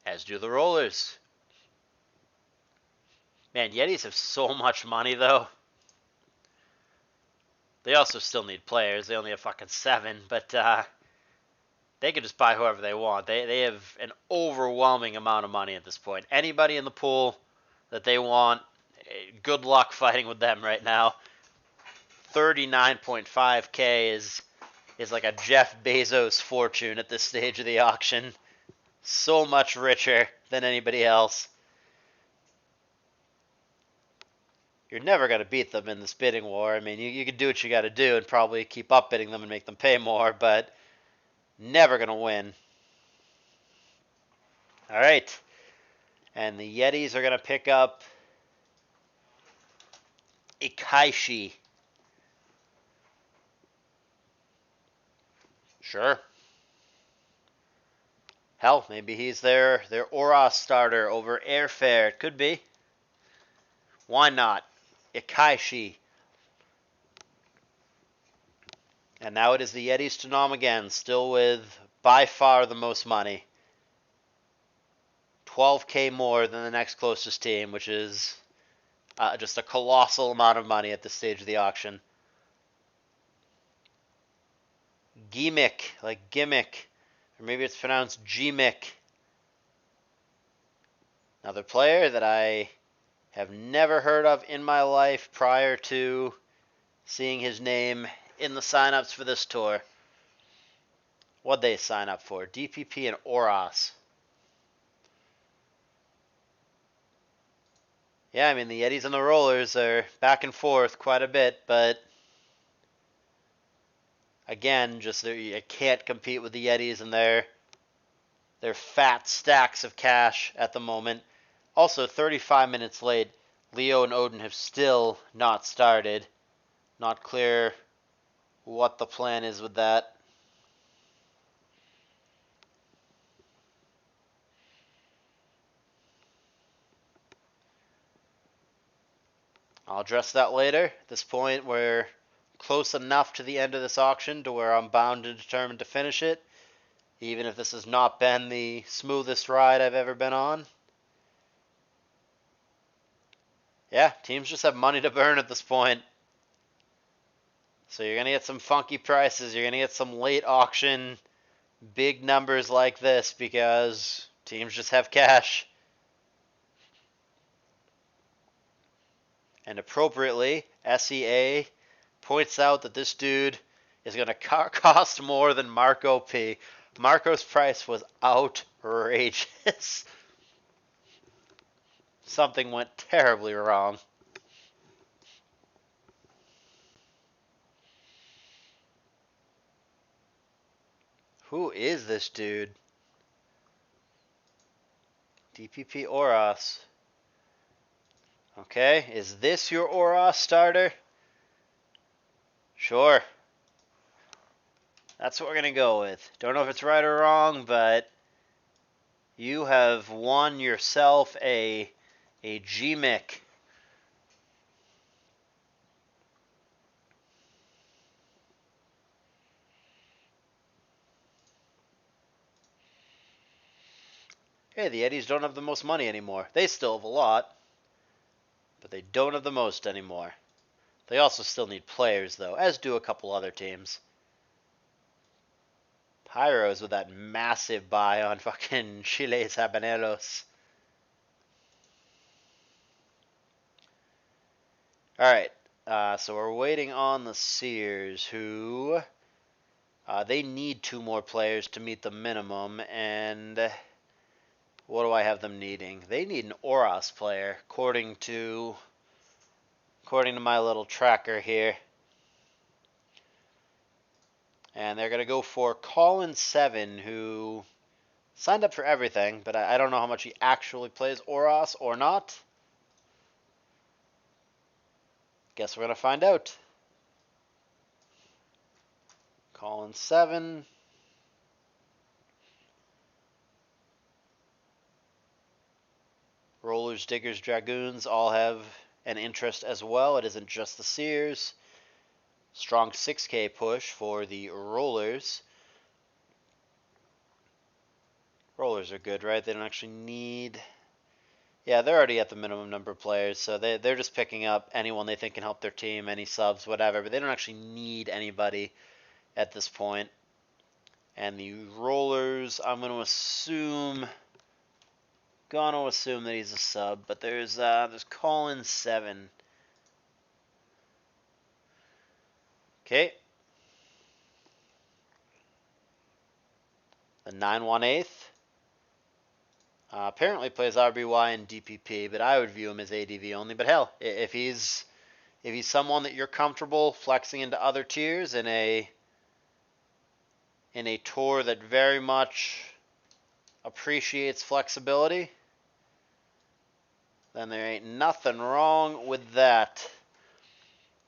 Speaker 2: As do the Rollers. Man, Yetis have so much money, though. They also still need players. They only have fucking 7, but they can just buy whoever they want. They have an overwhelming amount of money at this point. Anybody in the pool that they want, good luck fighting with them right now. 39.5K is like a Jeff Bezos fortune at this stage of the auction. So much richer than anybody else. You're never going to beat them in this bidding war. I mean, you can do what you got to do and probably keep up bidding them and make them pay more, but never going to win. All right. And the Yetis are going to pick up Ikaishi. Sure. Hell, maybe he's their Oros starter over Airfare. It could be. Why not? Ikaishi. And now it is the Yetis to nom again, still with by far the most money. 12K more than the next closest team, which is just a colossal amount of money at this stage of the auction. Gimmick, like gimmick, or maybe it's pronounced Gimmick. Another player that I have never heard of in my life prior to seeing his name in the signups for this tour. What'd they sign up for? DPP and Oros. Yeah, I mean, the Yetis and the Rollers are back and forth quite a bit, but again, just you can't compete with the Yetis and their fat stacks of cash at the moment. Also, 35 minutes late, Leo and Odin have still not started. Not clear what the plan is with that. I'll address that later. At this point, we're close enough to the end of this auction to where I'm bound and determined to finish it, even if this has not been the smoothest ride I've ever been on. Yeah, teams just have money to burn at this point. So you're going to get some funky prices. You're going to get some late auction big numbers like this because teams just have cash. And appropriately, SEA points out that this dude is going to cost more than Marco P. Marco's price was outrageous. Something went terribly wrong. Who is this dude? DPP Oros. Okay, is this your Oros starter? Sure. That's what we're going to go with. Don't know if it's right or wrong, but you have won yourself a GMIC. Hey, the Eddies don't have the most money anymore. They still have a lot, but they don't have the most anymore. They also still need players, though, as do a couple other teams. Pyros with that massive buy on fucking Chile's Habaneros. Alright, so we're waiting on the Sears, who... they need 2 more players to meet the minimum, and... what do I have them needing? They need an Oros player, according to my little tracker here. And they're going to go for Colin 7, who signed up for everything, but I don't know how much he actually plays Oros or not. Guess we're going to find out. Colin 7. Rollers, Diggers, Dragoons all have an interest as well. It isn't just the Sears. Strong 6K push for the Rollers. Rollers are good, right? They don't actually need... yeah, they're already at the minimum number of players, so they're just picking up anyone they think can help their team, any subs, whatever, but they don't actually need anybody at this point. And the Rollers, I'm going to assume that he's a sub, but there's Colin 7. Okay. The 918th. Apparently plays RBY and DPP, but I would view him as ADV only. But hell, if he's someone that you're comfortable flexing into other tiers in a tour that very much appreciates flexibility, then there ain't nothing wrong with that.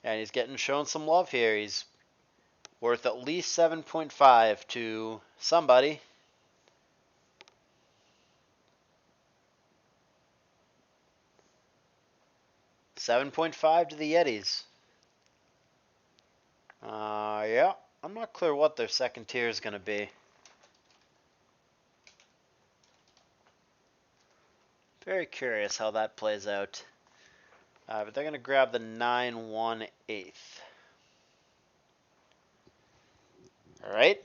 Speaker 2: And he's getting shown some love here. He's worth at least 7.5 to somebody. $7.5 to the Yetis. Yeah, I'm not clear what their second tier is going to be. Very curious how that plays out. But they're going to grab the 918th. All right.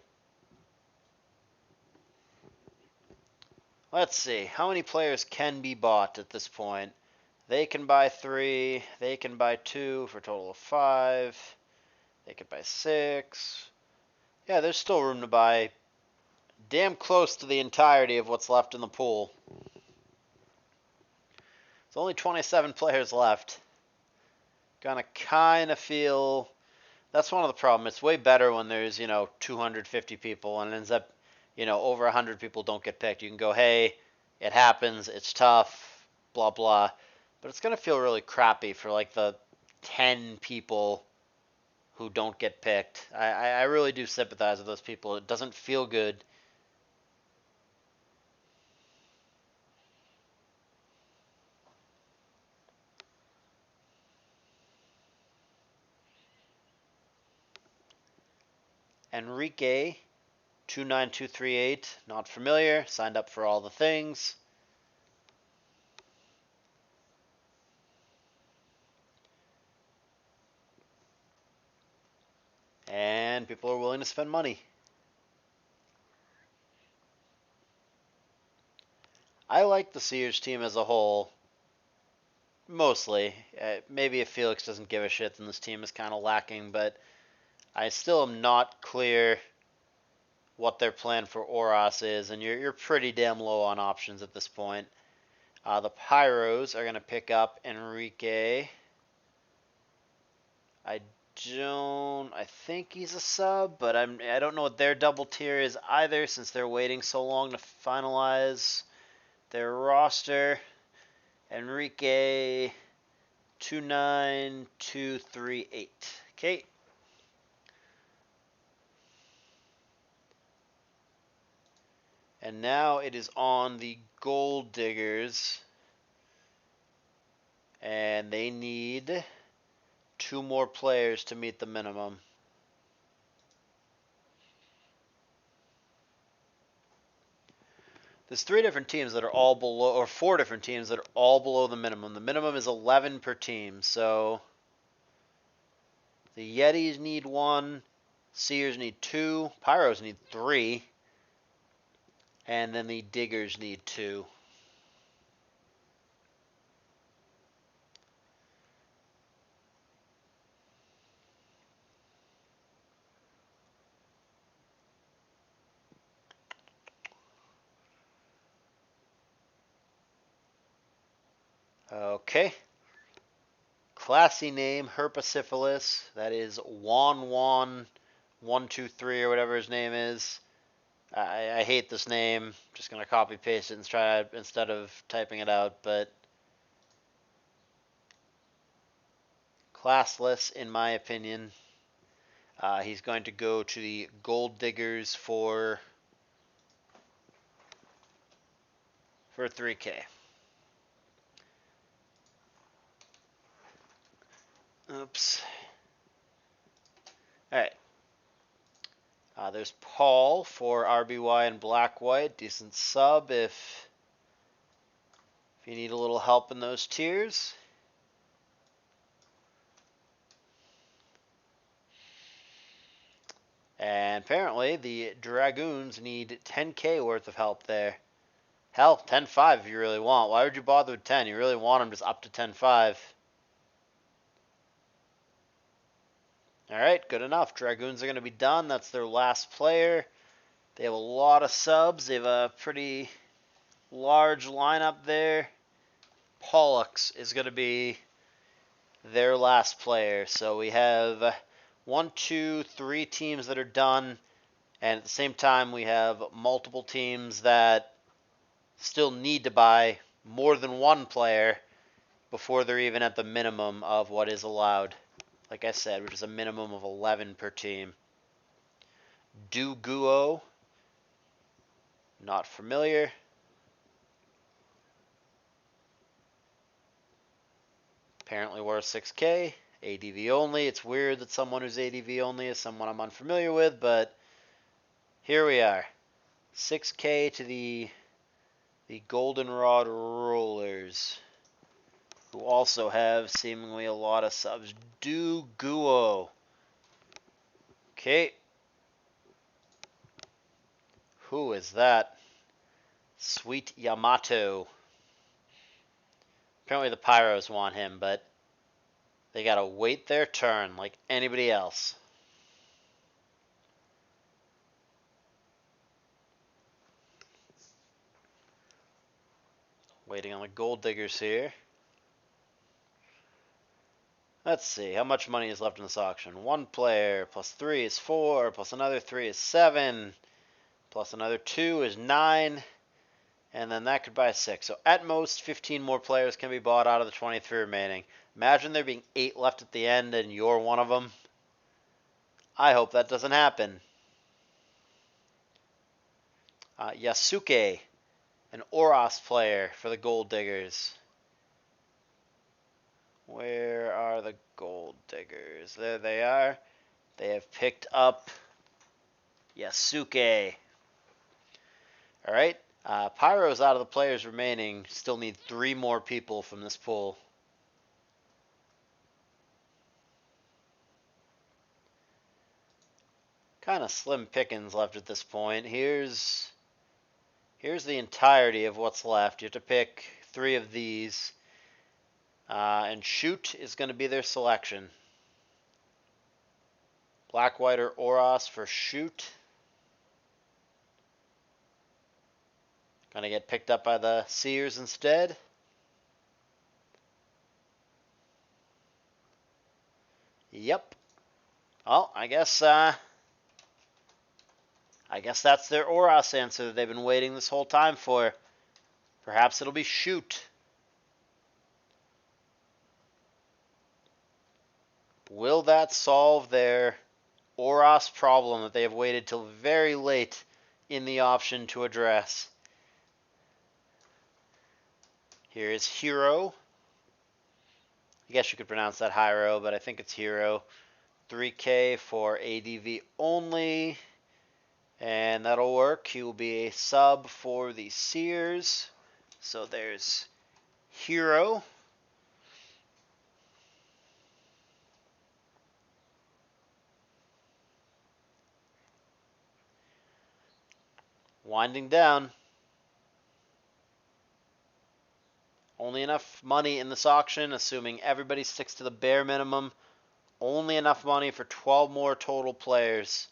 Speaker 2: Let's see. How many players can be bought at this point? They can buy 3. They can buy 2 for a total of 5. They could buy 6. Yeah, there's still room to buy damn close to the entirety of what's left in the pool. There's only 27 players left. Gonna kind of feel... that's one of the problems. It's way better when there's, 250 people and it ends up, over 100 people don't get picked. You can go, hey, it happens, it's tough, blah, blah. But it's going to feel really crappy for, like, the 10 people who don't get picked. I really do sympathize with those people. It doesn't feel good. Enrique, 29238, not familiar, signed up for all the things. And people are willing to spend money. I like the Sears team as a whole, mostly. Maybe if Felix doesn't give a shit, then this team is kind of lacking, but I still am not clear what their plan for Oros is, and you're pretty damn low on options at this point. The Pyros are going to pick up Enrique. I think he's a sub, but I don't know what their double tier is either, since they're waiting so long to finalize their roster. Enrique 29238. Okay. And now it is on the Gold Diggers, and they need 2 more players to meet the minimum. There's 3 different teams that are all below, or 4 different teams that are all below the minimum. The minimum is 11 per team, so the Yetis need 1, Seers need 2, Pyros need 3, and then the Diggers need 2. Okay. Classy name, Herpetosyphilis. That is Juan123 or whatever his name is. I hate this name. Just gonna copy paste it and try it instead of typing it out, but classless in my opinion. He's going to go to the Gold Diggers for 3K. Oops. All right. There's Paul for RBY and Black White. Decent sub if you need a little help in those tiers. And apparently the Dragoons need 10K worth of help there. Hell, 10.5 if you really want. Why would you bother with 10? You really want them just up to 10.5. All right, good enough. Dragoons are going to be done. That's their last player. They have a lot of subs. They have a pretty large lineup there. Pollux is going to be their last player. So we have 1, 2, 3 teams that are done. And at the same time, we have multiple teams that still need to buy more than 1 player before they're even at the minimum of what is allowed. Like I said, which is a minimum of 11 per team. Duguo, not familiar. Apparently worth 6K. ADV only. It's weird that someone who's ADV only is someone I'm unfamiliar with, but here we are. 6K to the Goldenrod Rollers, who also have seemingly a lot of subs. Duguo. Okay. Who is that? Sweet Yamato. Apparently the Pyros want him, but they gotta wait their turn like anybody else. Waiting on the Gold Diggers here. Let's see, how much money is left in this auction? 1 player, plus 3 is 4, plus another 3 is 7, plus another 2 is 9, and then that could buy 6. So at most, 15 more players can be bought out of the 23 remaining. Imagine there being 8 left at the end and you're one of them. I hope that doesn't happen. Yasuke, an Oros player for the Gold Diggers. Where are the Gold Diggers? There they are. They have picked up Yasuke. All right. Pyro's out of the players remaining. Still need 3 more people from this pool. Kind of slim pickings left at this point. Here's the entirety of what's left. You have to pick 3 of these. And Shoot is going to be their selection. Black, White, or Oros for Shoot. Going to get picked up by the Seers instead. Yep. Well, I guess that's their Oros answer that they've been waiting this whole time for. Perhaps it'll be shoot. Will that solve their Oros problem that they have waited till very late in the option to address? Here is Hero. I guess you could pronounce that Hyro, but I think it's Hero. 3K for ADV only. And that'll work. He will be a sub for the Sears. So there's Hero. Winding down. Only enough money in this auction, assuming everybody sticks to the bare minimum. Only enough money for 12 more total players.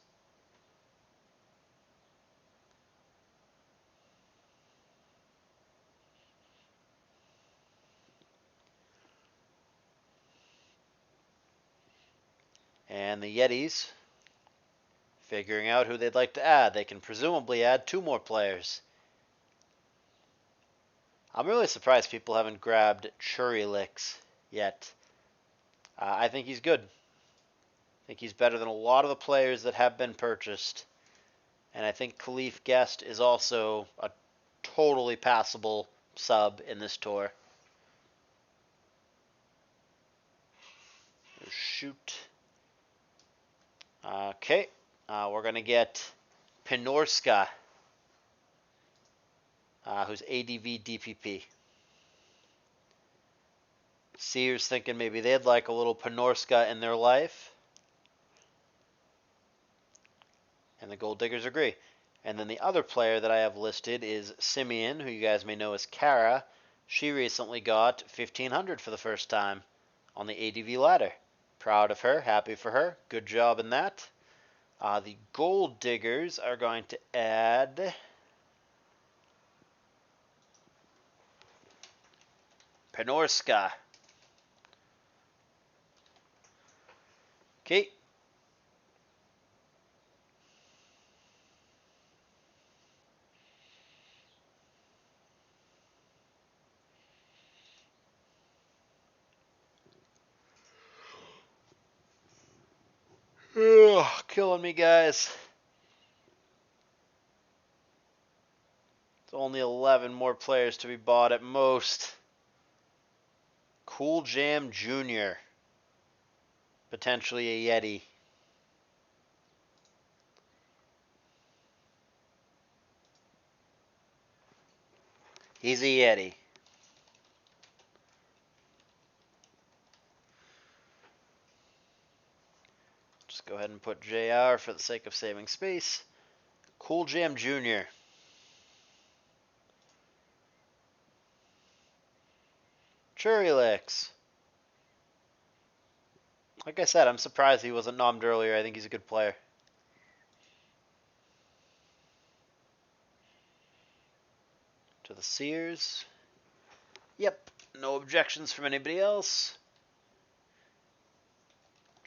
Speaker 2: And the Yetis figuring out who they'd like to add. They can presumably add 2 more players. I'm really surprised people haven't grabbed Churylix yet. I think he's good. I think he's better than a lot of the players that have been purchased. And I think Khalif Guest is also a totally passable sub in this tour. Shoot. Okay. We're going to get Pinorska, who's ADV DPP. Sears thinking maybe they'd like a little Pinorska in their life. And the Gold Diggers agree. And then the other player that I have listed is Simeon, who you guys may know as Kara. She recently got 1,500 for the first time on the ADV ladder. Proud of her, happy for her. Good job in that. The Gold Diggers are going to add Pinorska. Okay. Ugh, killing me, guys. It's only 11 more players to be bought at most. Cool Jam Jr. Potentially a Yeti. He's a Yeti. Just go ahead and put JR for the sake of saving space. Cool Jam Jr. Churylix. Like I said, I'm surprised he wasn't nommed earlier. I think he's a good player. To the Sears. Yep, no objections from anybody else.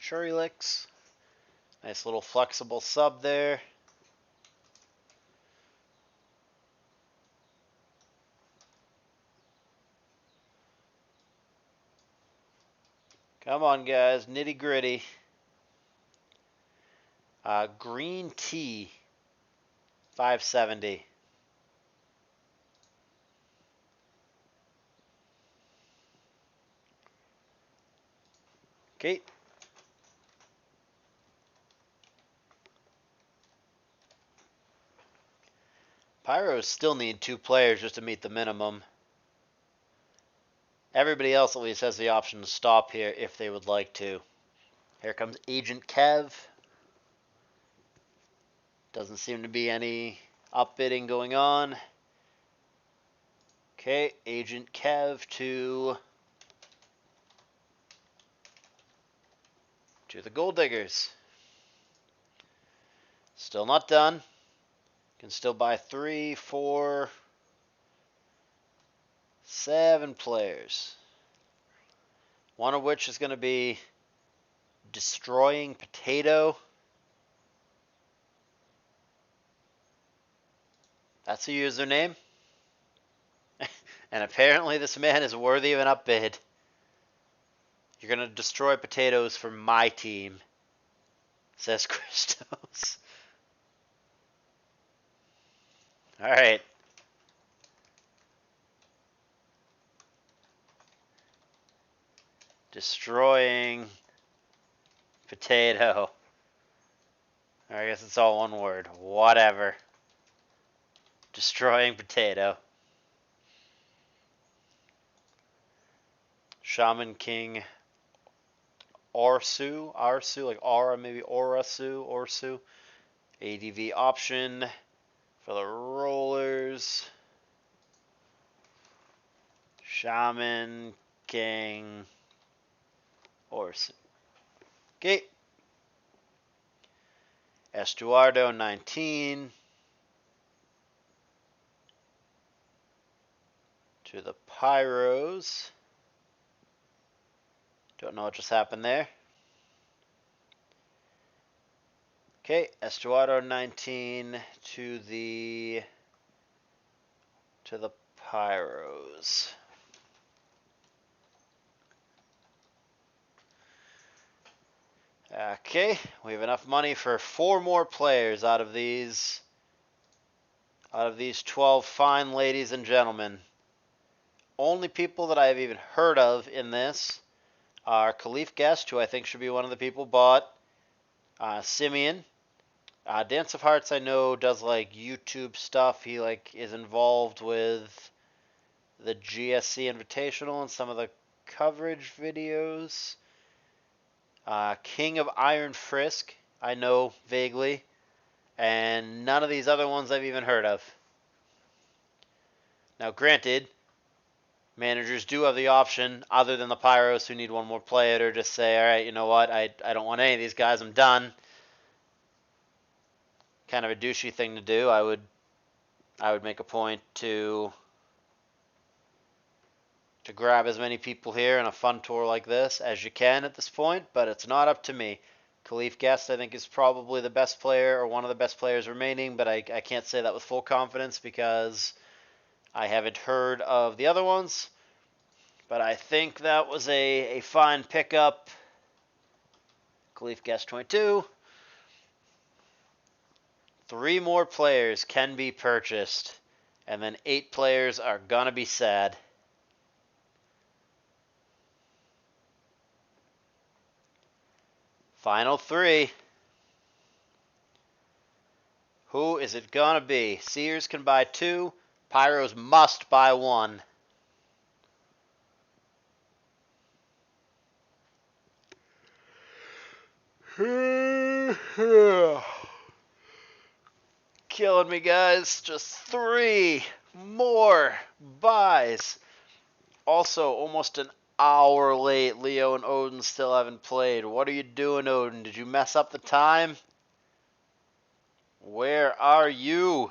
Speaker 2: Churylix. Nice little flexible sub there. Come on, guys, nitty gritty. Green tea, 570. Okay. Pyros still need 2 players just to meet the minimum. Everybody else at least has the option to stop here if they would like to. Here comes Agent Kev. Doesn't seem to be any upbidding going on. Okay, Agent Kev to the Gold Diggers. Still not done. Can still buy 3, 4, 7 players. One of which is going to be Destroying Potato. That's a username. And apparently this man is worthy of an upbid. You're going to destroy potatoes for my team, says Christos. All right. Destroying Potato. I guess it's all one word. Whatever. Destroying Potato. Shaman King Arsu, like Aura, maybe Orsu. ADV option for the rollers. Shaman King Orsu. Okay. Estuardo 19 to the Pyros. Don't know what just happened there. Okay, Estuardo 19 to the Pyros. Okay, we have enough money for 4 more players out of these 12 fine ladies and gentlemen. Only people that I have even heard of in this are Khalif Guest, who I think should be one of the people bought, Simeon. Dance of Hearts I know does like YouTube stuff. He like is involved with the GSC Invitational and some of the coverage videos. King of Iron Frisk I know vaguely, and none of these other ones I've even heard of. Now granted, managers do have the option, other than the Pyros who need one more player, to just say, all right, you know what, I don't want any of these guys, I'm done. Kind of a douchey thing to do. I would make a point to grab as many people here in a fun tour like this as you can at this point, but it's not up to me. Khalif Guest, I think, is probably the best player or one of the best players remaining, but I can't say that with full confidence because I haven't heard of the other ones. But I think that was a fine pickup. Khalif Guest 22. 3 more players can be purchased, and then 8 players are gonna be sad. Final 3. Who is it gonna be? Sears can buy 2. Pyros must buy 1. Killing me, guys. Just 3 more buys. Also, almost an hour late. Leo and Odin still haven't played. What are you doing, Odin? Did you mess up the time? Where are you?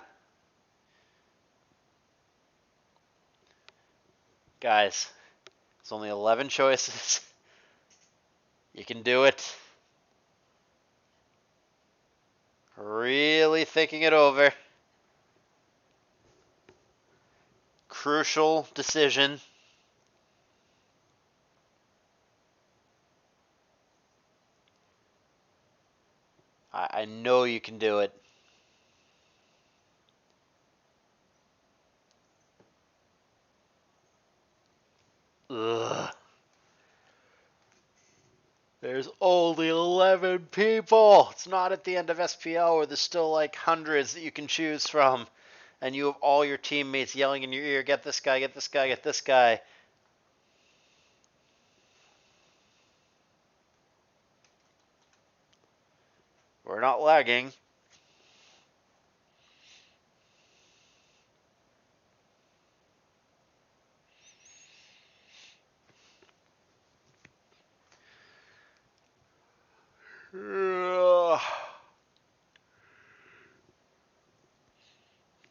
Speaker 2: Guys, it's only 11 choices. You can do it. Really thinking it over. Crucial decision. I know you can do it. Ugh. There's only 11 people. It's not at the end of SPL where there's still like hundreds that you can choose from. And you have all your teammates yelling in your ear, get this guy, get this guy, get this guy. We're not lagging.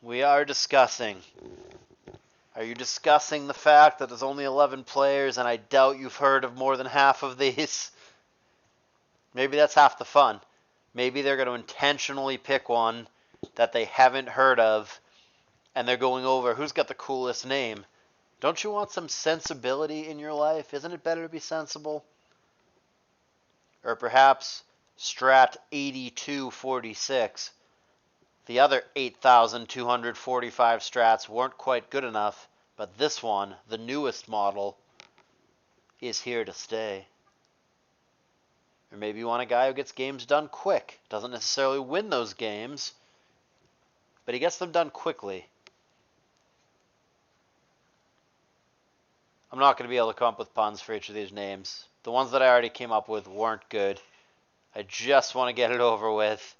Speaker 2: We are discussing. Are you discussing the fact that there's only 11 players and I doubt you've heard of more than half of these? Maybe that's half the fun. Maybe they're going to intentionally pick one that they haven't heard of, and they're going over who's got the coolest name. Don't you want some sensibility in your life? Isn't it better to be sensible? Or perhaps Strat 8246. The other 8,245 strats weren't quite good enough, but this one, the newest model, is here to stay. Or maybe you want a guy who gets games done quick. Doesn't necessarily win those games, but he gets them done quickly. I'm not going to be able to come up with puns for each of these names. The ones that I already came up with weren't good. I just want to get it over with.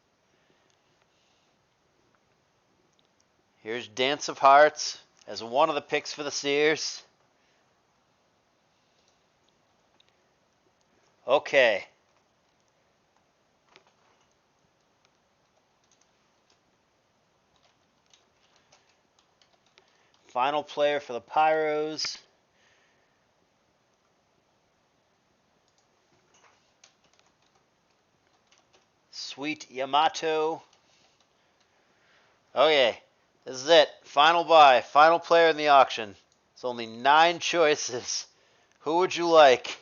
Speaker 2: Here's Dance of Hearts as one of the picks for the Sears. Okay. Final player for the Pyros. Sweet Yamato. Okay, this is it. Final buy. Final player in the auction. It's only 9 choices. Who would you like?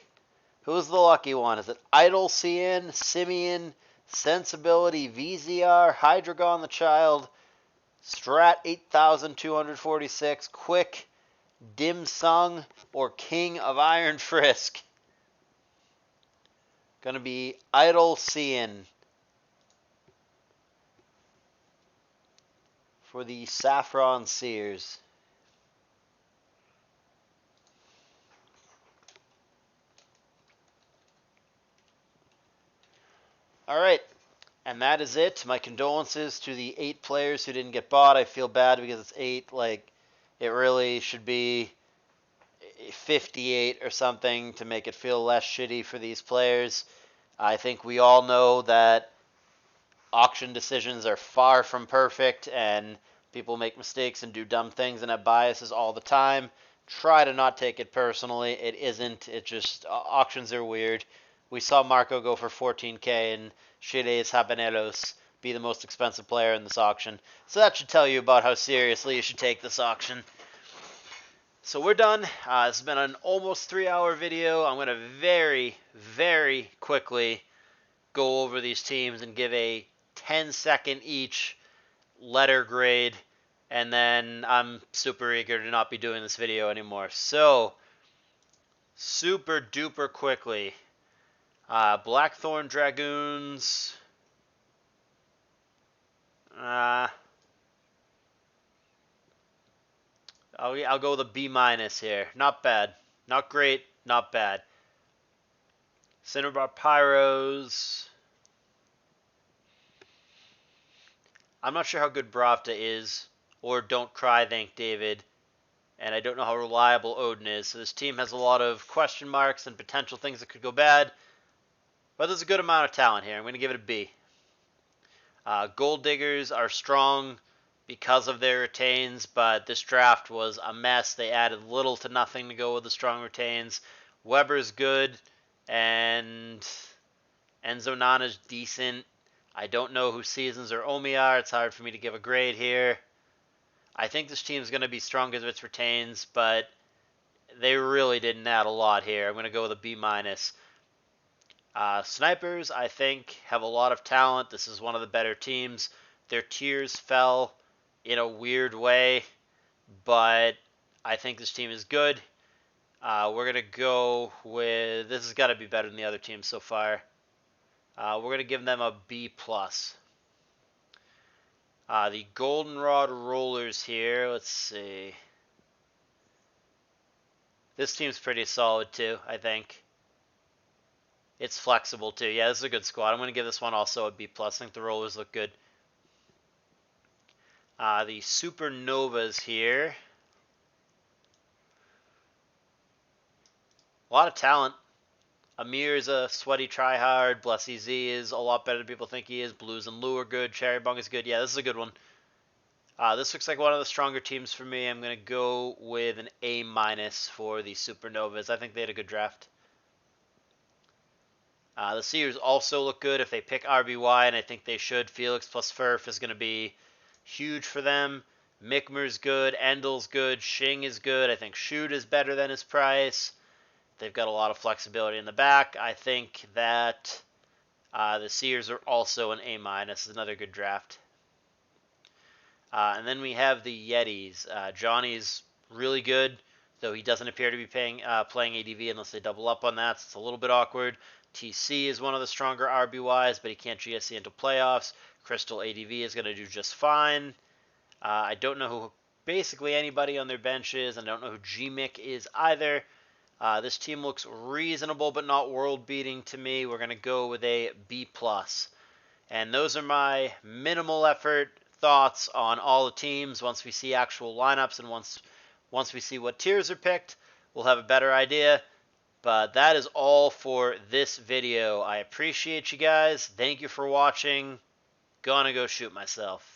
Speaker 2: Who's the lucky one? Is it Idle CN, Simeon, Sensibility, VZR, Hydreigon the Child, Strat 8246, Quick, Dim Sung, or King of Iron Frisk? Gonna be Idle CN for the Saffron Sears. All right, and that is it. My condolences to the 8 players who didn't get bought. I feel bad because it's 8. Like, it really should be 58 or something to make it feel less shitty for these players. I think we all know that auction decisions are far from perfect, and people make mistakes and do dumb things and have biases all the time. Try to not take it personally. It isn't. It just auctions are weird. We saw Marco go for 14K and Shides Habaneros be the most expensive player in this auction. So that should tell you about how seriously you should take this auction. So we're done. This has been an almost 3-hour video. I'm going to very, very quickly go over these teams and give a 10-second each letter grade, and then I'm super eager to not be doing this video anymore. So, super duper quickly, Blackthorn Dragoons, I'll go with a B minus here. Not bad. Not great, not bad. Cinnabar Pyros. I'm not sure how good Bravda is, or Don't Cry, Thank David, and I don't know how reliable Odin is. So this team has a lot of question marks and potential things that could go bad, but there's a good amount of talent here. I'm going to give it a B. Gold Diggers are strong because of their retains, but this draft was a mess. They added little to nothing to go with the strong retains. Weber's good, and Enzo Nana's decent. I don't know who Seasons or Omi are. It's hard for me to give a grade here. I think this team's going to be strong because of its retains, but they really didn't add a lot here. I'm going to go with a B minus. Snipers, I think, have a lot of talent. This is one of the better teams. Their tiers fell in a weird way, but I think this team is good. We're going to go with, this has got to be better than the other teams so far. We're going to give them a B+. The Goldenrod Rollers here, let's see. This team's pretty solid too, I think. It's flexible too. Yeah, this is a good squad. I'm going to give this one also a B+. I think the Rollers look good. The Supernovas here. A lot of talent. Amir is a sweaty tryhard. Blessy Z is a lot better than people think he is. Blues and Lou are good. Cherry Bung is good. Yeah, this is a good one. This looks like one of the stronger teams for me. I'm going to go with an A- for the Supernovas. I think they had a good draft.
Speaker 1: The Sears also look good if they pick RBY, and I think they should. Felix plus Furf is going to be huge for them. Mickmer's good. Endel's good. Shing is good. I think Shoot is better than his price. They've got a lot of flexibility in the back. I think that the Sears are also an A minus. Another good draft. And then we have the Yetis. Johnny's really good, though he doesn't appear to be playing ADV unless they double up on that. So it's a little bit awkward. TC is one of the stronger RBYs, but he can't GSC into playoffs. Crystal ADV is going to do just fine. I don't know who basically anybody on their bench is, and I don't know who GMIC is either. This team looks reasonable, but not world-beating to me. We're going to go with a B+. And those are my minimal effort thoughts on all the teams. Once we see actual lineups and once we see what tiers are picked, we'll have a better idea. But that is all for this video. I appreciate you guys. Thank you for watching. Gonna go shoot myself.